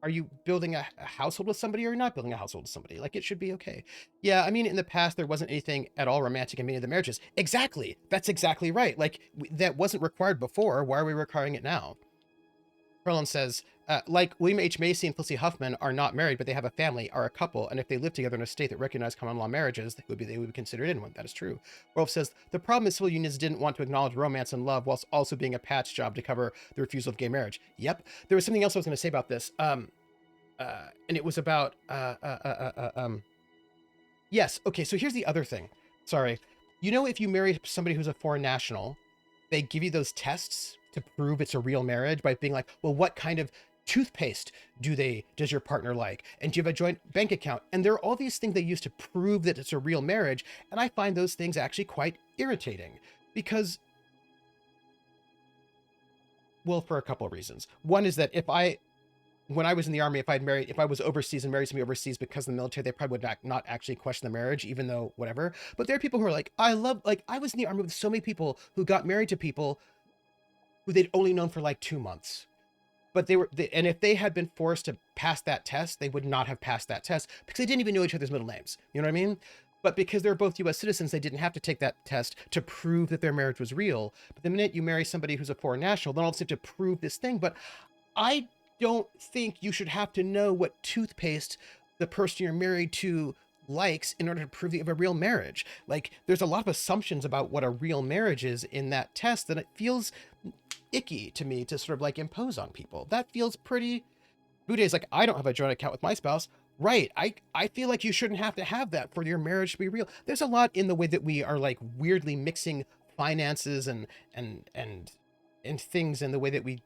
are you building a household with somebody or you're not building a household with somebody? Like, it should be okay. Yeah, I mean, in the past, there wasn't anything at all romantic in many of the marriages. Exactly. That's exactly right. Like, that wasn't required before. Why are we requiring it now? Perlin says, like William H. Macy and Felicity Huffman are not married, but they have a family, are a couple, and if they live together in a state that recognized common law marriages, they would be considered in one. That is true. Rolf says, the problem is civil unions didn't want to acknowledge romance and love whilst also being a patch job to cover the refusal of gay marriage. Yep. There was something else I was going to say about this. And it was about yes, okay, so here's the other thing. Sorry. If you marry somebody who's a foreign national, they give you those tests to prove it's a real marriage by being like, well, what kind of toothpaste does your partner like? And do you have a joint bank account? And there are all these things they use to prove that it's a real marriage. And I find those things actually quite irritating because, well, for a couple of reasons. One is that when I was in the army, if I was overseas and married somebody overseas because of the military, they probably would not actually question the marriage, even though whatever. But there are people who are like, I was in the army with so many people who got married to people who they'd only known for like 2 months. But and if they had been forced to pass that test, they would not have passed that test because they didn't even know each other's middle names. You know what I mean? But because they're both US citizens, they didn't have to take that test to prove that their marriage was real. But the minute you marry somebody who's a foreign national, then all of a sudden to prove this thing. But I don't think you should have to know what toothpaste the person you're married to likes in order to prove that you have a real marriage. Like, there's a lot of assumptions about what a real marriage is in that test, and it feels icky to me to sort of like impose on people. That feels pretty Buday's like, I don't have a joint account with my spouse. Right. I feel like you shouldn't have to have that for your marriage to be real. There's a lot in the way that we are like weirdly mixing finances and and and things in the way that we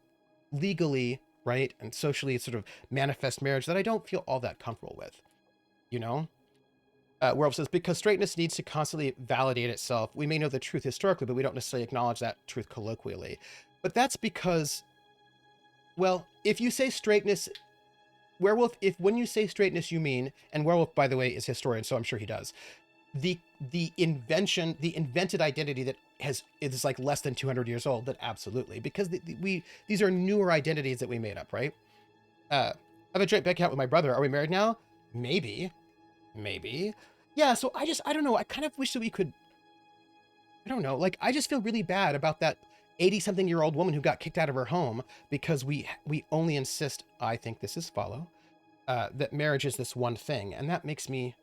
legally, right, and socially sort of manifest marriage that I don't feel all that comfortable with, you know? Werewolf says, because straightness needs to constantly validate itself. We may know the truth historically, but we don't necessarily acknowledge that truth colloquially. But that's because, well, if you say straightness, werewolf, if when you say straightness you mean, and werewolf, by the way, is historian, so I'm sure he does, the invented identity that has is like less than 200 years old, that absolutely, because these are newer identities that we made up, right? I have a joint bank account with my brother. Are we married now? Maybe, maybe. Yeah. So I don't know. I kind of wish that we could. I don't know. Like I just feel really bad about that 80-something-year-old woman who got kicked out of her home because we only insist. I think this is follow. That marriage is this one thing, and that makes me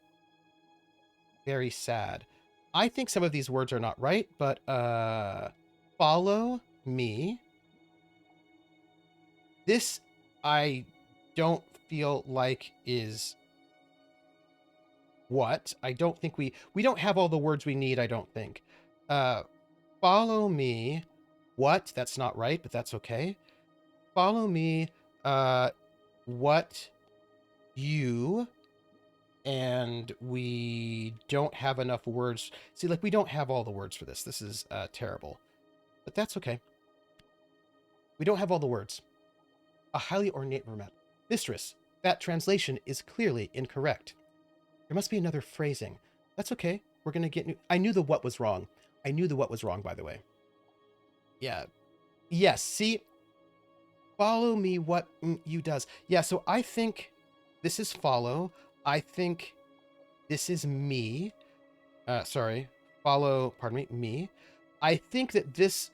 very sad. I think some of these words are not right, but follow me. This I don't feel like is what. I don't think we don't have all the words we need, I don't think. Uh follow me. What? That's not right, but that's okay. Follow me. Uh what you, and we don't have enough words. See, like we don't have all the words for this. This is terrible. But that's okay. We don't have all the words. A highly ornate vermet. Mistress, that translation is clearly incorrect. There must be another phrasing. That's okay. We're gonna get new. I knew the what was wrong. I knew the what was wrong, by the way. Yeah. Yes. See, follow me. What you does. Yeah. So I think this is follow. I think this is me. Sorry. Follow. Pardon me. Me. I think that this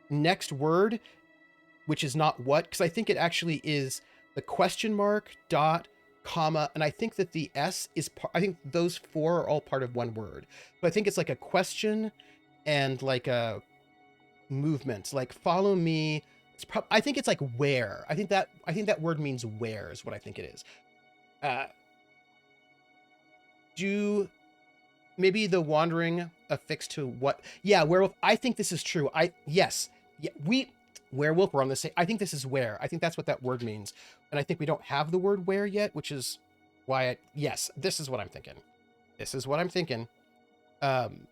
next word, which is not what, because I think it actually is the question mark, dot, comma, and I think that the S is I think those four are all part of one word. But I think it's like a question and like a movement, like follow me. I think it's like where. I think that word means where is what I think it is. Uh, do maybe the wandering affixed to what? Yeah, werewolf. I think this is true. Yes, yeah, we werewolf. We're on the same. I think this is where. I think that's what that word means, and I think we don't have the word where yet, which is why. Yes, this is what I'm thinking. This is what I'm thinking. Um,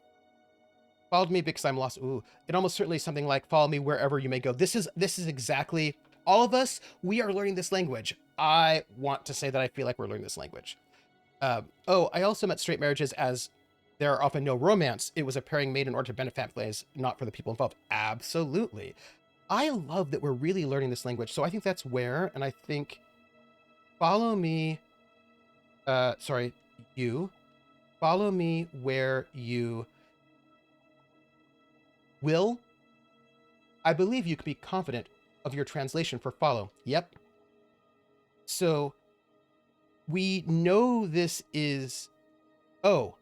followed me because I'm lost. Ooh, it almost certainly is something like follow me wherever you may go. This is exactly all of us. We are learning this language. I want to say that I feel like we're learning this language. Oh, I also met straight marriages as there are often no romance. It was a pairing made in order to benefit families, not for the people involved. Absolutely. I love that we're really learning this language. So I think that's where, and I think follow me. Sorry, you follow me where you will. I believe you can be confident of your translation for follow. Yep. So we know this is. Oh,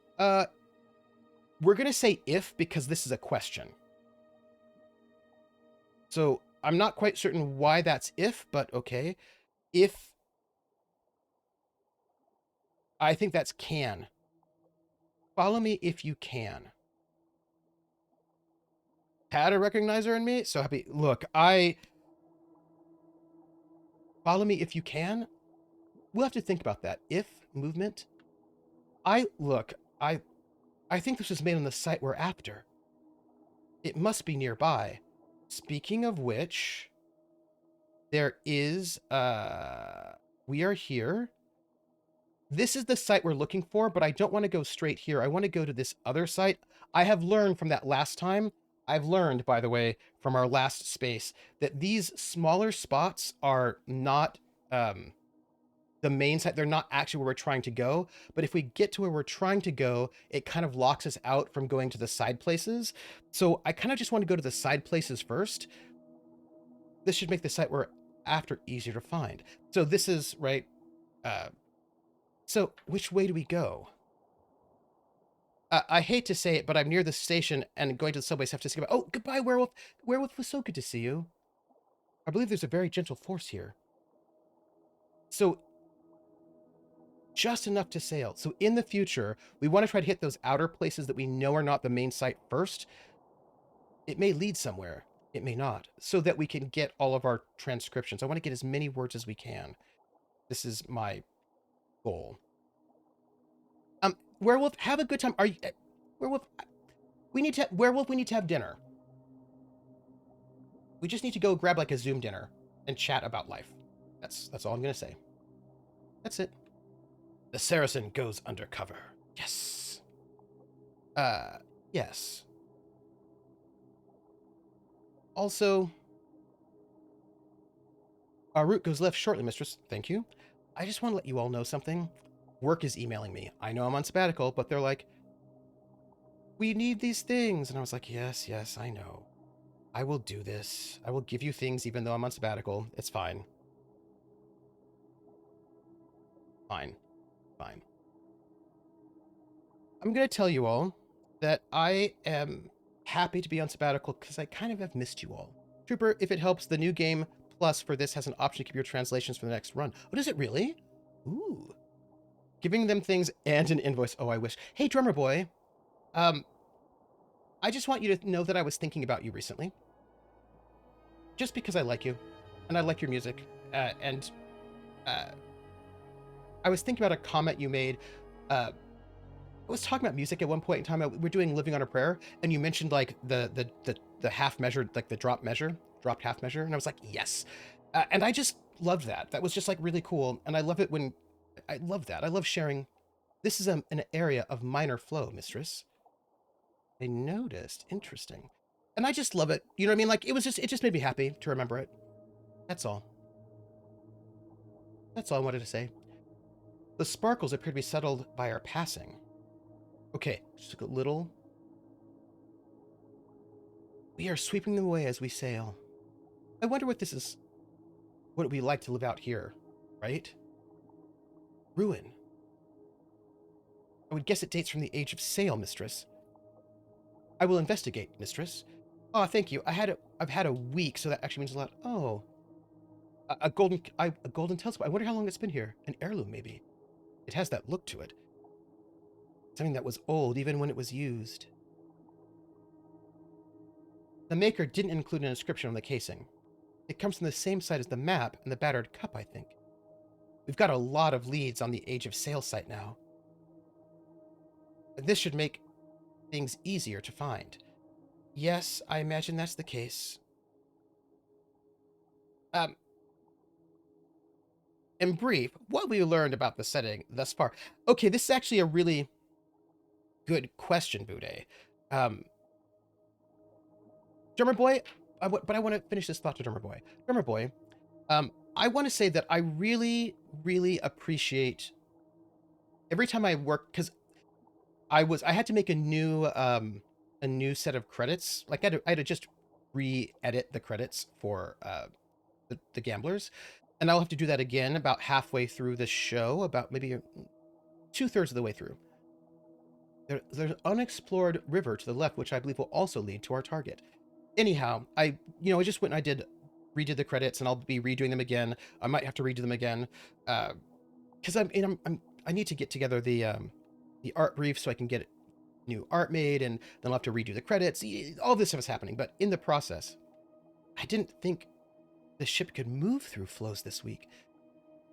we're gonna say if because this is a question. So I'm not quite certain why that's if, but okay. If I think that's can. Follow me if you can. Had a recognizer in me, so happy. Look, I follow me if you can. We'll have to think about that. If movement. I look, I think this was made on the site we're after. It must be nearby. Speaking of which, there is we are here. This is the site we're looking for, but I don't want to go straight here. I want to go to this other site. I have learned from that last time. I've learned, by the way, from our last space, that these smaller spots are not the main site. They're not actually where we're trying to go. But if we get to where we're trying to go, it kind of locks us out from going to the side places. So I kind of just want to go to the side places first. This should make the site we're after easier to find. So this is, right, so which way do we go? I hate to say it, but I'm near the station and going to the subways have to skip. Oh, goodbye, werewolf. Werewolf, was so good to see you. I believe there's a very gentle force here. So just enough to sail. So in the future, we want to try to hit those outer places that we know are not the main site first. It may lead somewhere, it may not, so that we can get all of our transcriptions. I want to get as many words as we can. This is my goal. Werewolf, have a good time. Are you, Werewolf? Werewolf. We need to have dinner. We just need to go grab like a Zoom dinner and chat about life. That's all I'm gonna say. That's it. The Saracen goes undercover. Yes. Yes. Also, our route goes left shortly, mistress. Thank you. I just want to let you all know something. Work is emailing me. I know I'm on sabbatical, but they're like, we need these things. And I was like, yes, yes, I know. I will do this. I will give you things even though I'm on sabbatical. It's fine. Fine. Fine. I'm going to tell you all that I am happy to be on sabbatical because I kind of have missed you all. Trooper, if it helps, the new game plus for this has an option to keep your translations for the next run. Oh, does it really? Ooh. Giving them things and an invoice. Oh, I wish. Hey, drummer boy. I just want you to know that I was thinking about you recently. Just because I like you, and I like your music, and I was thinking about a comment you made. I was talking about music at one point in time. We're doing "Living on a Prayer," and you mentioned like the half measure, like the dropped half measure, and I was like, yes, and I just loved that. That was just like really cool, and I love it when I love that. I love sharing. This is an area of minor flow, mistress. I noticed. Interesting. And I just love it. You know what I mean? Like it just made me happy to remember it. That's all. That's all I wanted to say. The sparkles appear to be settled by our passing. Okay, just a little. We are sweeping them away as we sail. I wonder what this is. What it would be like to live out here, right? Ruin. I would guess it dates from the age of sail, mistress. I will investigate, mistress. Oh, thank you. I've had a week, so that actually means a lot. Oh, a golden telescope. I wonder how long it's been here. An heirloom, maybe. It has that look to it. Something that was old even when it was used. The maker didn't include an inscription on the casing. It comes from the same site as the map and the battered cup, I think. We've got a lot of leads on the Age of Sail site now. This should make things easier to find. Yes, I imagine that's the case. In brief, what we learned about the setting thus far. Okay, this is actually a really good question, Bude. Drummer Boy, but I want to finish this thought to Drummer Boy. Drummer Boy, I want to say that I really, really appreciate every time I work because I had to make a new set of credits. Like I had to just re-edit the credits for the gamblers, and I'll have to do that again about halfway through the show, about maybe 2/3 of the way through. There's an unexplored river to the left, which I believe will also lead to our target. Anyhow, I just went and redid the credits, and I'll be redoing them again. I might have to redo them again because I need to get together the art brief so I can get new art made, and then I'll have to redo the credits. All this stuff is happening, but in the process, I didn't think the ship could move through flows this week.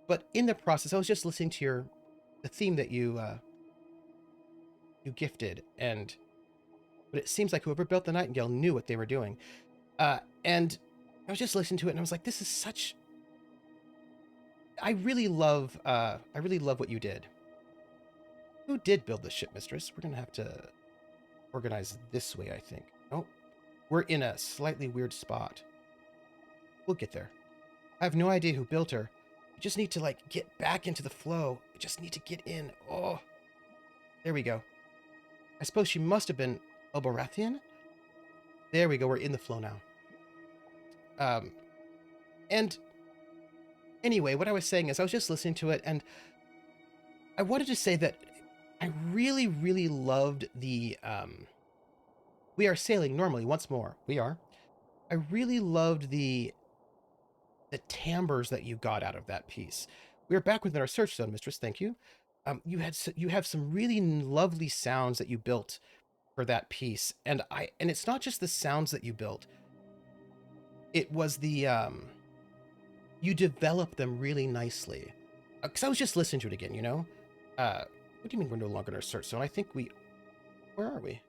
But in the process, I was just listening to the theme that you gifted, but it seems like whoever built the Nightingale knew what they were doing. And I was just listening to it, and I was like, this is such. I really love what you did. Who did build the ship, mistress? We're gonna have to organize this way, I think. Oh, we're in a slightly weird spot. We'll get there. I have no idea who built her. We just need to like get back into the flow. We just need to get in. Oh, there we go. I suppose she must have been Elborathian. There we go. We're in the flow now. And anyway, what I was saying is I was just listening to it, and I wanted to say that I really, really loved the we are sailing normally once more. We are. I really loved the timbres that you got out of that piece. we're back within our search zone, Mistress. Thank you. You have some really lovely sounds that you built for that piece, and it's not just the sounds that you built. It was the you developed them really nicely. Because I was just listening to it again, you know. What do you mean we're no longer in our search zone? I think we. Where are we?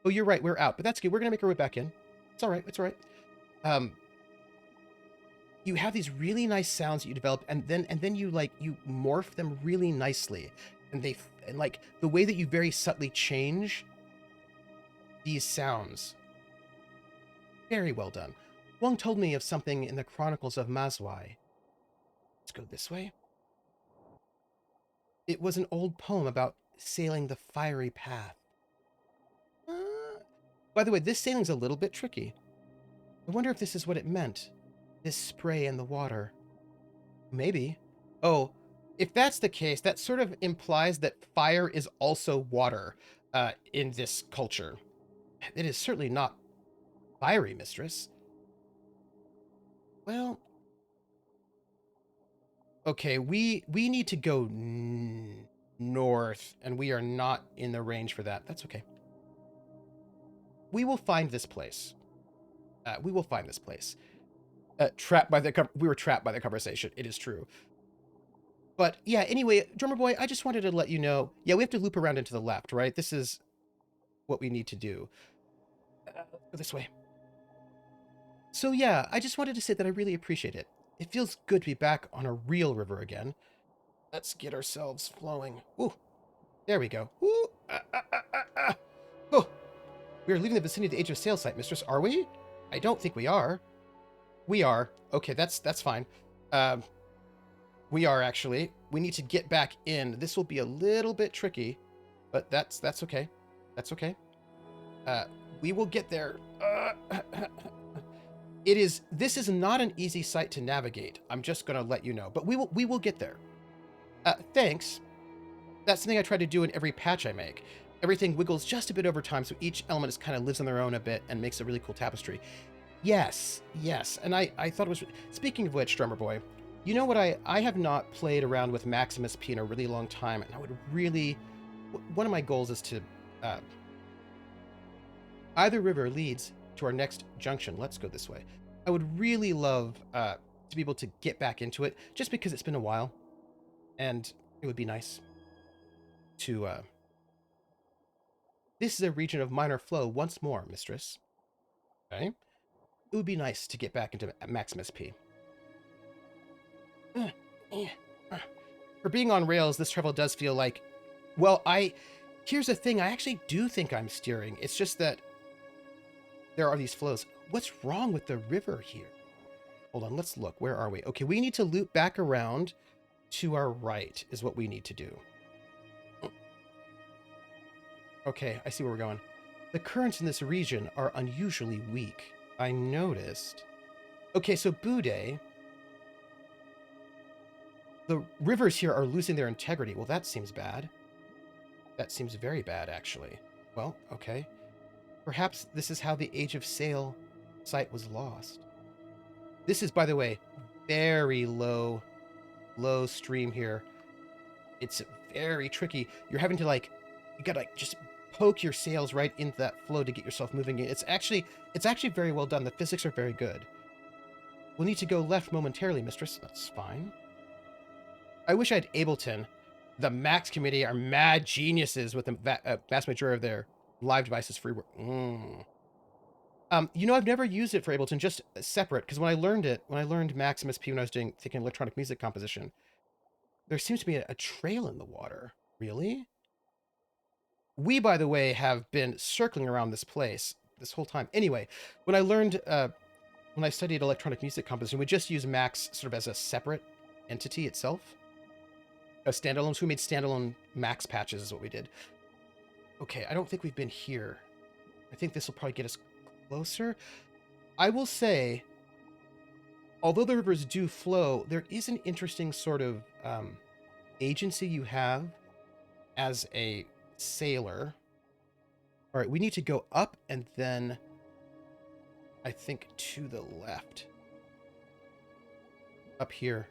Oh, you're right. We're out, but that's good. We're gonna make our way back in. It's all right. It's all right. Um, you have these really nice sounds that you develop, and then you you morph them really nicely, and like the way that you very subtly change these sounds. Very well done. Wong told me of something in the Chronicles of Mazwai. Let's go this way. It was an old poem about sailing the fiery path. By the way, this sailing's a little bit tricky. I wonder if this is what it meant. This spray in the water. Maybe. Oh, if that's the case, that sort of implies that fire is also water in this culture. It is certainly not fiery, mistress. Well, okay, we need to go north, and we are not in the range for that. That's okay. We will find this place. We will find this place. We were trapped by the conversation. It is true. But yeah, anyway, drummer boy, I just wanted to let you know. Yeah, we have to loop around into the left, right? This is what we need to do. Go this way. So yeah, I just wanted to say that I really appreciate it. It feels good to be back on a real river again. Let's get ourselves flowing. Ooh, there we go. Ooh, Oh, we are leaving the vicinity of the Age of Sail site, mistress, are we? I don't think we are. We are. Okay, that's fine. We are actually. We need to get back in. This will be a little bit tricky, but that's okay. That's okay. We will get there. This is not an easy site to navigate. I'm just gonna let you know, but we will get there. Thanks. That's something I try to do in every patch I make. Everything wiggles just a bit over time, so each element just kind of lives on their own a bit and makes a really cool tapestry. Yes, yes. And I thought it was... Speaking of which, drummer boy, you know what? I have not played around with Maximus P in a really long time, and I would really... One of my goals is to... either river leads to our next junction. Let's go this way. I would really love to be able to get back into it, just because it's been a while, and it would be nice to... This is a region of minor flow once more, mistress. Okay? It would be nice to get back into Maximus P. For being on rails, this travel does feel like... Well, here's the thing, I actually do think I'm steering. It's just that there are these flows. What's wrong with the river here? Hold on, let's look. Where are we? Okay, we need to loop back around to our right is what we need to do. Okay, I see where we're going. The currents in this region are unusually weak. I noticed. Okay, so Bude. The rivers here are losing their integrity. Well, that seems bad. That seems very bad, actually. Well, okay. Perhaps this is how the Age of Sail site was lost. This is, by the way, very low stream here. It's very tricky. You're having to, like, you gotta, like, just poke your sails right into that flow to get yourself moving in. It's actually very well done. The physics are very good. We'll need to go left momentarily, mistress. That's fine. I wish I had Ableton. The Max community are mad geniuses with the vast majority of their live devices free. You know, I've never used it for Ableton, just separate, because when I learned Maximus P when I was thinking electronic music composition, there seems to be a trail in the water. Really? We, by the way, have been circling around this place this whole time. Anyway, when I studied electronic music composition, we just used Max sort of as a separate entity itself. A standalone. So we made standalone Max patches is what we did. Okay, I don't think we've been here. I think this will probably get us closer. I will say, although the rivers do flow, there is an interesting sort of agency you have as a sailor. All right, we need to go up and then I think to the left. Up here.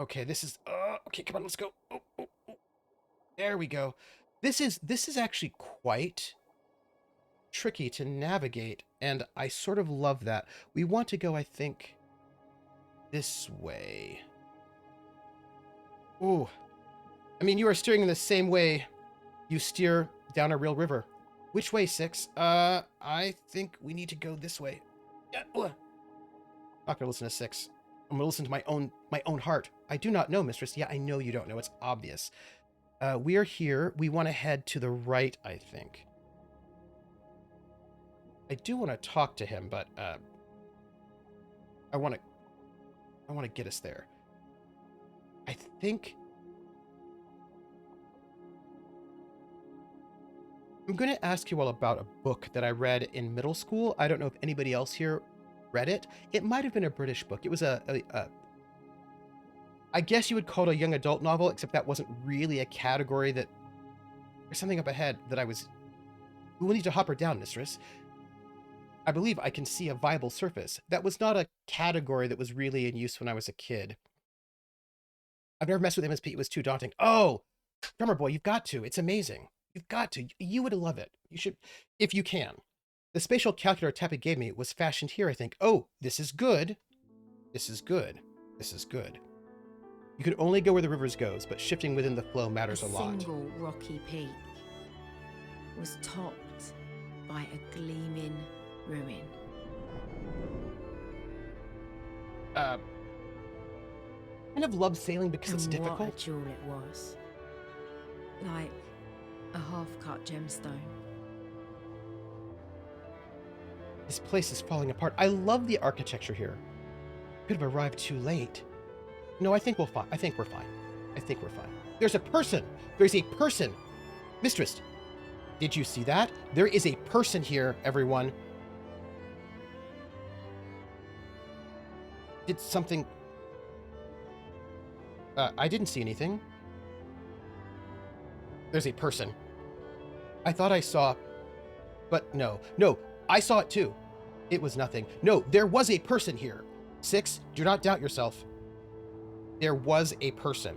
Okay, this is okay, come on, let's go. Oh, oh, oh. There we go. This is actually quite tricky to navigate, and I sort of love that. We want to go, I think, this way. Ooh. I mean, you are steering in the same way you steer down a real river. Which way, Six? I think we need to go this way. Yeah, not gonna listen to Six. I'm gonna listen to my own heart. I do not know, mistress. Yeah, I know you don't know. It's obvious. We are here. We want to head to the right, I think. I do want to talk to him, but I want to get us there. I think I'm going to ask you all about a book that I read in middle school. I don't know if anybody else here read it. It might have been a British book. It was I guess you would call it a young adult novel, except that wasn't really a category that. There's something up ahead that I was. We will need to hop her down, mistress. I believe I can see a viable surface. That was not a category that was really in use when I was a kid. I've never messed with MSP. It was too daunting. Oh, drummer boy, you've got to. It's amazing. You've got to. You would love it. You should, if you can. The spatial calculator Tappy gave me was fashioned here, I think. Oh, this is good. This is good. This is good. You could only go where the rivers goes, but shifting within the flow matters a lot. A single rocky peak was topped by a gleaming ruin. Kind of love sailing because it's difficult. What a jewel it was. Like a half-cut gemstone. This place is falling apart. I love the architecture here. Could have arrived too late. No, I think we'll fine. I think we're fine. I think we're fine. There's a person. There's a person. Mistress, did you see that? There is a person here, everyone. Did something... I didn't see anything. There's a person. I thought I saw... But no. No, I saw it too. It was nothing. No, there was a person here. Six, do not doubt yourself. There was a person.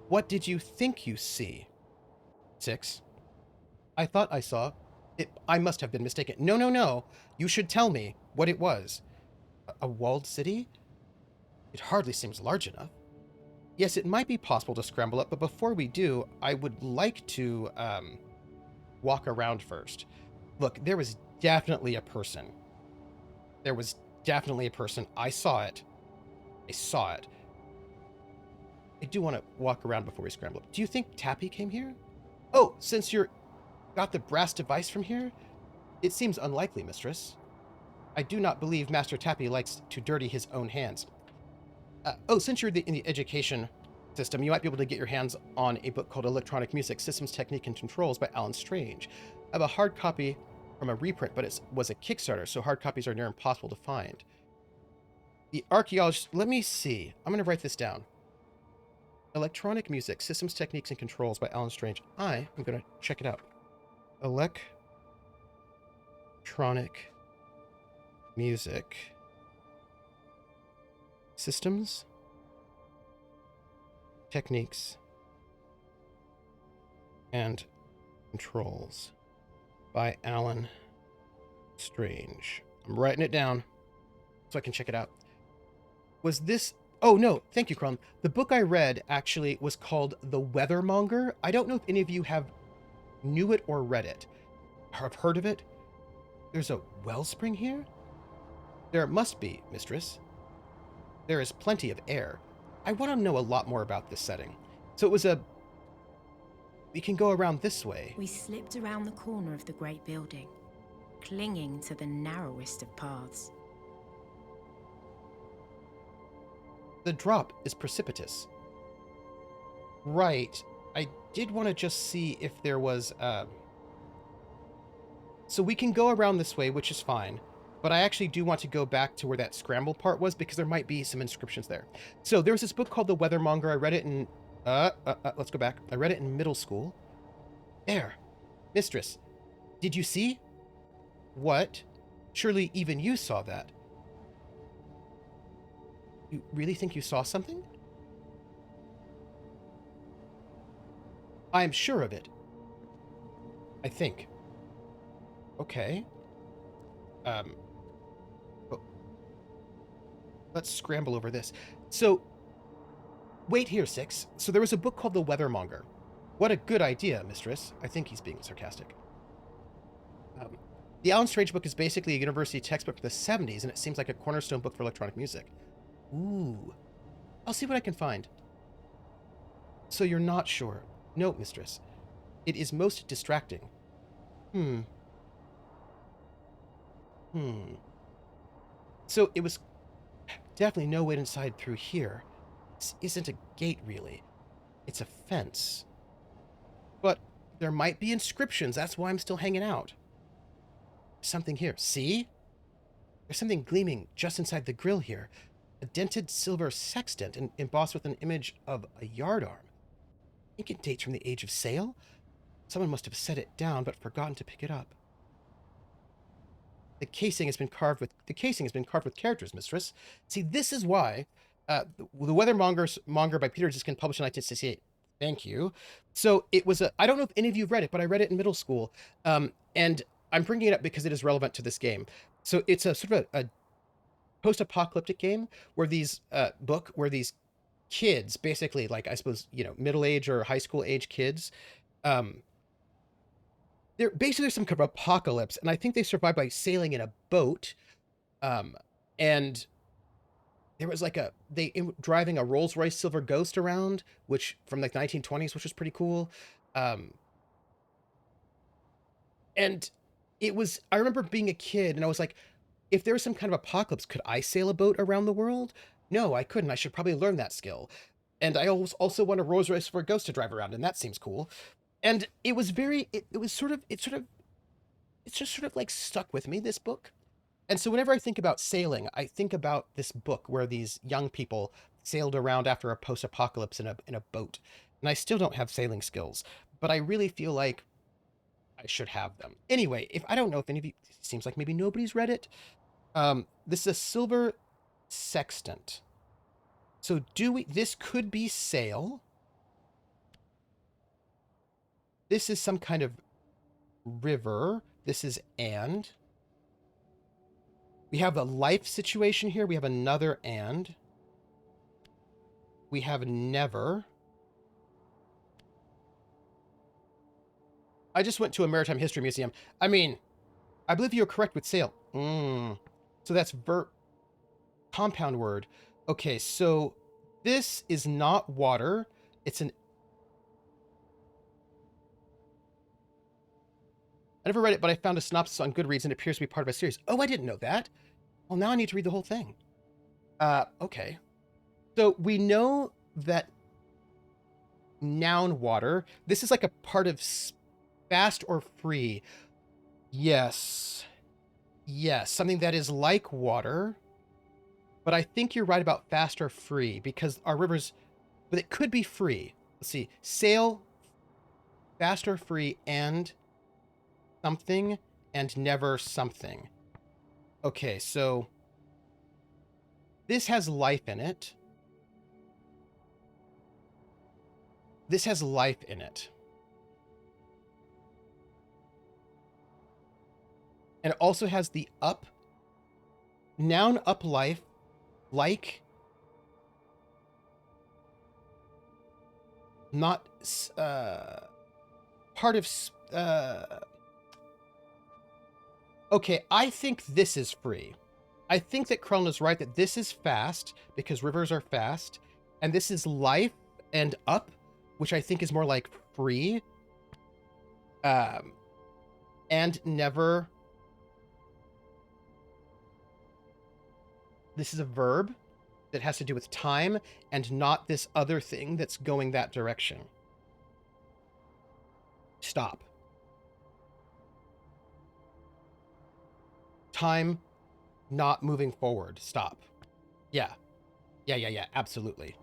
What did you think you see? Six. I thought I saw... It. I must have been mistaken. No, no, no. You should tell me what it was. A walled city? It hardly seems large enough. Yes, it might be possible to scramble up, but before we do, I would like to walk around first. Look, there was definitely a person. There was definitely a person. I saw it. I saw it. I do want to walk around before we scramble up. Do you think Tappy came here? Oh, since you're got the brass device from here? It seems unlikely, mistress. I do not believe Master Tappy likes to dirty his own hands. Since you're in the education system, you might be able to get your hands on a book called Electronic Music, Systems, Technique, and Controls by Alan Strange. I have a hard copy from a reprint, but it was a Kickstarter, so hard copies are near impossible to find. The archaeologist... Let me see. I'm going to write this down. Electronic Music, Systems, Techniques, and Controls by Alan Strange. I am going to check it out. Electronic Music... Systems, Techniques, and Controls by Alan Strange. I'm writing it down so I can check it out. Was this... Oh, no. Thank you, Crumb. The book I read, actually, was called The Weathermonger. I don't know if any of you knew it or read it. Have heard of it? There's a wellspring here? There must be, mistress. There is plenty of air. I want to know a lot more about this setting. So it was a... We can go around this way. We slipped around the corner of the great building, clinging to the narrowest of paths. The drop is precipitous. Right. I did want to just see if there was... So we can go around this way, which is fine. But I actually do want to go back to where that scramble part was, because there might be some inscriptions there. So there was this book called The Weathermonger. I read it in... let's go back. I read it in middle school. There. Mistress, did you see? What? Surely even you saw that. You really think you saw something? I am sure of it. I think. Okay. Um, oh, let's scramble over this. So, wait here, Six. So there was a book called The Weathermonger. What a good idea, mistress. I think he's being sarcastic. Um, the Alan Strange book is basically a university textbook for the 70s, and it seems like a cornerstone book for electronic music. Ooh. I'll see what I can find. So you're not sure? No, mistress. It is most distracting. Hmm. Hmm. So it was definitely no way inside through here. This isn't a gate, really. It's a fence. But there might be inscriptions. That's why I'm still hanging out. Something here. See? There's something gleaming just inside the grill here. A dented silver sextant embossed with an image of a yardarm. I think it dates from the age of sail. Someone must have set it down but forgotten to pick it up. The casing has been carved with characters, mistress. See, this is why the Weathermonger by Peter Diskin, published in 1968. Thank you. So it was I don't know if any of you have read it, but I read it in middle school, and I'm bringing it up because it is relevant to this game. So it's a sort of a post-apocalyptic game where these kids, basically, like, I suppose, middle age or high school age kids, um, there's some kind of apocalypse, and I think they survived by sailing in a boat. And there was like driving a Rolls Royce Silver Ghost around, which from like 1920s, which was pretty cool. Um, and I remember being a kid, and I was like, if there was some kind of apocalypse, could I sail a boat around the world? No, I couldn't. I should probably learn that skill. And I also want a Rolls Royce for a ghost to drive around, and that seems cool. And it was it's just sort of like stuck with me, this book. And so whenever I think about sailing, I think about this book where these young people sailed around after a post-apocalypse in a boat. And I still don't have sailing skills, but I really feel like I should have them. Anyway, if I don't know if any of you, it seems like maybe nobody's read it. This is a silver sextant. So this could be sail. This is some kind of river. This is and. We have a life situation here. We have another and. We have never. I just went to a maritime history museum. I mean, I believe you're correct with sail. So that's compound word. Okay, so this is not water. It's an... I never read it, but I found a synopsis on Goodreads, and it appears to be part of a series. Oh, I didn't know that. Well, now I need to read the whole thing. Okay. So we know that noun water, this is like a part of fast or free. Yes. Yes, something that is like water. But I think you're right about fast or free, because our rivers, but it could be free. Let's see. Sail, fast or free, and something, and never something. Okay, so this has life in it. This has life in it. And it also has the up. Noun up life. Like. Not part of... Okay, I think this is free. I think that Krellin is right that this is fast, because rivers are fast. And this is life and up, which I think is more like free. And never. This is a verb that has to do with time and not this other thing that's going that direction. Stop. Time not moving forward. Stop. Yeah. Yeah, absolutely.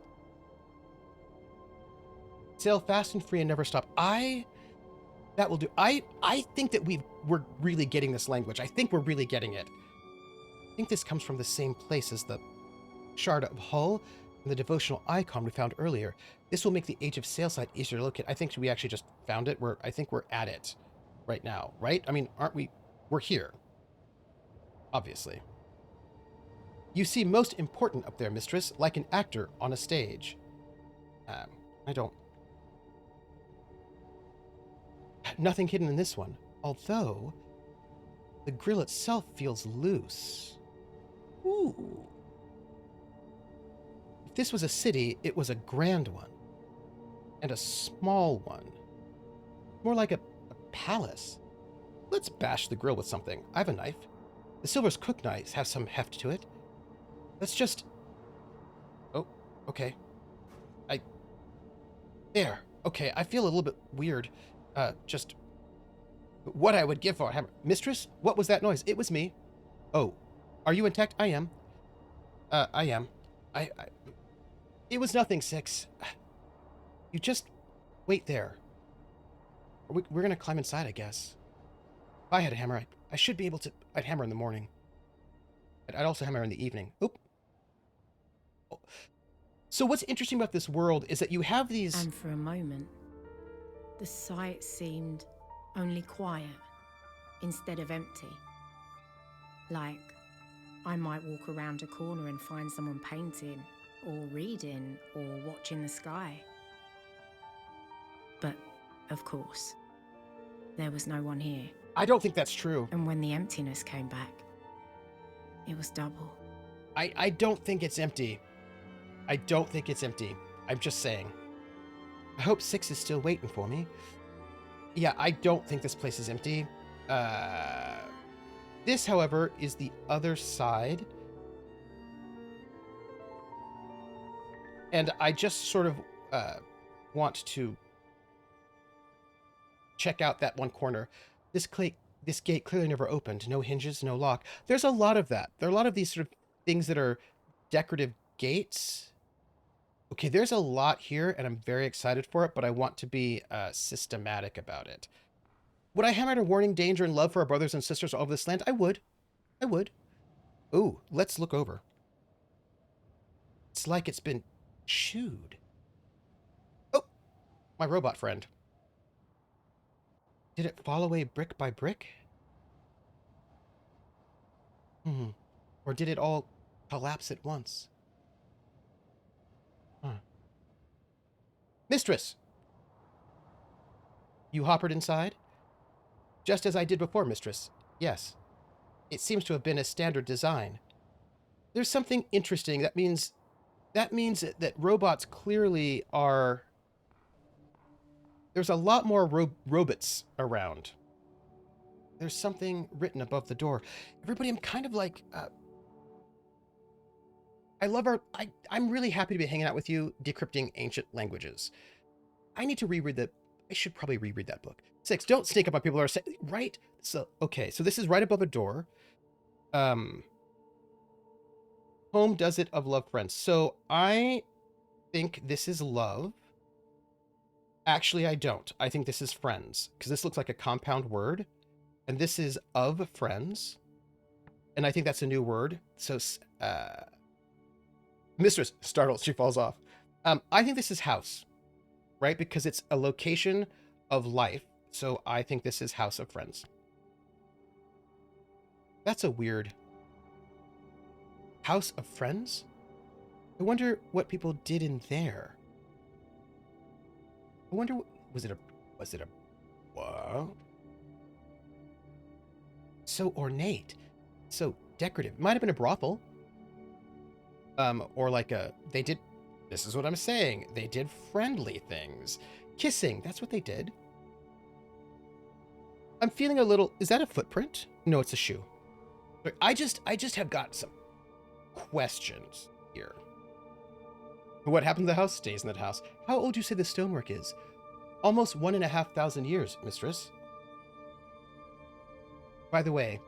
Sail fast and free and never stop. That will do. I think that we're really getting this language. I think we're really getting it. I think this comes from the same place as the shard of hull and the devotional icon we found earlier. This will make the Age of Sail site easier to locate. I think we actually just found it. I think we're at it right now, right? I mean, aren't we? We're here, obviously. You seem most important up there, mistress, like an actor on a stage. I don't... Nothing hidden in this one, although the grill itself feels loose. Ooh. If this was a city, it was a grand one. And a small one. More like a palace. Let's bash the grill with something. I have a knife. The Silver's cook knives have some heft to it. Let's just... Oh, okay. There. Okay, I feel a little bit weird. Just... What I would give for a hammer. Mistress, what was that noise? It was me. Oh, are you intact? I am. I am. It was nothing, Six. You just wait there. We're gonna climb inside, I guess. If I had a hammer, I should be able to... I'd hammer in the morning. I'd also hammer in the evening. Oop. Oh. So what's interesting about this world is that you have these... And for a moment, the sight seemed only quiet instead of empty. Like I might walk around a corner and find someone painting or reading or watching the sky. But, of course, there was no one here. I don't think that's true. And when the emptiness came back, it was double. I don't think it's empty. I don't think it's empty. I'm just saying. I hope Six is still waiting for me. Yeah, I don't think this place is empty. This, however, is the other side. And I just sort of want to check out that one corner. This gate clearly never opened. No hinges, no lock. There's a lot of that. There are a lot of these sort of things that are decorative gates. Okay, there's a lot here, and I'm very excited for it, but I want to be systematic about it. Would I hammer a warning, danger, and love for our brothers and sisters all over this land? I would. I would. Ooh, let's look over. It's like it's been chewed. Oh, my robot friend. Did it fall away brick by brick? Or did it all collapse at once? Huh. Mistress! You hoppered inside? Just as I did before, mistress. Yes. It seems to have been a standard design. There's something interesting. That means that robots clearly are... There's a lot more robots around. There's something written above the door. Everybody, I'm kind of like... I love our... I'm really happy to be hanging out with you, decrypting ancient languages. I need to reread the... I should probably reread that book. Six, don't sneak up on people who are saying... Right? So, okay, so this is right above a door. Home does it of love friends. So I think this is love. Actually, I don't. I think this is friends, because this looks like a compound word. And this is of friends. And I think that's a new word. So, Mistress, startled, she falls off. I think this is house, right? Because it's a location of life. So I think this is House of Friends. That's a weird... House of Friends? I wonder what people did in there. I wonder... Was it a... What? So ornate. So decorative. Might have been a brothel. Or like a... They did... This is what I'm saying. They did friendly things. Kissing. That's what they did. I'm feeling a little... Is that a footprint? No, it's a shoe. I just have got some questions here. What happened to the house stays in that house. How old do you say the stonework is? Almost 1,500 years, mistress. By the way,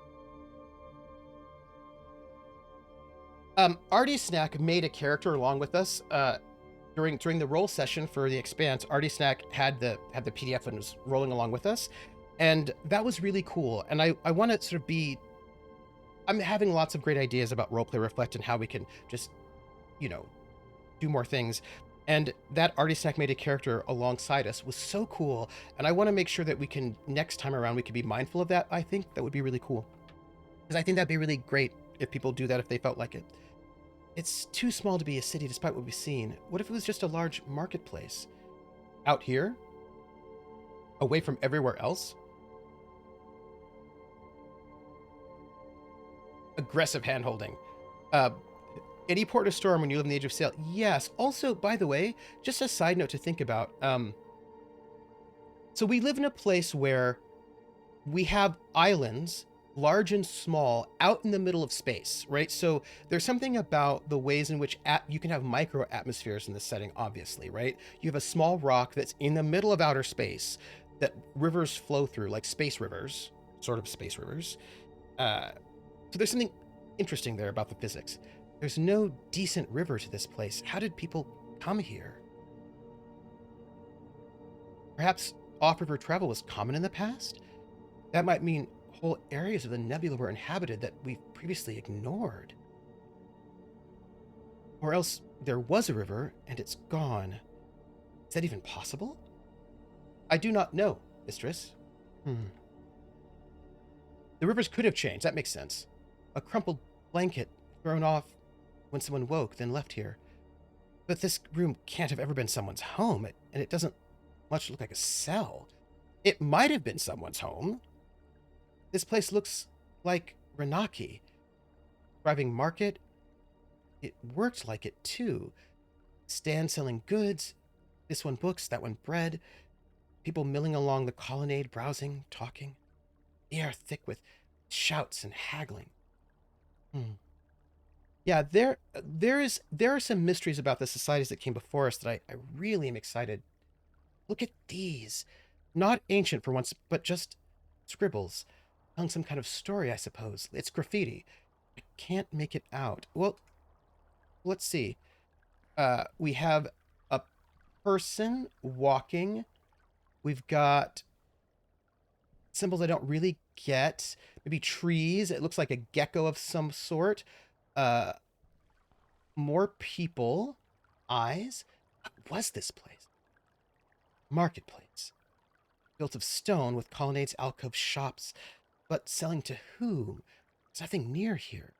Artie Snack made a character along with us during the roll session for The Expanse. Artie Snack had the PDF and was rolling along with us, and that was really cool. And I want to sort of be... I'm having lots of great ideas about Roleplay Reflect and how we can just you know, do more things. And that Artie Snack made a character alongside us was so cool. And I want to make sure that we can, next time around, we can be mindful of that. I think that would be really cool. Because I think that'd be really great if people do that if they felt like it. It's too small to be a city despite what we've seen. What if it was just a large marketplace? Out here? Away from everywhere else? Aggressive handholding. Any port or storm when you live in the age of sail? Yes. Also, by the way, just a side note to think about. So we live in a place where we have islands, large and small, out in the middle of space, right? So there's something about the ways in which you can have micro atmospheres in this setting, obviously, right? You have a small rock that's in the middle of outer space that rivers flow through, like space rivers, sort of space rivers. So there's something interesting there about the physics. There's no decent river to this place. How did people come here? Perhaps off-river travel was common in the past? That might mean whole areas of the nebula were inhabited that we've previously ignored. Or else there was a river and it's gone. Is that even possible? I do not know, mistress. The rivers could have changed. That makes sense. A crumpled blanket thrown off when someone woke, then left here. But this room can't have ever been someone's home, and it doesn't much look like a cell. It might have been someone's home. This place looks like Renaki. Thriving market. It worked like it, too. Stand selling goods. This one books, that one bread. People milling along the colonnade, browsing, talking. The air thick with shouts and haggling. Yeah, there are some mysteries about the societies that came before us that I really am excited. Look at these. Not ancient for once, but just scribbles. Telling some kind of story, I suppose. It's graffiti. I can't make it out. Well, let's see. We have a person walking. We've got symbols I don't really get. Maybe trees. It looks like a gecko of some sort. More people. Eyes. What was this place? Marketplace. Built of stone with colonnades, alcoves, shops. But selling to whom? There's nothing near here.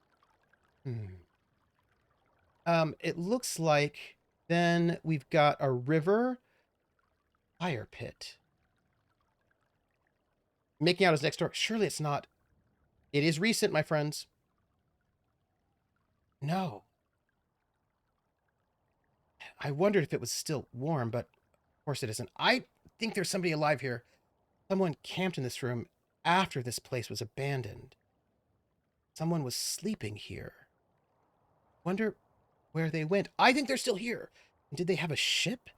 It looks like then we've got a river. Fire pit. Making out his next door. Surely it's not. It is recent, my friends. No. I wondered if it was still warm, but of course it isn't. I think there's somebody alive here. Someone camped in this room after this place was abandoned. Someone was sleeping here. Wonder where they went. I think they're still here. Did they have a ship?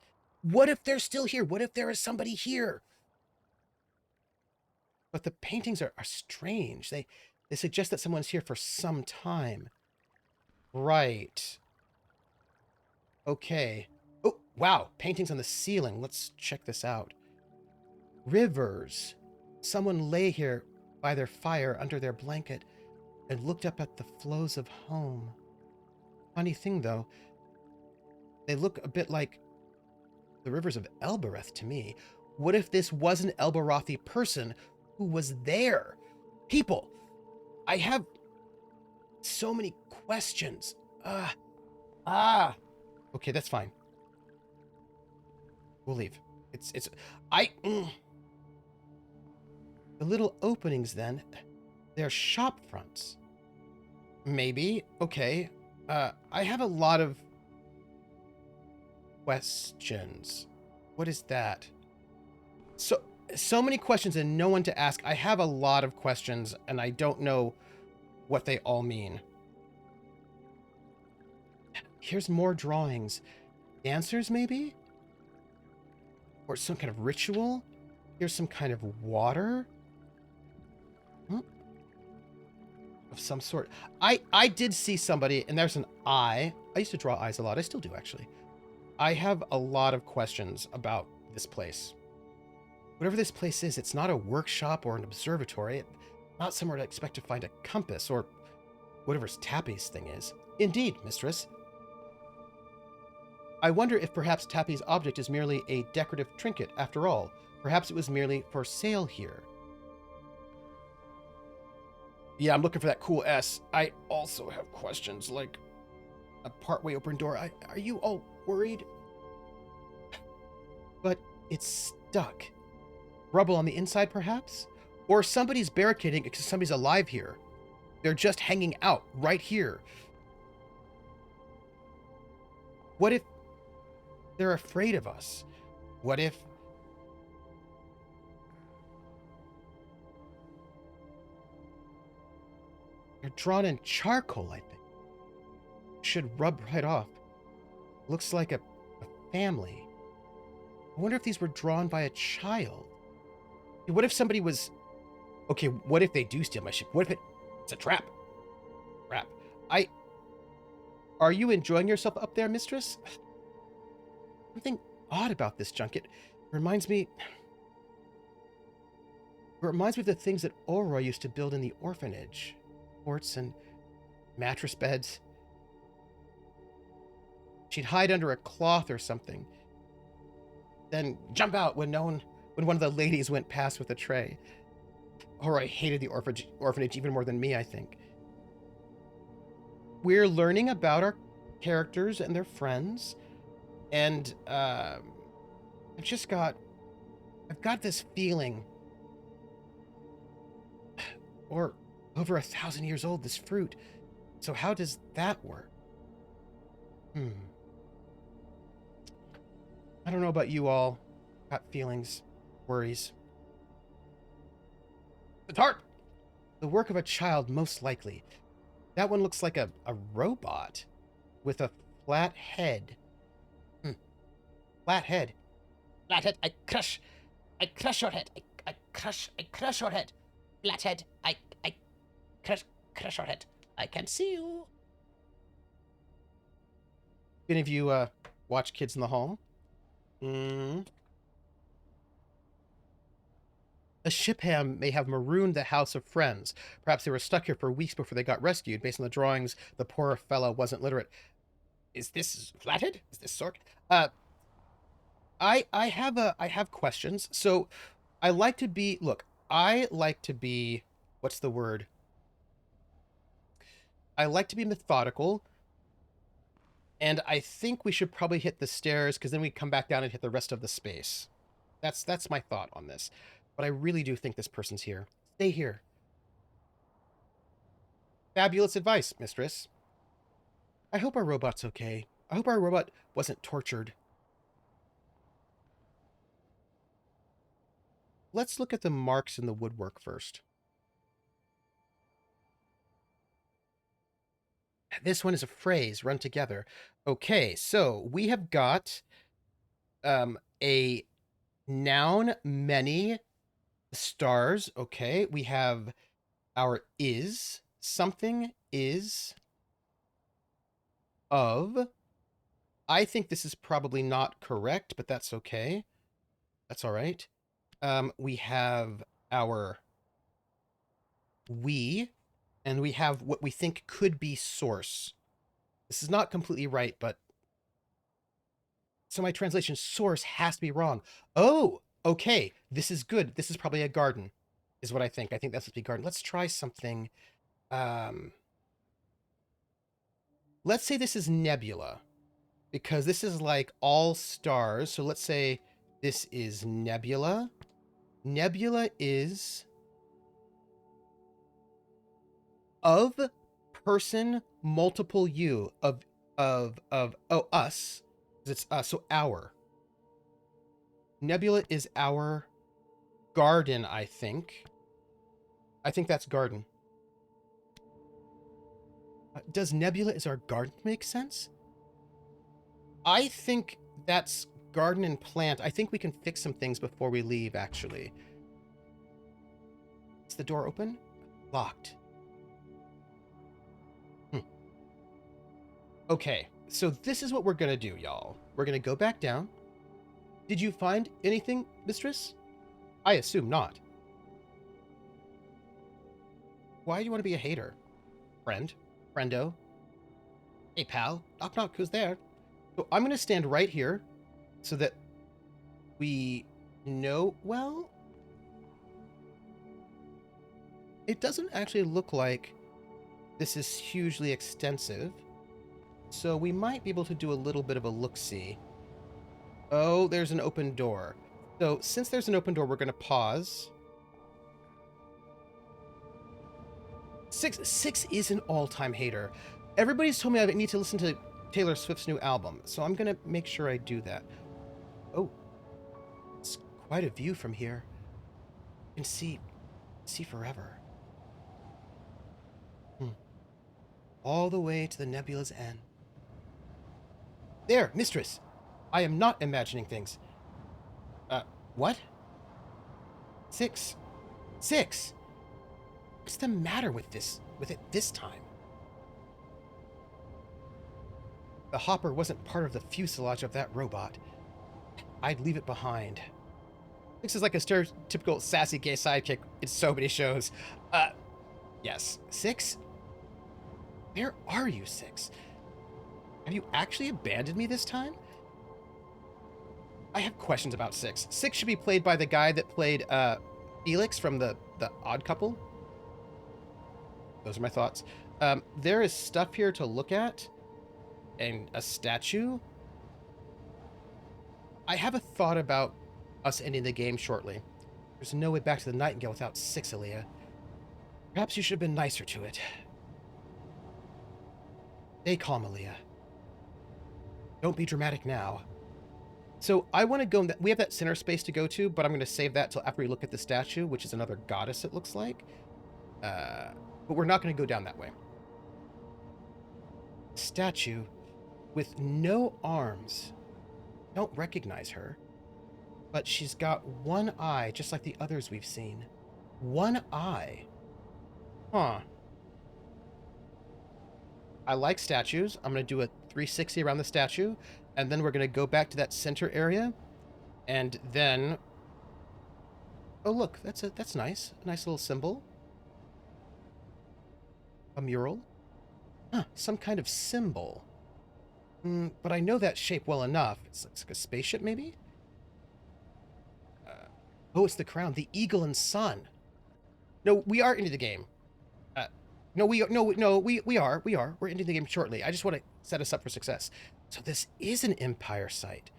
What if they're still here? What if there is somebody here? But the paintings are strange. They suggest that someone's here for some time. Right. Okay. Oh, wow. Paintings on the ceiling. Let's check this out. Rivers. Someone lay here by their fire under their blanket and looked up at the flows of home. Funny thing, though. They look a bit like the rivers of Elbereth to me. What if this was an Elberothi person who was there? People, I have so many questions. Okay, that's fine. We'll leave. The little openings then, they're shop fronts. Maybe. Okay. I have a lot of questions. What is that? So many questions and no one to ask. I have a lot of questions and I don't know what they all mean. Here's more drawings. Dancers, maybe? Or some kind of ritual? Here's some kind of water? Of some sort. I did see somebody, and there's an eye. I used to draw eyes a lot. I still do, actually. I have a lot of questions about this place. Whatever this place is, it's not a workshop or an observatory. It's not somewhere to expect to find a compass or whatever Tappy's thing is. Indeed, mistress. I wonder if perhaps Tappy's object is merely a decorative trinket after all. Perhaps it was merely for sale here. Yeah, I'm looking for that cool S. I also have questions, like a partway open door. Are you all worried? But it's stuck. Rubble on the inside, perhaps? Or somebody's barricading because somebody's alive here. They're just hanging out right here. What if they're afraid of us? What if... they're drawn in charcoal, I think. Should rub right off. Looks like a family. I wonder if these were drawn by a child. What if somebody was... okay, what if they do steal my ship? What if it's a trap? Trap. Are you enjoying yourself up there, mistress? Something odd about this junket. It reminds me of the things that Aurora used to build in the orphanage. Forts and mattress beds. She'd hide under a cloth or something. Then jump out when one of the ladies went past with a tray. Aurora hated the orphanage even more than me, I think. We're learning about our characters and their friends. And I've got this feeling, or over 1,000 years old, this fruit. So how does that work? I don't know about you all. Got feelings, worries. The tarp! The work of a child, most likely. That one looks like a robot with a flat head. Flat head. Flat head, I crush your head. I crush your head. Flat head, I crush your head. I can see you. Any of you watch Kids in the Hall? A ship ham may have marooned the house of friends. Perhaps they were stuck here for weeks before they got rescued. Based on the drawings, the poor fellow wasn't literate. Is this Flathead? Is this Sork? I have questions. So I like to be what's the word? I like to be methodical. And I think we should probably hit the stairs because then we come back down and hit the rest of the space. That's my thought on this. But I really do think this person's here. Stay here. Fabulous advice, mistress. I hope our robot's okay. I hope our robot wasn't tortured. Let's look at the marks in the woodwork first. This one is a phrase run together. Okay, so we have got a noun, many stars. Okay, we have our is, something is of. I think this is probably not correct, but that's okay. That's all right. We have our we, and we have what we think could be source. This is not completely right, but so my translation source has to be wrong. Oh, okay. This is good. This is probably a garden, is what I think. I think that's supposed to be garden. Let's try something. Let's say this is nebula, because this is like all stars. So let's say this is nebula. Nebula is of person multiple you of us. It's so our nebula is our garden. I think that's garden. Does nebula is our garden make sense? I think that's garden and plant. I think we can fix some things before we leave, actually. Is the door open? Locked. Okay, so this is what we're gonna do, y'all. We're gonna go back down. Did you find anything, mistress? I assume not. Why do you want to be a hater? Friend? Friendo? Hey, pal. Knock knock, who's there? So I'm going to stand right here so that we know. Well, it doesn't actually look like this is hugely extensive. So we might be able to do a little bit of a look-see. Oh, there's an open door. So since there's an open door, we're going to pause. Six is an all-time hater. Everybody's told me I need to listen to Taylor Swift's new album, so I'm going to make sure I do that. Oh, it's quite a view from here. You can see forever. All the way to the nebula's end. There, mistress! I am not imagining things. What? Six? Six! What's the matter with it this time? The hopper wasn't part of the fuselage of that robot. I'd leave it behind. Six is like a stereotypical sassy gay sidekick in so many shows. Yes. Six? Where are you, Six? Have you actually abandoned me this time? I have questions about Six. Six should be played by the guy that played Felix from the Odd Couple. Those are my thoughts. There is stuff here to look at, and a statue. I have a thought about us ending the game shortly. There's no way back to the Nightingale without Six, Aaliyah. Perhaps you should have been nicer to it. Stay calm, Aaliyah. Don't be dramatic now. So I want to go. We have that center space to go to, but I'm going to save that till after we look at the statue, which is another goddess, it looks like. But we're not going to go down that way. Statue with no arms. Don't recognize her. But she's got one eye, just like the others we've seen. One eye. Huh. I like statues. I'm going to do a 360 around the statue, and then we're going to go back to that center area, and then... Oh, look, that's nice. A nice little symbol. A mural. Huh, some kind of symbol. But I know that shape well enough. It's like a spaceship, maybe? Oh, it's the crown. The eagle and sun. No, we are into the game. No, we are. We're ending the game shortly. I just want to set us up for success. So this is an Empire site.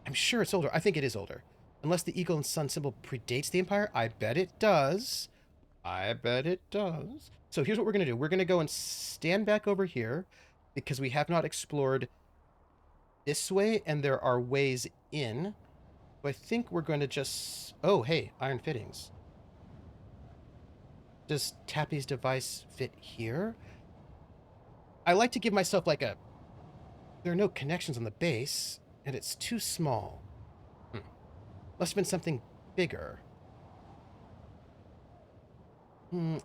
I'm sure it's older. I think it is older. Unless the eagle and sun symbol predates the Empire. I bet it does. I bet it does. So here's what we're going to do. We're going to go and stand back over here because we have not explored this way and there are ways in. So I think we're going to just... Oh, hey, iron fittings. Does Tappy's device fit here? I like to give myself like a... There are no connections on the base, and it's too small. Must have been something bigger.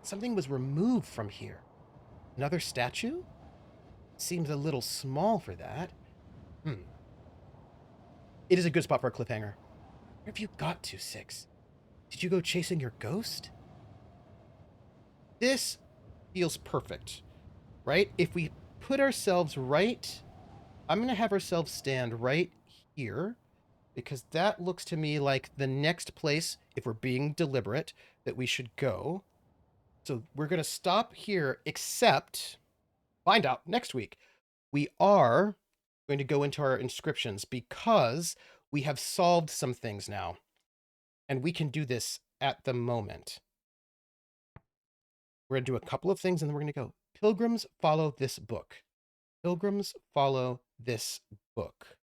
Something was removed from here. Another statue? Seems a little small for that. It is a good spot for a cliffhanger. Where have you got to, Six? Did you go chasing your ghost? This feels perfect, right? If we put ourselves right... I'm going to have ourselves stand right here, because that looks to me like the next place, if we're being deliberate, that we should go. So we're going to stop here, except... Find out next week. We are going to go into our inscriptions, because we have solved some things now. And we can do this at the moment. We're going to do a couple of things, and then we're going to go. Pilgrims follow this book. Pilgrims follow this book.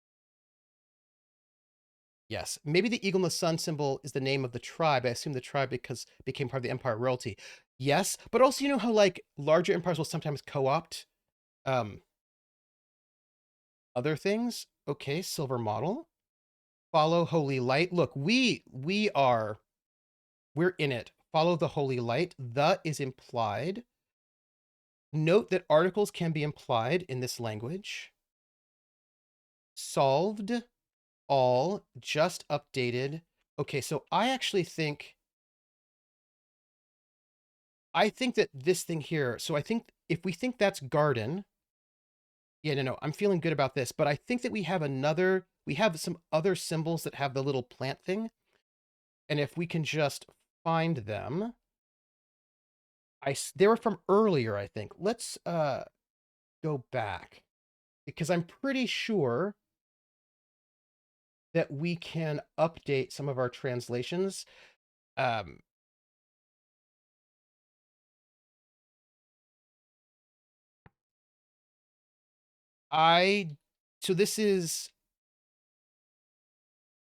Yes, maybe the eagle and the sun symbol is the name of the tribe. I assume the tribe because it became part of the Empire royalty. Yes, but also you know how like larger empires will sometimes co-opt other things? Okay, silver model. Follow holy light. Look, we're in it. Follow the holy light. The is implied. Note that articles can be implied in this language. Solved. All. Just updated. Okay, so I actually think... I think that this thing here... So I think if we think that's garden, Yeah, no, I'm feeling good about this, but I think that we have some other symbols that have the little plant thing, and if we can just find them, they were from earlier, I think. Let's go back because I'm pretty sure that we can update some of our translations. Um, I so this is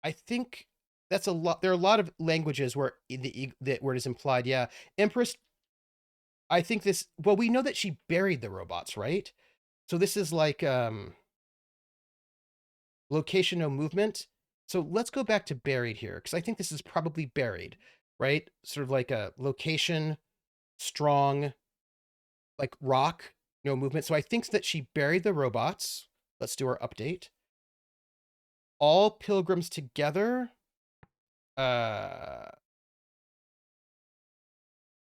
I think that's a lot. There are a lot of languages where that word is implied. Yeah, Empress. I think this. Well, we know that she buried the robots, right? So this is like location no movement. So let's go back to buried here because I think this is probably buried, right? Sort of like a location strong, like rock, no movement. So I think that she buried the robots. Let's do our update. All pilgrims together. Uh,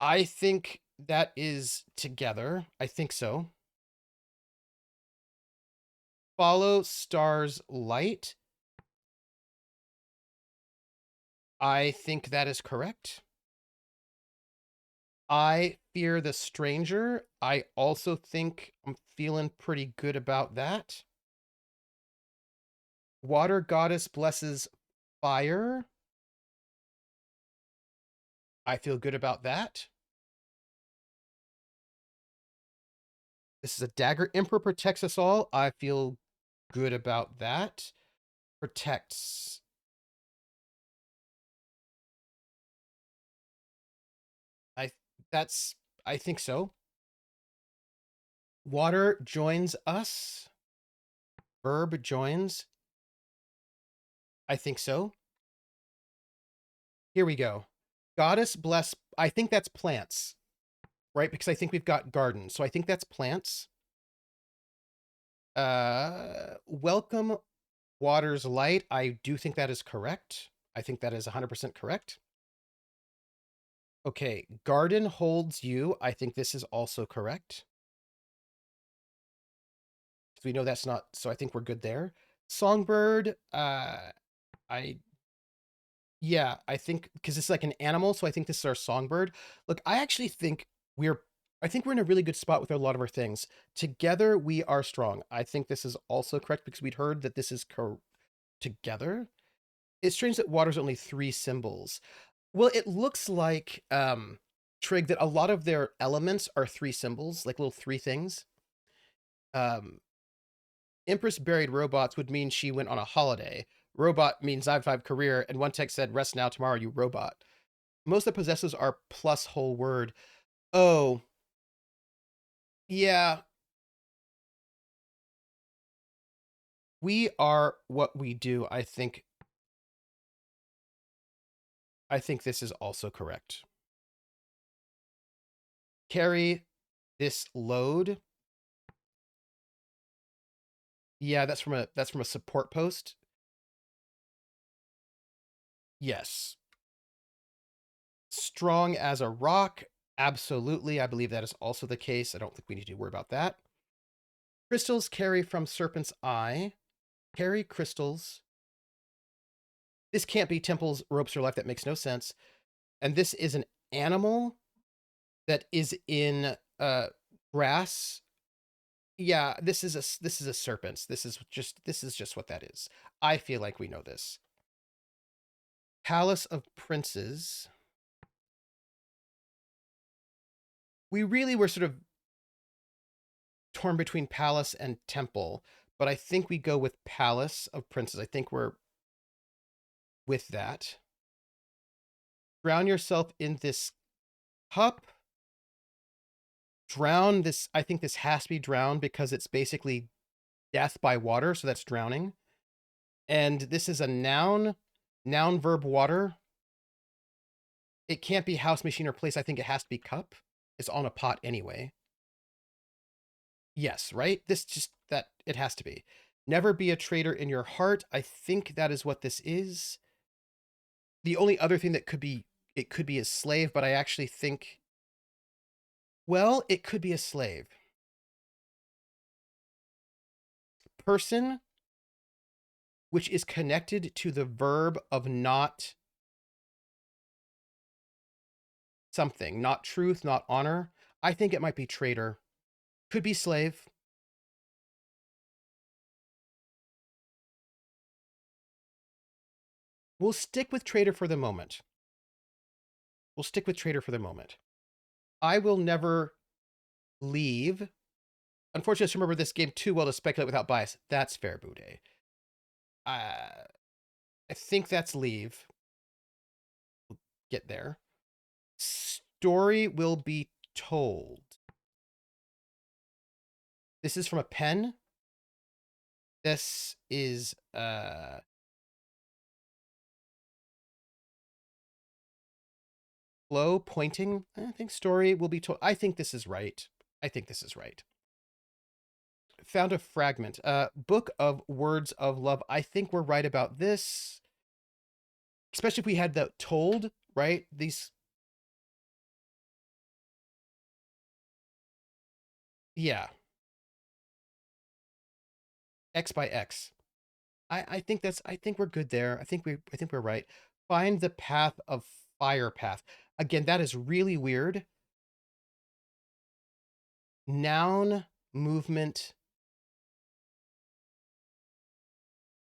I think that is together. I think so. Follow stars light. I think that is correct. I fear the stranger. I also think I'm feeling pretty good about that. Water goddess blesses fire. I feel good about that. This is a dagger. Emperor protects us all. I feel good about that. Protects. I that's I think so. Water joins us. Verb joins. I think so. Here we go. Goddess bless. I think that's plants, right? Because I think we've got garden. So I think that's plants. Welcome water's light. I do think that is correct. I think that is 100% correct. Okay, garden holds you. I think this is also correct. So we know that's not, so I think we're good there. Songbird, I yeah, I think because it's like an animal, so I think this is our songbird. Look, we're I think we're in a really good spot with a lot of our things. Together we are strong. I think this is also correct because we'd heard that this is together. It's strange that water's only three symbols. Well, it looks like Trig that a lot of their elements are three symbols, like little three things. Um Empress buried robots would mean she went on a holiday. Robot means I've had career, and one text said, rest now, tomorrow, you robot. Most of the possessives are plus whole word. Oh, yeah, we are what we do. I think this is also correct. Carry this load. Yeah, that's from a support post. Yes. Strong as a rock. Absolutely. I believe that is also the case. I don't think we need to worry about that. Crystals carry from Serpent's Eye. Carry crystals. This can't be temples, ropes, or life. That makes no sense. And this is an animal that is in grass. Yeah, this is a serpent. This is just what that is. I feel like we know this. Palace of Princes. We really were sort of torn between palace and temple, but I think we go with Palace of Princes. I think we're with that. Drown yourself in this cup. Drown this. I think this has to be drowned because it's basically death by water, so that's drowning. And this is a noun verb water. It can't be house, machine, or place. I think it has to be cup. It's on a pot anyway. Yes, right? This just that it has to be. Never be a traitor in your heart. I think that is what this is. The only other thing that it could be a slave, but I actually think, well, it could be a slave. person which is connected to the verb of not something, not truth, not honor. I think it might be traitor. Could be slave. We'll stick with traitor for the moment. We'll stick with traitor for the moment. I will never leave. Unfortunately, I just remember this game too well to speculate without bias. That's fair, Bude. I think that's leave. We'll get there. Story will be told. This is from a pen. This is flow pointing. I think story will be told. I think this is right. I think this is right. Found a fragment. Book of Words of Love. I think we're right about this. Especially if we had the told, right? These. Yeah. X by X. I think we're good there. I think we're right. Find the path of fire path. Again, that is really weird. Noun, movement,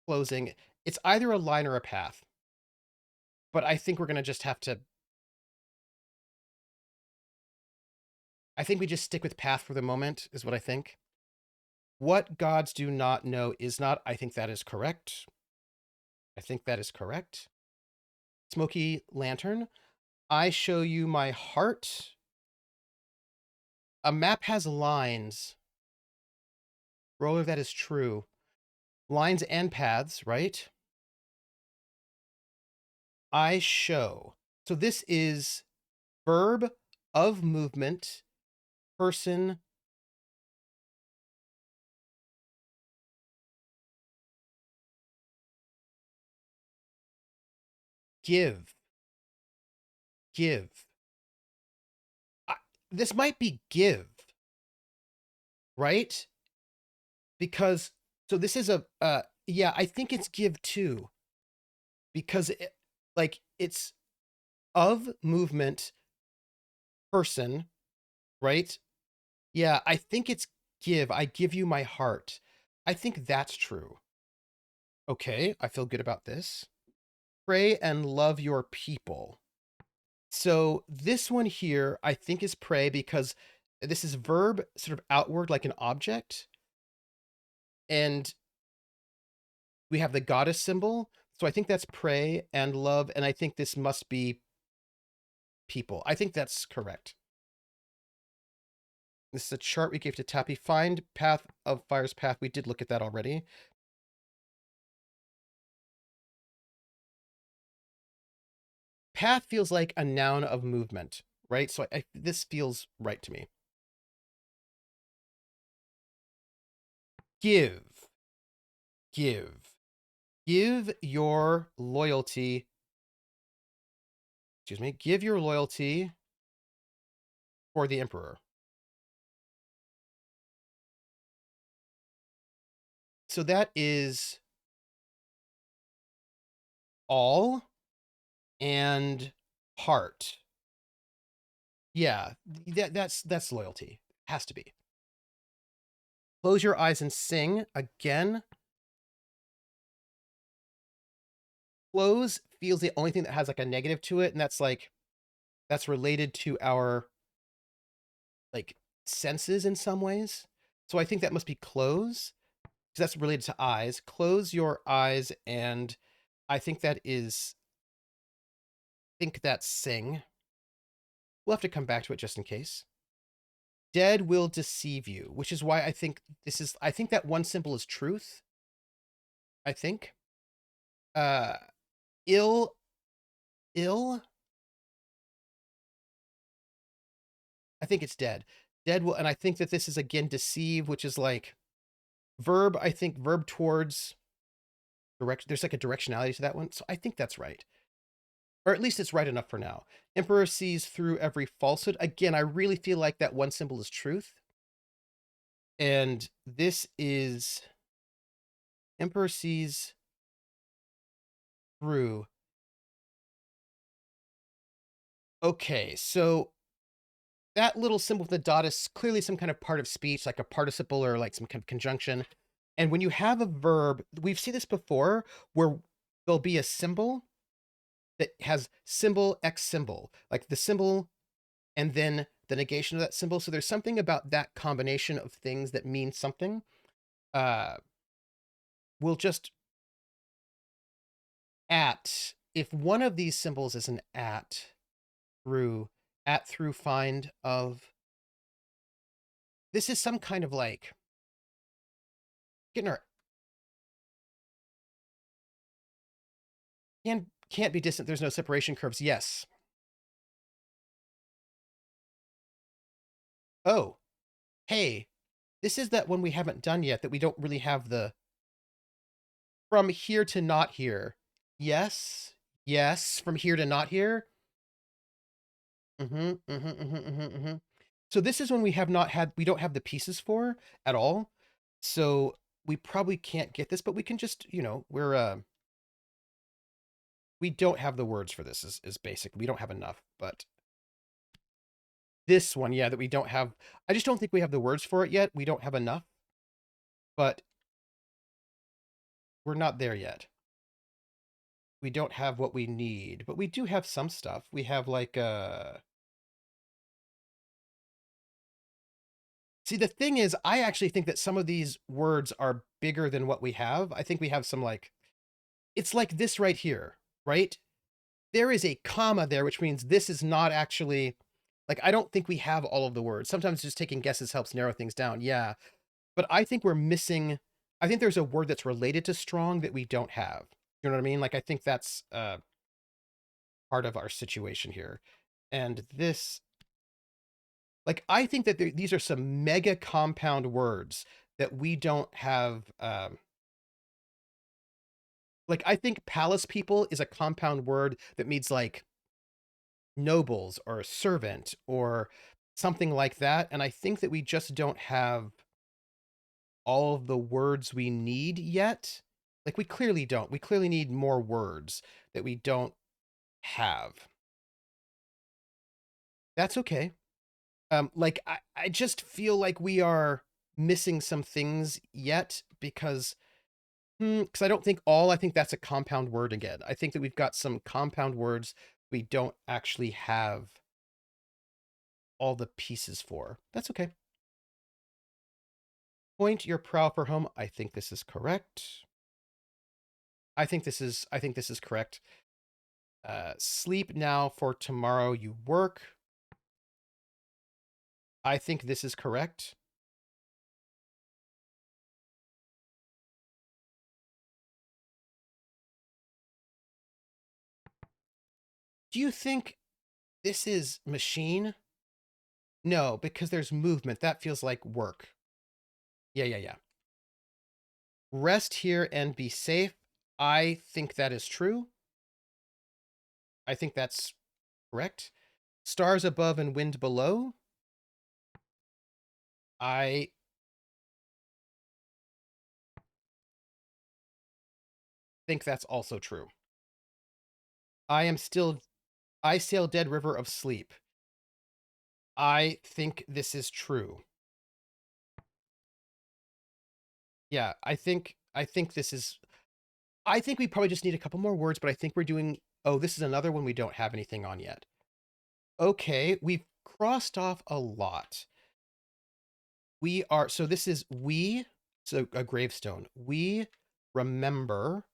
closing. It's either a line or a path. But I think we're going to just have to. I think we just stick with path for the moment, is what I think. What gods do not know is not. I think that is correct. I think that is correct. Smoky lantern. I show you my heart. A map has lines. Roller, that is true. Lines and paths, right? I show. So this is verb of movement, person. Give. Give. I, this might be give, right? Because, so this is a, yeah, I think it's give too. Because, it's of movement, person, right? Yeah, I think it's give. I give you my heart. I think that's true. Okay, I feel good about this. Pray and love your people. So this one here, I think is pray because this is verb sort of outward like an object. And we have the goddess symbol. So I think that's pray and love. And I think this must be people. I think that's correct. This is a chart we gave to Tappy. Find path of fire's path. We did look at that already. Path feels like a noun of movement, right? So this feels right to me. Give. Give. Give your loyalty. Excuse me. Give your loyalty for the emperor. So that is all and heart. Yeah, that's loyalty. Has to be. Close your eyes and sing again. Close feels the only thing that has like a negative to it, and that's related to our like senses in some ways. So I think that must be close because that's related to eyes. Close your eyes, and I think that's sing. We'll have to come back to it just in case. Dead will deceive you, which is why I think I think that one symbol is truth. I think. Uh ill. I think it's dead. Dead will, and I think that this is again deceive, which is like verb, I think verb towards direct. There's like a directionality to that one. So I think that's right. Or at least it's right enough for now. Emperor sees through every falsehood. Again, I really feel like that one symbol is truth. And this is Emperor sees through. Okay, so that little symbol with the dot is clearly some kind of part of speech, like a participle or like some kind of conjunction. And when you have a verb, we've seen this before, where there'll be a symbol that has symbol X symbol, like the symbol and then the negation of that symbol. So there's something about that combination of things that mean something. Uh, we'll just if one of these symbols is an through, through find of, this is some kind of like, getting our, can't be distant, there's no separation curves, yes. Oh, hey, this is that one we haven't done yet that we don't really have the, from here to not here. Yes, yes, from here to not here. Mhm, mhm, mhm, mhm, mhm. So this is one we don't have the pieces for at all. So we probably can't get this, but we can just, we don't have the words for this is basic. We don't have enough, but this one, yeah, that we don't have. I just don't think we have the words for it yet. We don't have enough, but we're not there yet. We don't have what we need, but we do have some stuff. We have like see, the thing is, I actually think that some of these words are bigger than what we have. I think we have some like, it's like this right here, right? There is a comma there, which means this is not actually, like, I don't think we have all of the words. Sometimes just taking guesses helps narrow things down. Yeah. But I think we're missing, I think there's a word that's related to strong that we don't have. You know what I mean? Like, I think that's part of our situation here. And this, like, I think that these are some mega compound words that we don't have. Like, I think palace people is a compound word that means like nobles or a servant or something like that. And I think that we just don't have all of the words we need yet. Like, we clearly don't. We clearly need more words that we don't have. That's okay. Like, I just feel like we are missing some things yet because I don't think I think that's a compound word again. I think that we've got some compound words we don't actually have all the pieces for. That's okay. Point your prow for home. I think this is correct. I think this is correct. Sleep now for tomorrow you work. I think this is correct. Do you think this is machine? No, because there's movement. That feels like work. Yeah, yeah, yeah. Rest here and be safe. I think that is true. I think that's correct. Stars above and wind below. I think that's also true. I am still, I sail dead river of sleep. I think this is true. Yeah, I think this is, I think we probably just need a couple more words, but I think we're doing, oh, this is another one we don't have anything on yet. Okay, we've crossed off a lot. We are, so this is we, so a gravestone. We remember,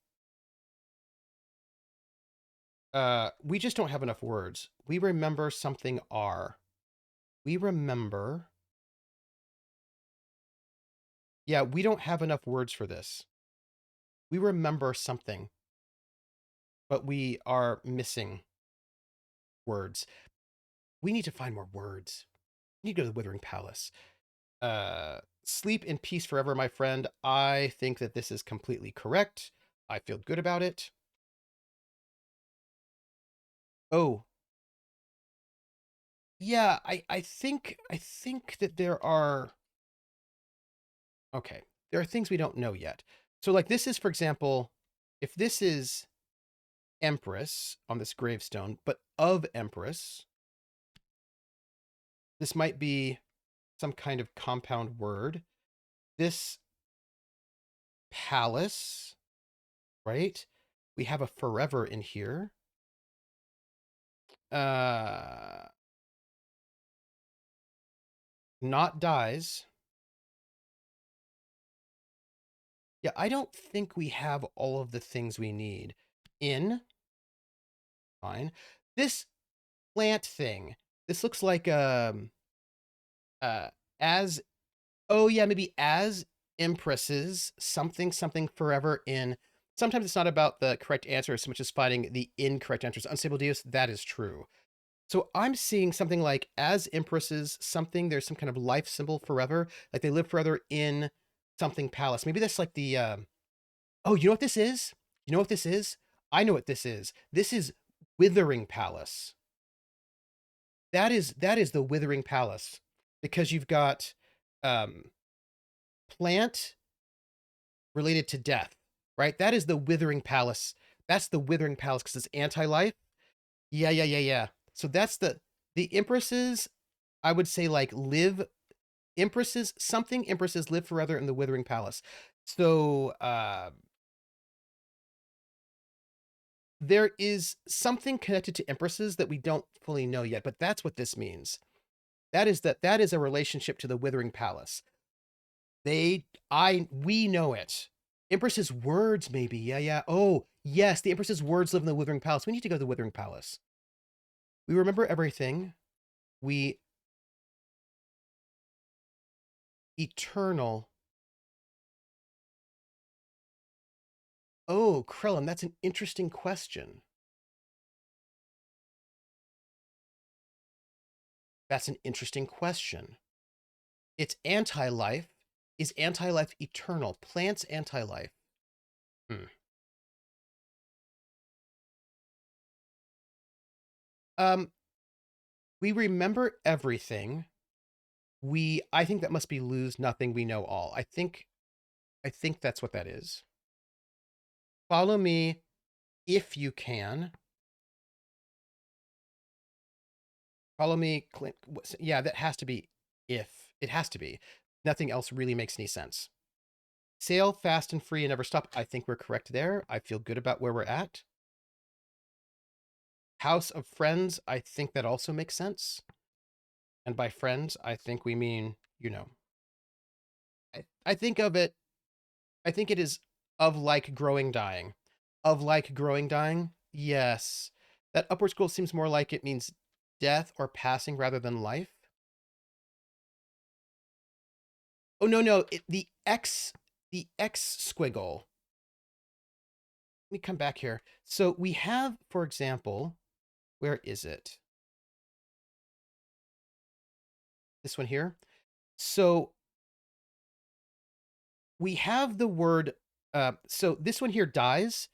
we just don't have enough words. We remember something are. We remember, yeah, we don't have enough words for this. We remember something, but we are missing words. We need to find more words. We need to go to the Withering Palace. Sleep in peace forever, my friend. I think that this is completely correct. I feel good about it. Oh, yeah, I think that there are, okay, there are things we don't know yet. So like this is, for example, if this is Empress on this gravestone, but of Empress, this might be some kind of compound word. This palace, right? We have a forever in here. Uh Not dies. Yeah, I don't think we have all of the things we need. In, fine. This plant thing. This looks like uh as oh yeah, maybe as empresses, something something forever in. Sometimes it's not about the correct answer as much as finding the incorrect answers. Unstable Deus, that is true. So I'm seeing something like as empresses, something, there's some kind of life symbol forever, like they live forever in something palace. Maybe that's like the oh, you know what this is? You know what this is? I know what this is. This is Withering Palace. That is the Withering Palace because you've got um plant related to death, right? That is the Withering Palace. That's the Withering Palace because it's anti-life. Yeah, yeah, yeah, yeah. So that's the empresses, I would say like live empresses, something empresses live forever in the Withering Palace. So there is something connected to empresses that we don't fully know yet, but that's what this means. That is a relationship to the Withering Palace. We know it. Empress's words, maybe. Yeah, yeah. Oh, yes, the Empress's words live in the Withering Palace. We need to go to the Withering Palace. We remember everything. We eternal. Oh, Krellin, that's an interesting question. That's an interesting question. It's anti-life. Is anti-life eternal? Plants anti-life. Hmm. Um, we remember everything. I think that must be lose nothing, we know all. I think that's what that is. Follow me if you can. Follow me, Clint. Yeah, that has to be if. It has to be. Nothing else really makes any sense. Sail fast and free and never stop. I think we're correct there. I feel good about where we're at. House of Friends, I think that also makes sense. And by friends, I think we mean, I think of it, I think it is of like growing dying. Of like growing dying? Yes. That upward scroll seems more like it means death or passing rather than life. Oh no, no, the X squiggle. Let me come back here. So we have, for example, where is it? This one here. So we have the word so this one here dies,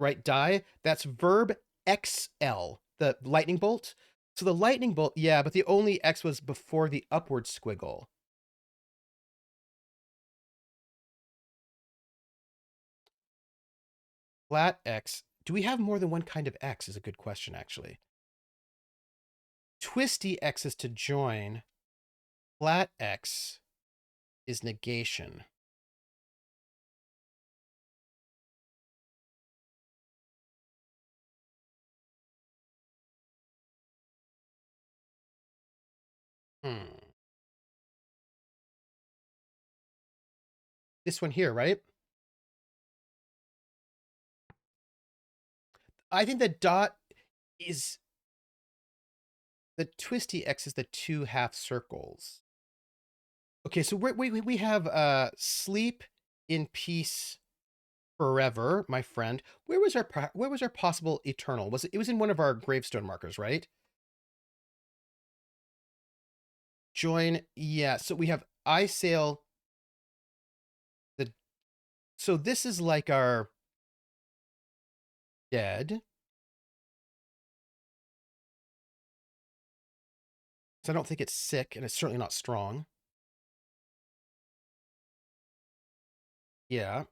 right? Die. That's verb XL, the lightning bolt. So the lightning bolt, yeah, but the only X was before the upward squiggle. Flat X. Do we have more than one kind of X is a good question, actually. Twisty X is to join. Flat X is negation. Hmm. This one here, right? I think the dot is the twisty X is the two half circles. Okay, so we have sleep in peace forever, my friend. Where was our possible eternal? It was in one of our gravestone markers, right? Join, yeah. So we have I sail the so this is like our dead. So I don't think it's sick, and it's certainly not strong. Yeah.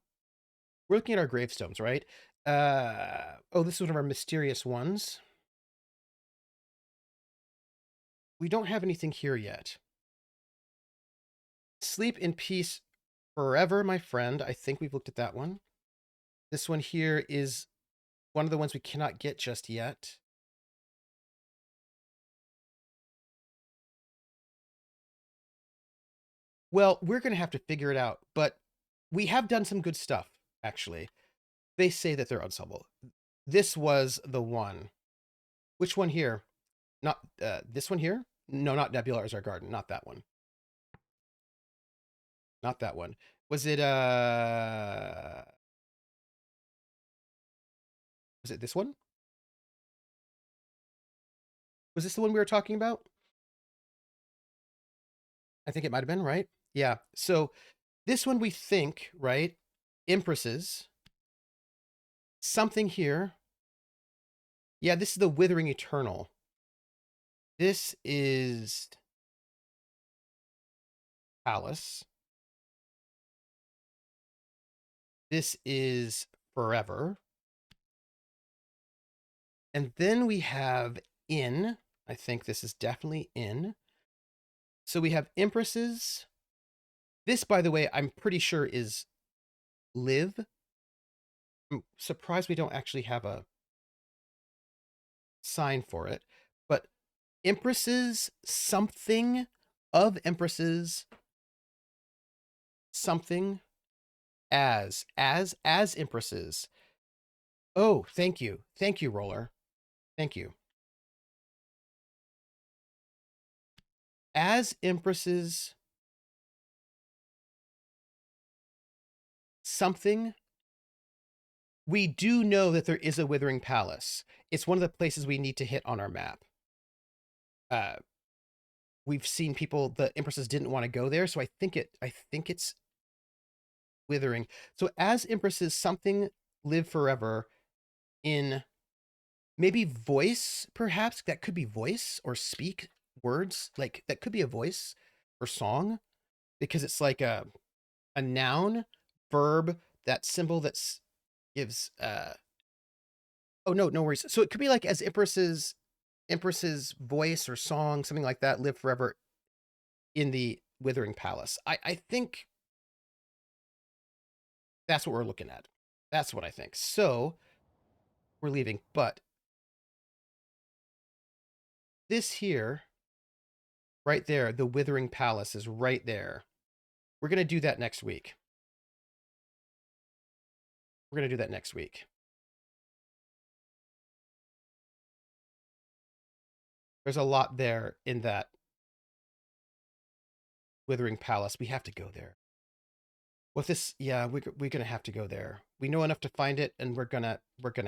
we're looking at our gravestones, right? Oh, this is one of our mysterious ones. We don't have anything here yet. Sleep in peace forever, my friend. I think we've looked at that one. This one here is one of the ones we cannot get just yet. Well, we're going to have to figure it out, but we have done some good stuff, actually. They say that they're unsolvable. This was the one. Which one here? Not this one here? No, not Nebula as our garden. Not that one. Not that one. Was it was it this one? Was this the one we were talking about? I think it might have been, right? Yeah. So this one we think, right? Empresses. Something here. Yeah, this is the Withering Eternal. This is Palace. This is Forever. And then we have In. I think this is definitely In. So we have Empresses. This, by the way, I'm pretty sure is Live. I'm surprised we don't actually have a sign for it. But Empresses, something of Empresses, something as Empresses. Oh, thank you. Thank you, Roller. Thank you. As Empresses, something. We do know that there is a Withering Palace. It's one of the places we need to hit on our map. Uh, we've seen people, the Empresses didn't want to go there, so I think it's Withering. So as Empresses, something live forever in maybe voice, perhaps. That could be voice or speak words. Like that could be a voice or song because it's like a noun, verb, that symbol that gives oh no, no worries. So it could be like as Empress's voice or song, something like that, live forever in the Withering Palace. I think that's what we're looking at. That's what I think. So we're leaving, but this here, right there, the Withering Palace is right there. We're gonna do that next week. We're gonna do that next week. There's a lot there in that Withering Palace. We have to go there. With this, yeah, we're gonna have to go there. We know enough to find it, and we're gonna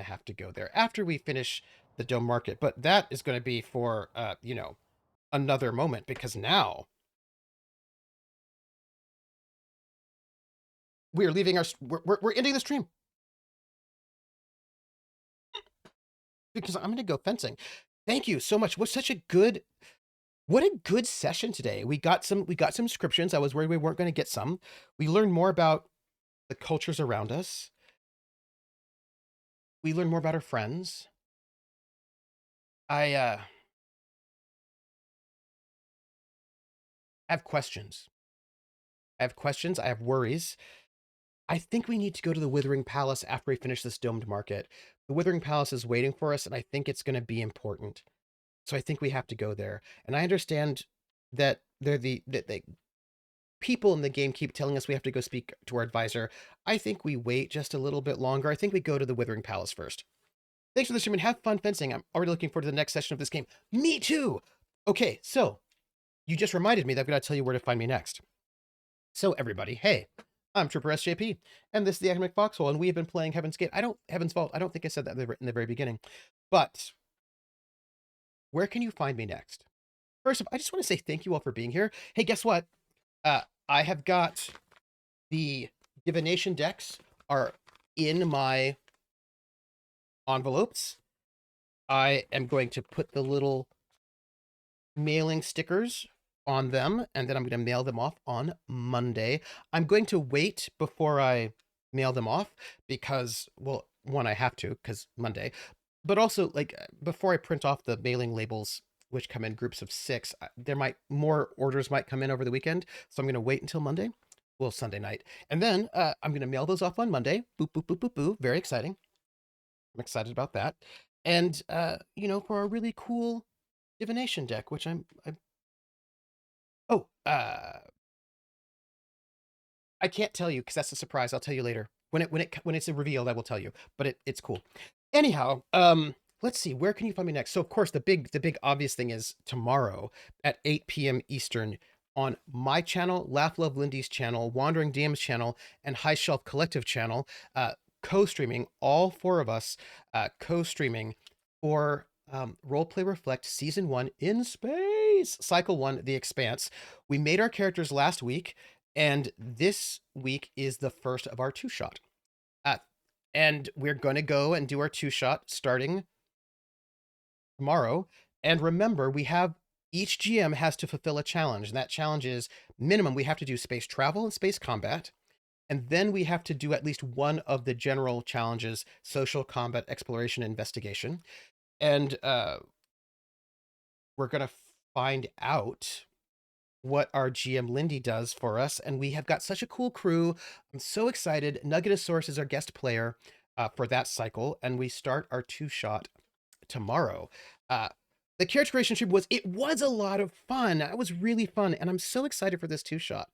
have to go there after we finish the Dome Market. But that is gonna be for you know, another moment because now we are leaving our we're ending the stream because I'm gonna go fencing. Thank you so much. What a good session today. We got some inscriptions. I was worried we weren't going to get some. We learned more about the cultures around us. We learned more about our friends. I have questions. I have questions. I have worries. I think we need to go to the Withering Palace after we finish this domed market. The Withering Palace is waiting for us, and I think it's going to be important. So I think we have to go there. And I understand that the people in the game keep telling us we have to go speak to our advisor. I think we wait just a little bit longer. I think we go to the Withering Palace first. Thanks for the stream and have fun fencing. I'm already looking forward to the next session of this game. Me too. Okay, so you just reminded me that I've got to tell you where to find me next. So everybody, hey, I'm Trooper SJP, and this is the Academic Foxhole, and we have been playing Heaven's Gate. Heaven's Vault. I don't think I said that in the very beginning, but where can you find me next? First of all, I just want to say thank you all for being here. Hey, guess what? I have got the divination decks are in my envelopes. I am going to put the little mailing stickers on them, and then I'm going to mail them off on Monday. I'm going to wait before I mail them off because, well, one, I have to because Monday, but also like before I print off the mailing labels, which come in groups of 6, there might more orders might come in over the weekend, so I'm going to wait until Monday, well, Sunday night, and then I'm going to mail those off on Monday. Boop boop boop boop boop. Very exciting. I'm excited about that, and for a really cool divination deck, which I'm oh I can't tell you because that's a surprise. I'll tell you later. When it's revealed, I will tell you. But it's cool. Anyhow, let's see. Where can you find me next? So of course the big obvious thing is tomorrow at 8 p.m. Eastern on my channel, Laugh Love Lindy's channel, Wandering DM's channel, and High Shelf Collective channel, co-streaming, all 4 of us co-streaming for Roleplay Reflect Season 1 in Space, Cycle 1, The Expanse. We made our characters last week, and this week is the first of our 2-shot. And we're going to go and do our 2-shot starting tomorrow. And remember, each GM has to fulfill a challenge, and that challenge is minimum we have to do space travel and space combat. And then we have to do at least one of the general challenges: social, combat, exploration, investigation. And we're going to find out what our GM Lindy does for us. And we have got such a cool crew. I'm so excited. Nuggetosaurus is our guest player for that cycle. And we start our 2-shot tomorrow. The character creation stream was a lot of fun. It was really fun. And I'm so excited for this 2-shot.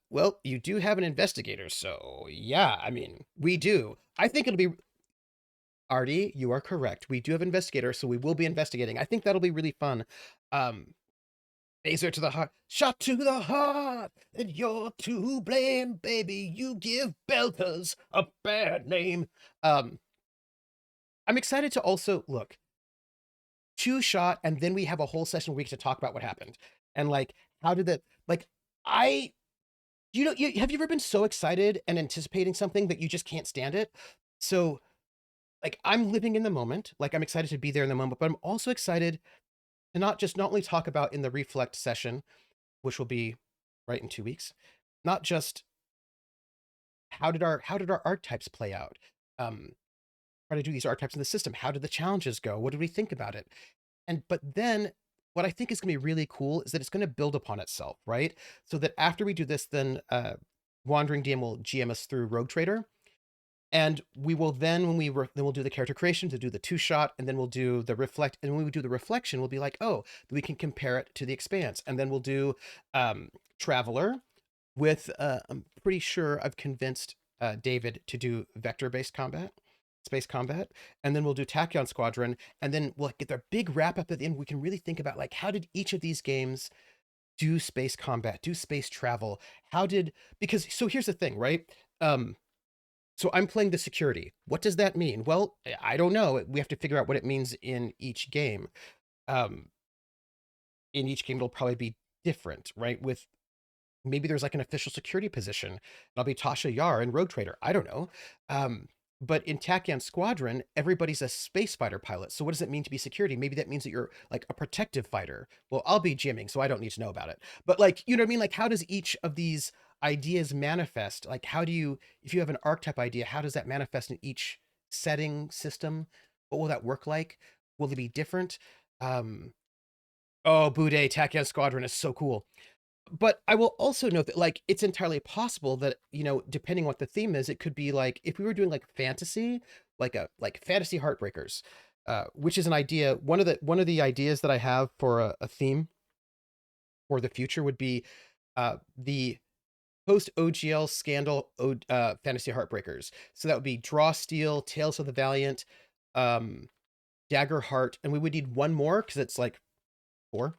Well, you do have an investigator. So yeah, I mean, we do. I think it'll be Artie, you are correct. We do have investigator, so we will be investigating. I think that'll be really fun. Laser to the heart, shot to the heart, and you're to blame, baby. You give belters a bad name. I'm excited to also look 2-shot, and then we have a whole session week to talk about what happened and like how did that like I have you ever been so excited and anticipating something that you just can't stand it? So like I'm living in the moment, like I'm excited to be there in the moment, but I'm also excited to not only talk about in the reflect session, which will be right in 2 weeks, not just how did our archetypes play out? Try to do these archetypes in the system. How did the challenges go? What did we think about it? But then what I think is going to be really cool is that it's going to build upon itself, right? So that after we do this, then Wandering DM will GM us through Rogue Trader, and we will then then we'll do the character creation to do the 2-shot, and then we'll do the reflect. And when we do the reflection, we'll be like, oh, we can compare it to the expanse, and then we'll do Traveller with I'm pretty sure I've convinced David to do vector-based combat, space combat, and then we'll do Tachyon Squadron, and then we'll get their big wrap up at the end. We can really think about like how did each of these games do space combat, do space travel? Because so here's the thing, right? So I'm playing the security. What does that mean? Well, I don't know. We have to figure out what it means in each game. Um, in each game, it'll probably be different, right? With maybe there's like an official security position. I'll be Tasha Yar in Rogue Trader. I don't know. But in Tachyon Squadron, everybody's a space fighter pilot. So what does it mean to be security? Maybe that means that you're like a protective fighter. Well, I'll be gymming, so I don't need to know about it. But like, you know what I mean? Like, how does each of these ideas manifest? Like, if you have an archetype idea, how does that manifest in each setting system? What will that work like? Will they be different? Oh, Bude, Tachyon Squadron is so cool. But I will also note that like it's entirely possible that, depending what the theme is, it could be like if we were doing like fantasy, like fantasy heartbreakers, which is an idea. One of the ideas that I have for a theme for the future would be the post OGL scandal fantasy heartbreakers. So that would be Draw Steel, Tales of the Valiant, Dagger Heart, and we would need one more because it's like four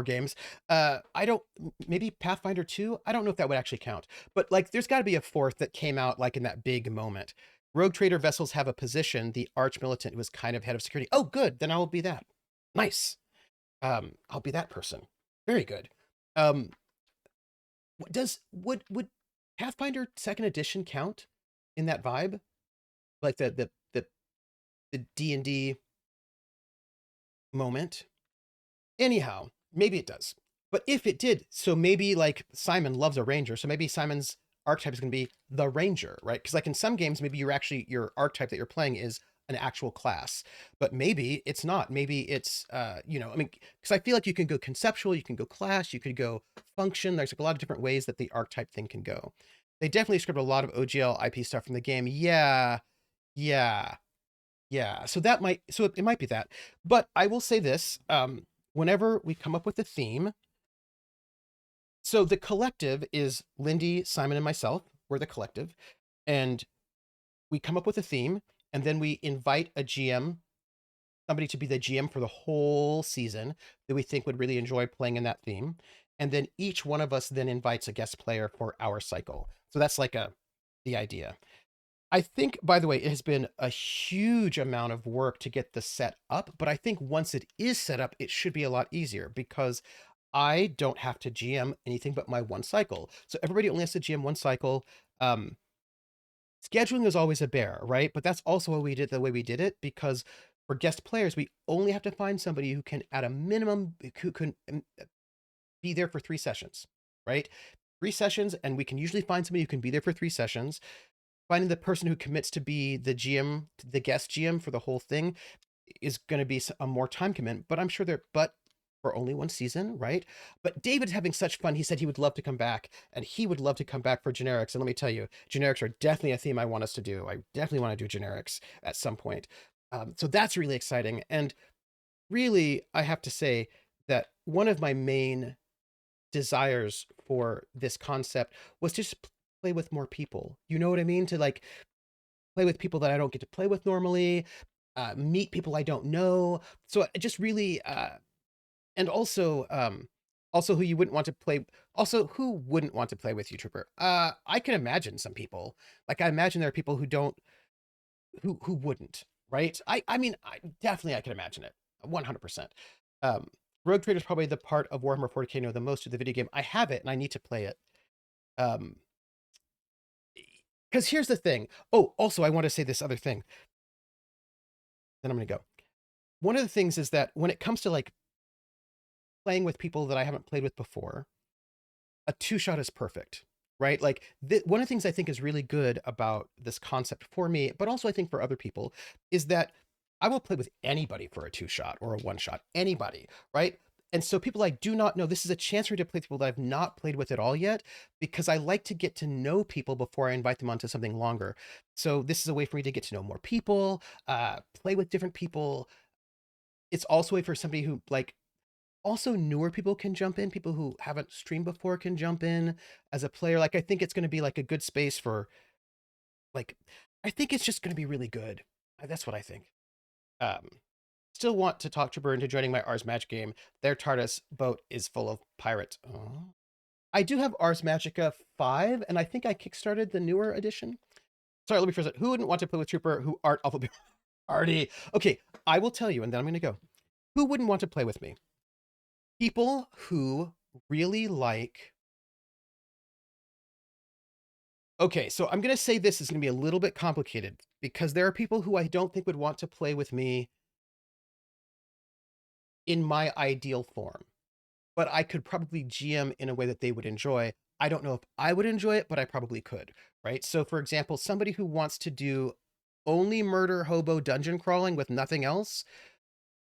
games. I don't maybe Pathfinder 2. I don't know if that would actually count, but like there's got to be a fourth that came out like in that big moment. Rogue Trader vessels have a position, the arch militant who is kind of head of security. Oh, good. Then I will be that. Nice. I'll be that person. Very good. Would Pathfinder second edition count in that vibe? Like the D&D moment? Anyhow, maybe it does. But if it did, so maybe like Simon loves a ranger, so maybe Simon's archetype is going to be the ranger, right? Because like in some games, maybe your archetype that you're playing is an actual class, but maybe it's not. Maybe it's I mean, because I feel like you can go conceptual, you can go class, you could go function. There's like a lot of different ways that the archetype thing can go. They definitely script a lot of OGL IP stuff from the game. Yeah, yeah, yeah. So it might be that. But I will say this: whenever we come up with a theme, so the collective is Lindy, Simon, and myself. We're the collective, and we come up with a theme, and then we invite a GM, somebody to be the GM for the whole season that we think would really enjoy playing in that theme. And then each one of us then invites a guest player for our cycle. So that's like the idea. I think, by the way, it has been a huge amount of work to get the set up, but I think once it is set up, it should be a lot easier because I don't have to GM anything but my one cycle. So everybody only has to GM one cycle. Um, Scheduling is always a bear, right? But that's also why we did the way we did it, because for guest players, we only have to find somebody who can, at a minimum, who can be there for 3 sessions, right? 3 sessions, and we can usually find somebody who can be there for 3 sessions. Finding the person who commits to be the GM, the guest GM for the whole thing, is going to be a more time commitment. But I'm sure but for only one season, right? But David's having such fun. He said he would love to come back, and he would love to come back for generics. And let me tell you, generics are definitely a theme I want us to do. I definitely want to do generics at some point. So that's really exciting. And really, I have to say that one of my main desires for this concept was just play with more people. You know what I mean? To like play with people that I don't get to play with normally, meet people I don't know. So it just really, and also who you wouldn't want to play. Also, who wouldn't want to play with you, Trooper? I can imagine some people. Like I imagine there are people who don't, who wouldn't, right? I mean, definitely I can imagine it, 100%. Um, Rogue Trader is probably the part of Warhammer 40K I know the most of the video game. I have it and I need to play it. Um, because here's the thing. Oh, also I want to say this other thing. Then I'm gonna go. One of the things is that when it comes to like playing with people that I haven't played with before, a two shot is perfect, right? Like one of the things I think is really good about this concept for me, but also I think for other people, is that I will play with anybody for a two shot or a one shot, anybody, right? And so people I do not know, this is a chance for me to play with people that I've not played with at all yet, because I like to get to know people before I invite them onto something longer. So this is a way for me to get to know more people, play with different people. It's also a way for somebody who like also newer people can jump in, people who haven't streamed before can jump in as a player. Like I think it's going to be like a good space for like, I think it's just going to be really good. That's what I think. um Still want to talk Trooper into joining my Ars Magic game. Their TARDIS boat is full of pirates. Oh. I do have Ars Magica 5, and I think I kickstarted the newer edition. Sorry, let me phrase it. Who wouldn't want to play with Trooper who aren't alphabet party? Okay, I will tell you, and then I'm going to go. Who wouldn't want to play with me? People who really like. Okay, so I'm going to say this is going to be a little bit complicated because there are people who I don't think would want to play with me in my ideal form, but I could probably GM in a way that they would enjoy. I don't know if I would enjoy it, but I probably could, right? So, for example, somebody who wants to do only murder hobo dungeon crawling with nothing else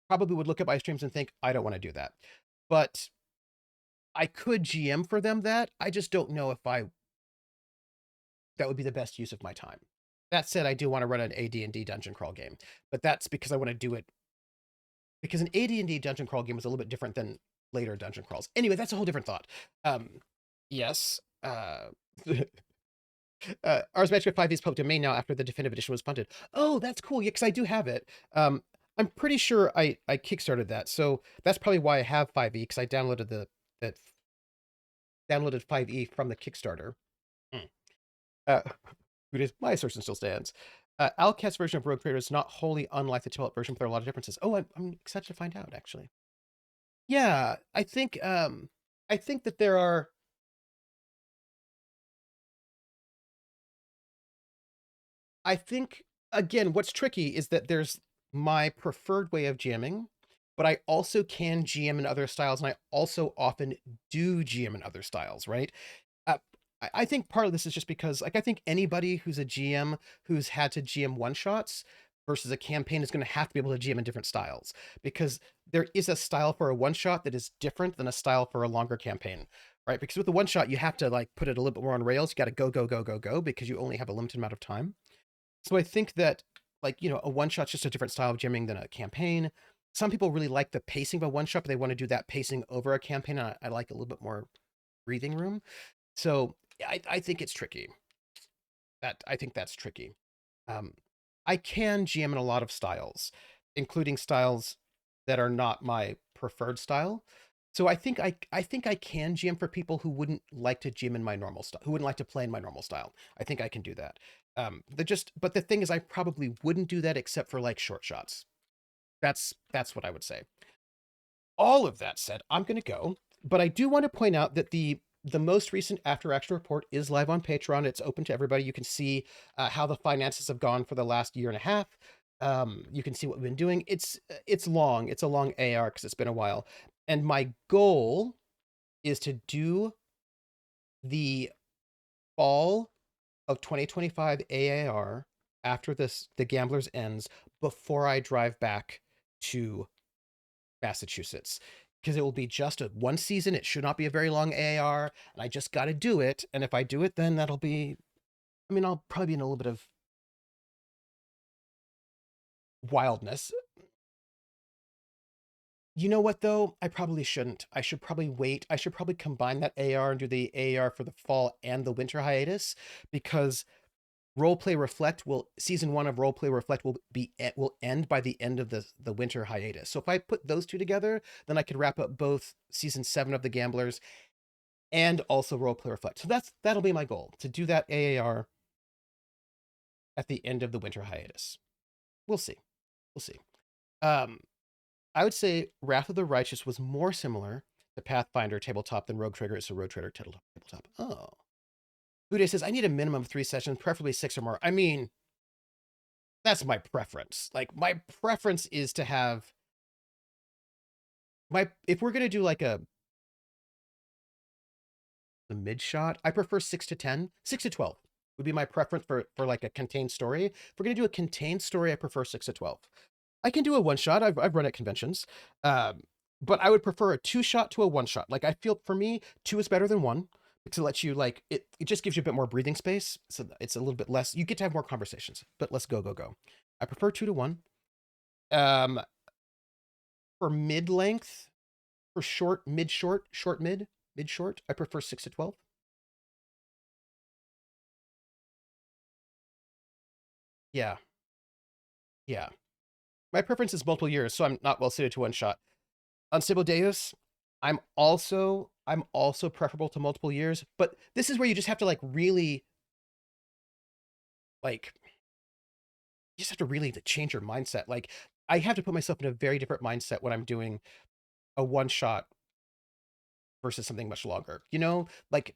probably would look at my streams and think, I don't want to do that. But I could GM for them that. I just don't know if that would be the best use of my time. That said, I do want to run an AD&D dungeon crawl game, but that's because I want to do it because an AD&D dungeon crawl game is a little bit different than later dungeon crawls. Anyway, that's a whole different thought. Yes. Ars Magica 5 is public domain now after the definitive edition was punted. Oh, that's cool. Yeah, because I do have it. I'm pretty sure I kickstarted that, so that's probably why I have 5e, because I downloaded that downloaded 5e from the Kickstarter. Mm. Uh, my assertion still stands. Alcat's version of Rogue Trader is not wholly unlike the Toilet version, but there are a lot of differences. Oh, I'm excited to find out, actually. Yeah, I think that there are. I think again, what's tricky is that there's my preferred way of jamming, but I also can GM in other styles, and I also often do GM in other styles, right? Uh, I think part of this is just because, like, I think anybody who's a GM who's had to GM one shots versus a campaign is going to have to be able to GM in different styles, because there is a style for a one shot that is different than a style for a longer campaign, right? Because with the one shot, you have to like put it a little bit more on rails. You got to go, go, go, go, go, because you only have a limited amount of time. So I think that, like, a one shot's just a different style of GMing than a campaign. Some people really like the pacing of a one shot, but they want to do that pacing over a campaign. And I like a little bit more breathing room. So I think it's tricky. I think that's tricky. Um, I can GM in a lot of styles, including styles that are not my preferred style. So I think I can GM for people who wouldn't like to GM in my normal style, who wouldn't like to play in my normal style. I think I can do that. But the thing is, I probably wouldn't do that except for like short shots. That's what I would say. All of that said, I'm going to go, but I do want to point out that the most recent after action report is live on Patreon. It's open to everybody. You can see how the finances have gone for the last year and a half. You can see what we've been doing. It's long. It's a long AR because it's been a while. And my goal is to do the fall of 2025 AAR after the Gamblers ends before I drive back to Massachusetts, because it will be just a one season. It should not be a very long AAR, and I just got to do it. And if I do it, then that'll be. I mean, I'll probably be in a little bit of wildness. You know what though? I probably shouldn't. I should probably wait. I should probably combine that AR and do the AR for the fall and the winter hiatus, because Roleplay Reflect will season 1 of Roleplay Reflect will end by the end of the winter hiatus. So if I put those two together, then I could wrap up both season 7 of the Gamblers and also Roleplay Reflect. So that'll be my goal, to do that AAR at the end of the winter hiatus. We'll see. We'll see. I would say Wrath of the Righteous was more similar to Pathfinder tabletop than Rogue Trader is to Rogue Trader tabletop. Oh. Uday says, I need a minimum of 3 sessions, preferably 6 or more. I mean, that's my preference. Like, my preference is to have if we're gonna do like the mid shot, I prefer 6 to 10. 6 to 12 would be my preference for like a contained story. If we're gonna do a contained story, I prefer 6 to 12. I can do a one shot. I've run at conventions. But I would prefer a 2 shot to a 1 shot. Like, I feel for me, 2 is better than 1, because it lets you like it just gives you a bit more breathing space. So it's a little bit less, you get to have more conversations, but let's go, go, go. I prefer 2 to 1. Um for mid length, for short, mid short, short mid, mid short, I prefer 6 to 12. Yeah. Yeah. My preference is multiple years, so I'm not well suited to 1 shot. Unstable Deus, I'm also preferable to multiple years, but this is where you just have to like really like you just have to really change your mindset. Like, I have to put myself in a very different mindset when I'm doing a one shot versus something much longer. Like,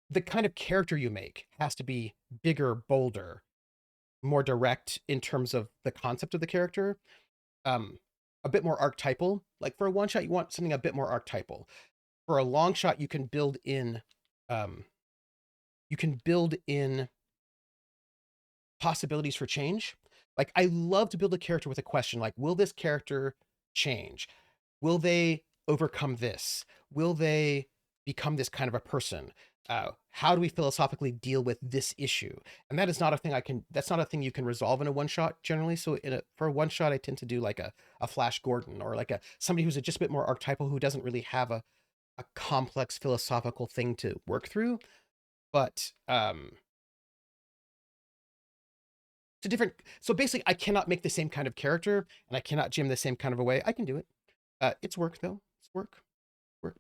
the kind of character you make has to be bigger, bolder, more direct in terms of the concept of the character. Um, a bit more archetypal. Like, for a one shot, you want something a bit more archetypal. For a long shot, um, you can build in possibilities for change. Like, I love to build a character with a question like, will this character change? Will they overcome this? Will they become this kind of a person? How do we philosophically deal with this issue? And that is not a thing that's not a thing you can resolve in a one shot generally. So for a one shot, I tend to do like a Flash Gordon, or like somebody who's just a bit more archetypal, who doesn't really have a complex philosophical thing to work through. But it's a different. So basically, I cannot make the same kind of character, and I cannot gym the same kind of a way. I can do it. It's work though. It's work,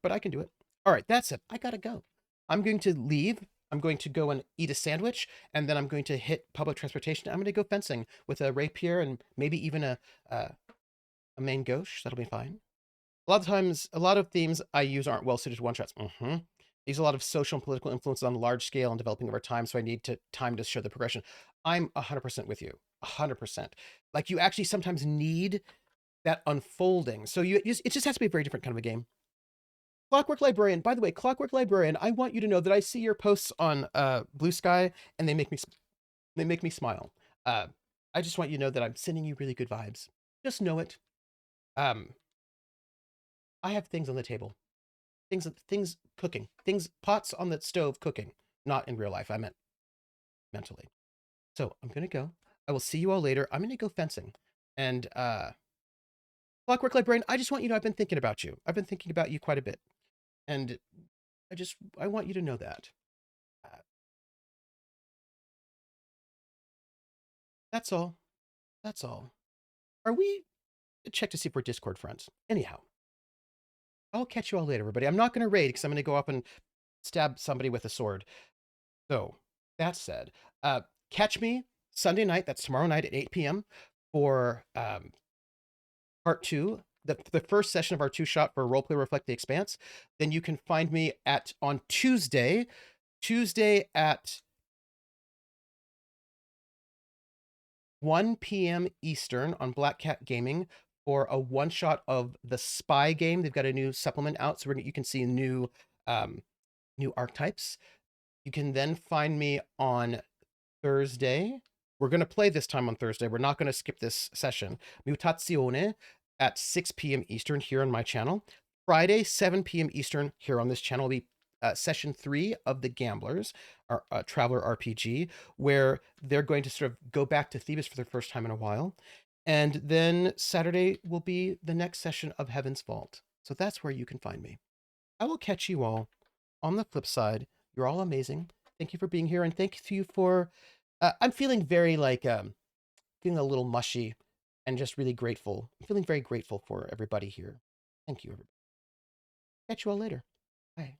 but I can do it. All right, that's it. I gotta go. I'm going to leave. I'm going to go and eat a sandwich, and then I'm going to hit public transportation. I'm going to go fencing with a rapier and maybe even a main gauche. That'll be fine. A lot of times, a lot of themes I use aren't well suited to one shots. Use a lot of social and political influences on a large scale and developing over time, so I need time to show the progression. I'm 100% with you. 100%. Like, you actually sometimes need that unfolding. So it just has to be a very different kind of a game. Clockwork Librarian, by the way, Clockwork Librarian, I want you to know that I see your posts on Blue Sky, and they make me smile. Uh, I just want you to know that I'm sending you really good vibes. Just know it. Um, I have things on the table, things cooking, things pots on the stove cooking. Not in real life. I meant mentally. So I'm gonna go. I will see you all later. I'm gonna go fencing, and Clockwork Librarian. I just want you to know I've been thinking about you. I've been thinking about you quite a bit, and I want you to know that. Uh, that's all. That's all. Are we check to see if we're Discord friends? Anyhow, I'll catch you all later, everybody. I'm not going to raid because I'm going to go up and stab somebody with a sword. So, that said, uh, catch me Sunday night, that's tomorrow night at 8 p.m. for part two, the first session of our two-shot for Roleplay Reflect the Expanse. Then you can find me on Tuesday at 1 p.m. Eastern on Black Cat Gaming for a one-shot of the Spy game. They've got a new supplement out, so you can see um, new archetypes. You can then find me on Thursday. We're going to play this time on Thursday. We're not going to skip this session. Mutazione at 6 p.m. Eastern here on my channel. Friday, 7 p.m. Eastern here on this channel will be session 3 of The Gamblers, our Traveller RPG, where they're going to sort of go back to Thebes for the first time in a while. And then Saturday will be the next session of Heaven's Vault. So that's where you can find me. I will catch you all on the flip side. You're all amazing. Thank you for being here, and thank you for. I'm feeling very feeling a little mushy, and just really grateful. I'm feeling very grateful for everybody here. Thank you, everybody. Catch you all later. Bye.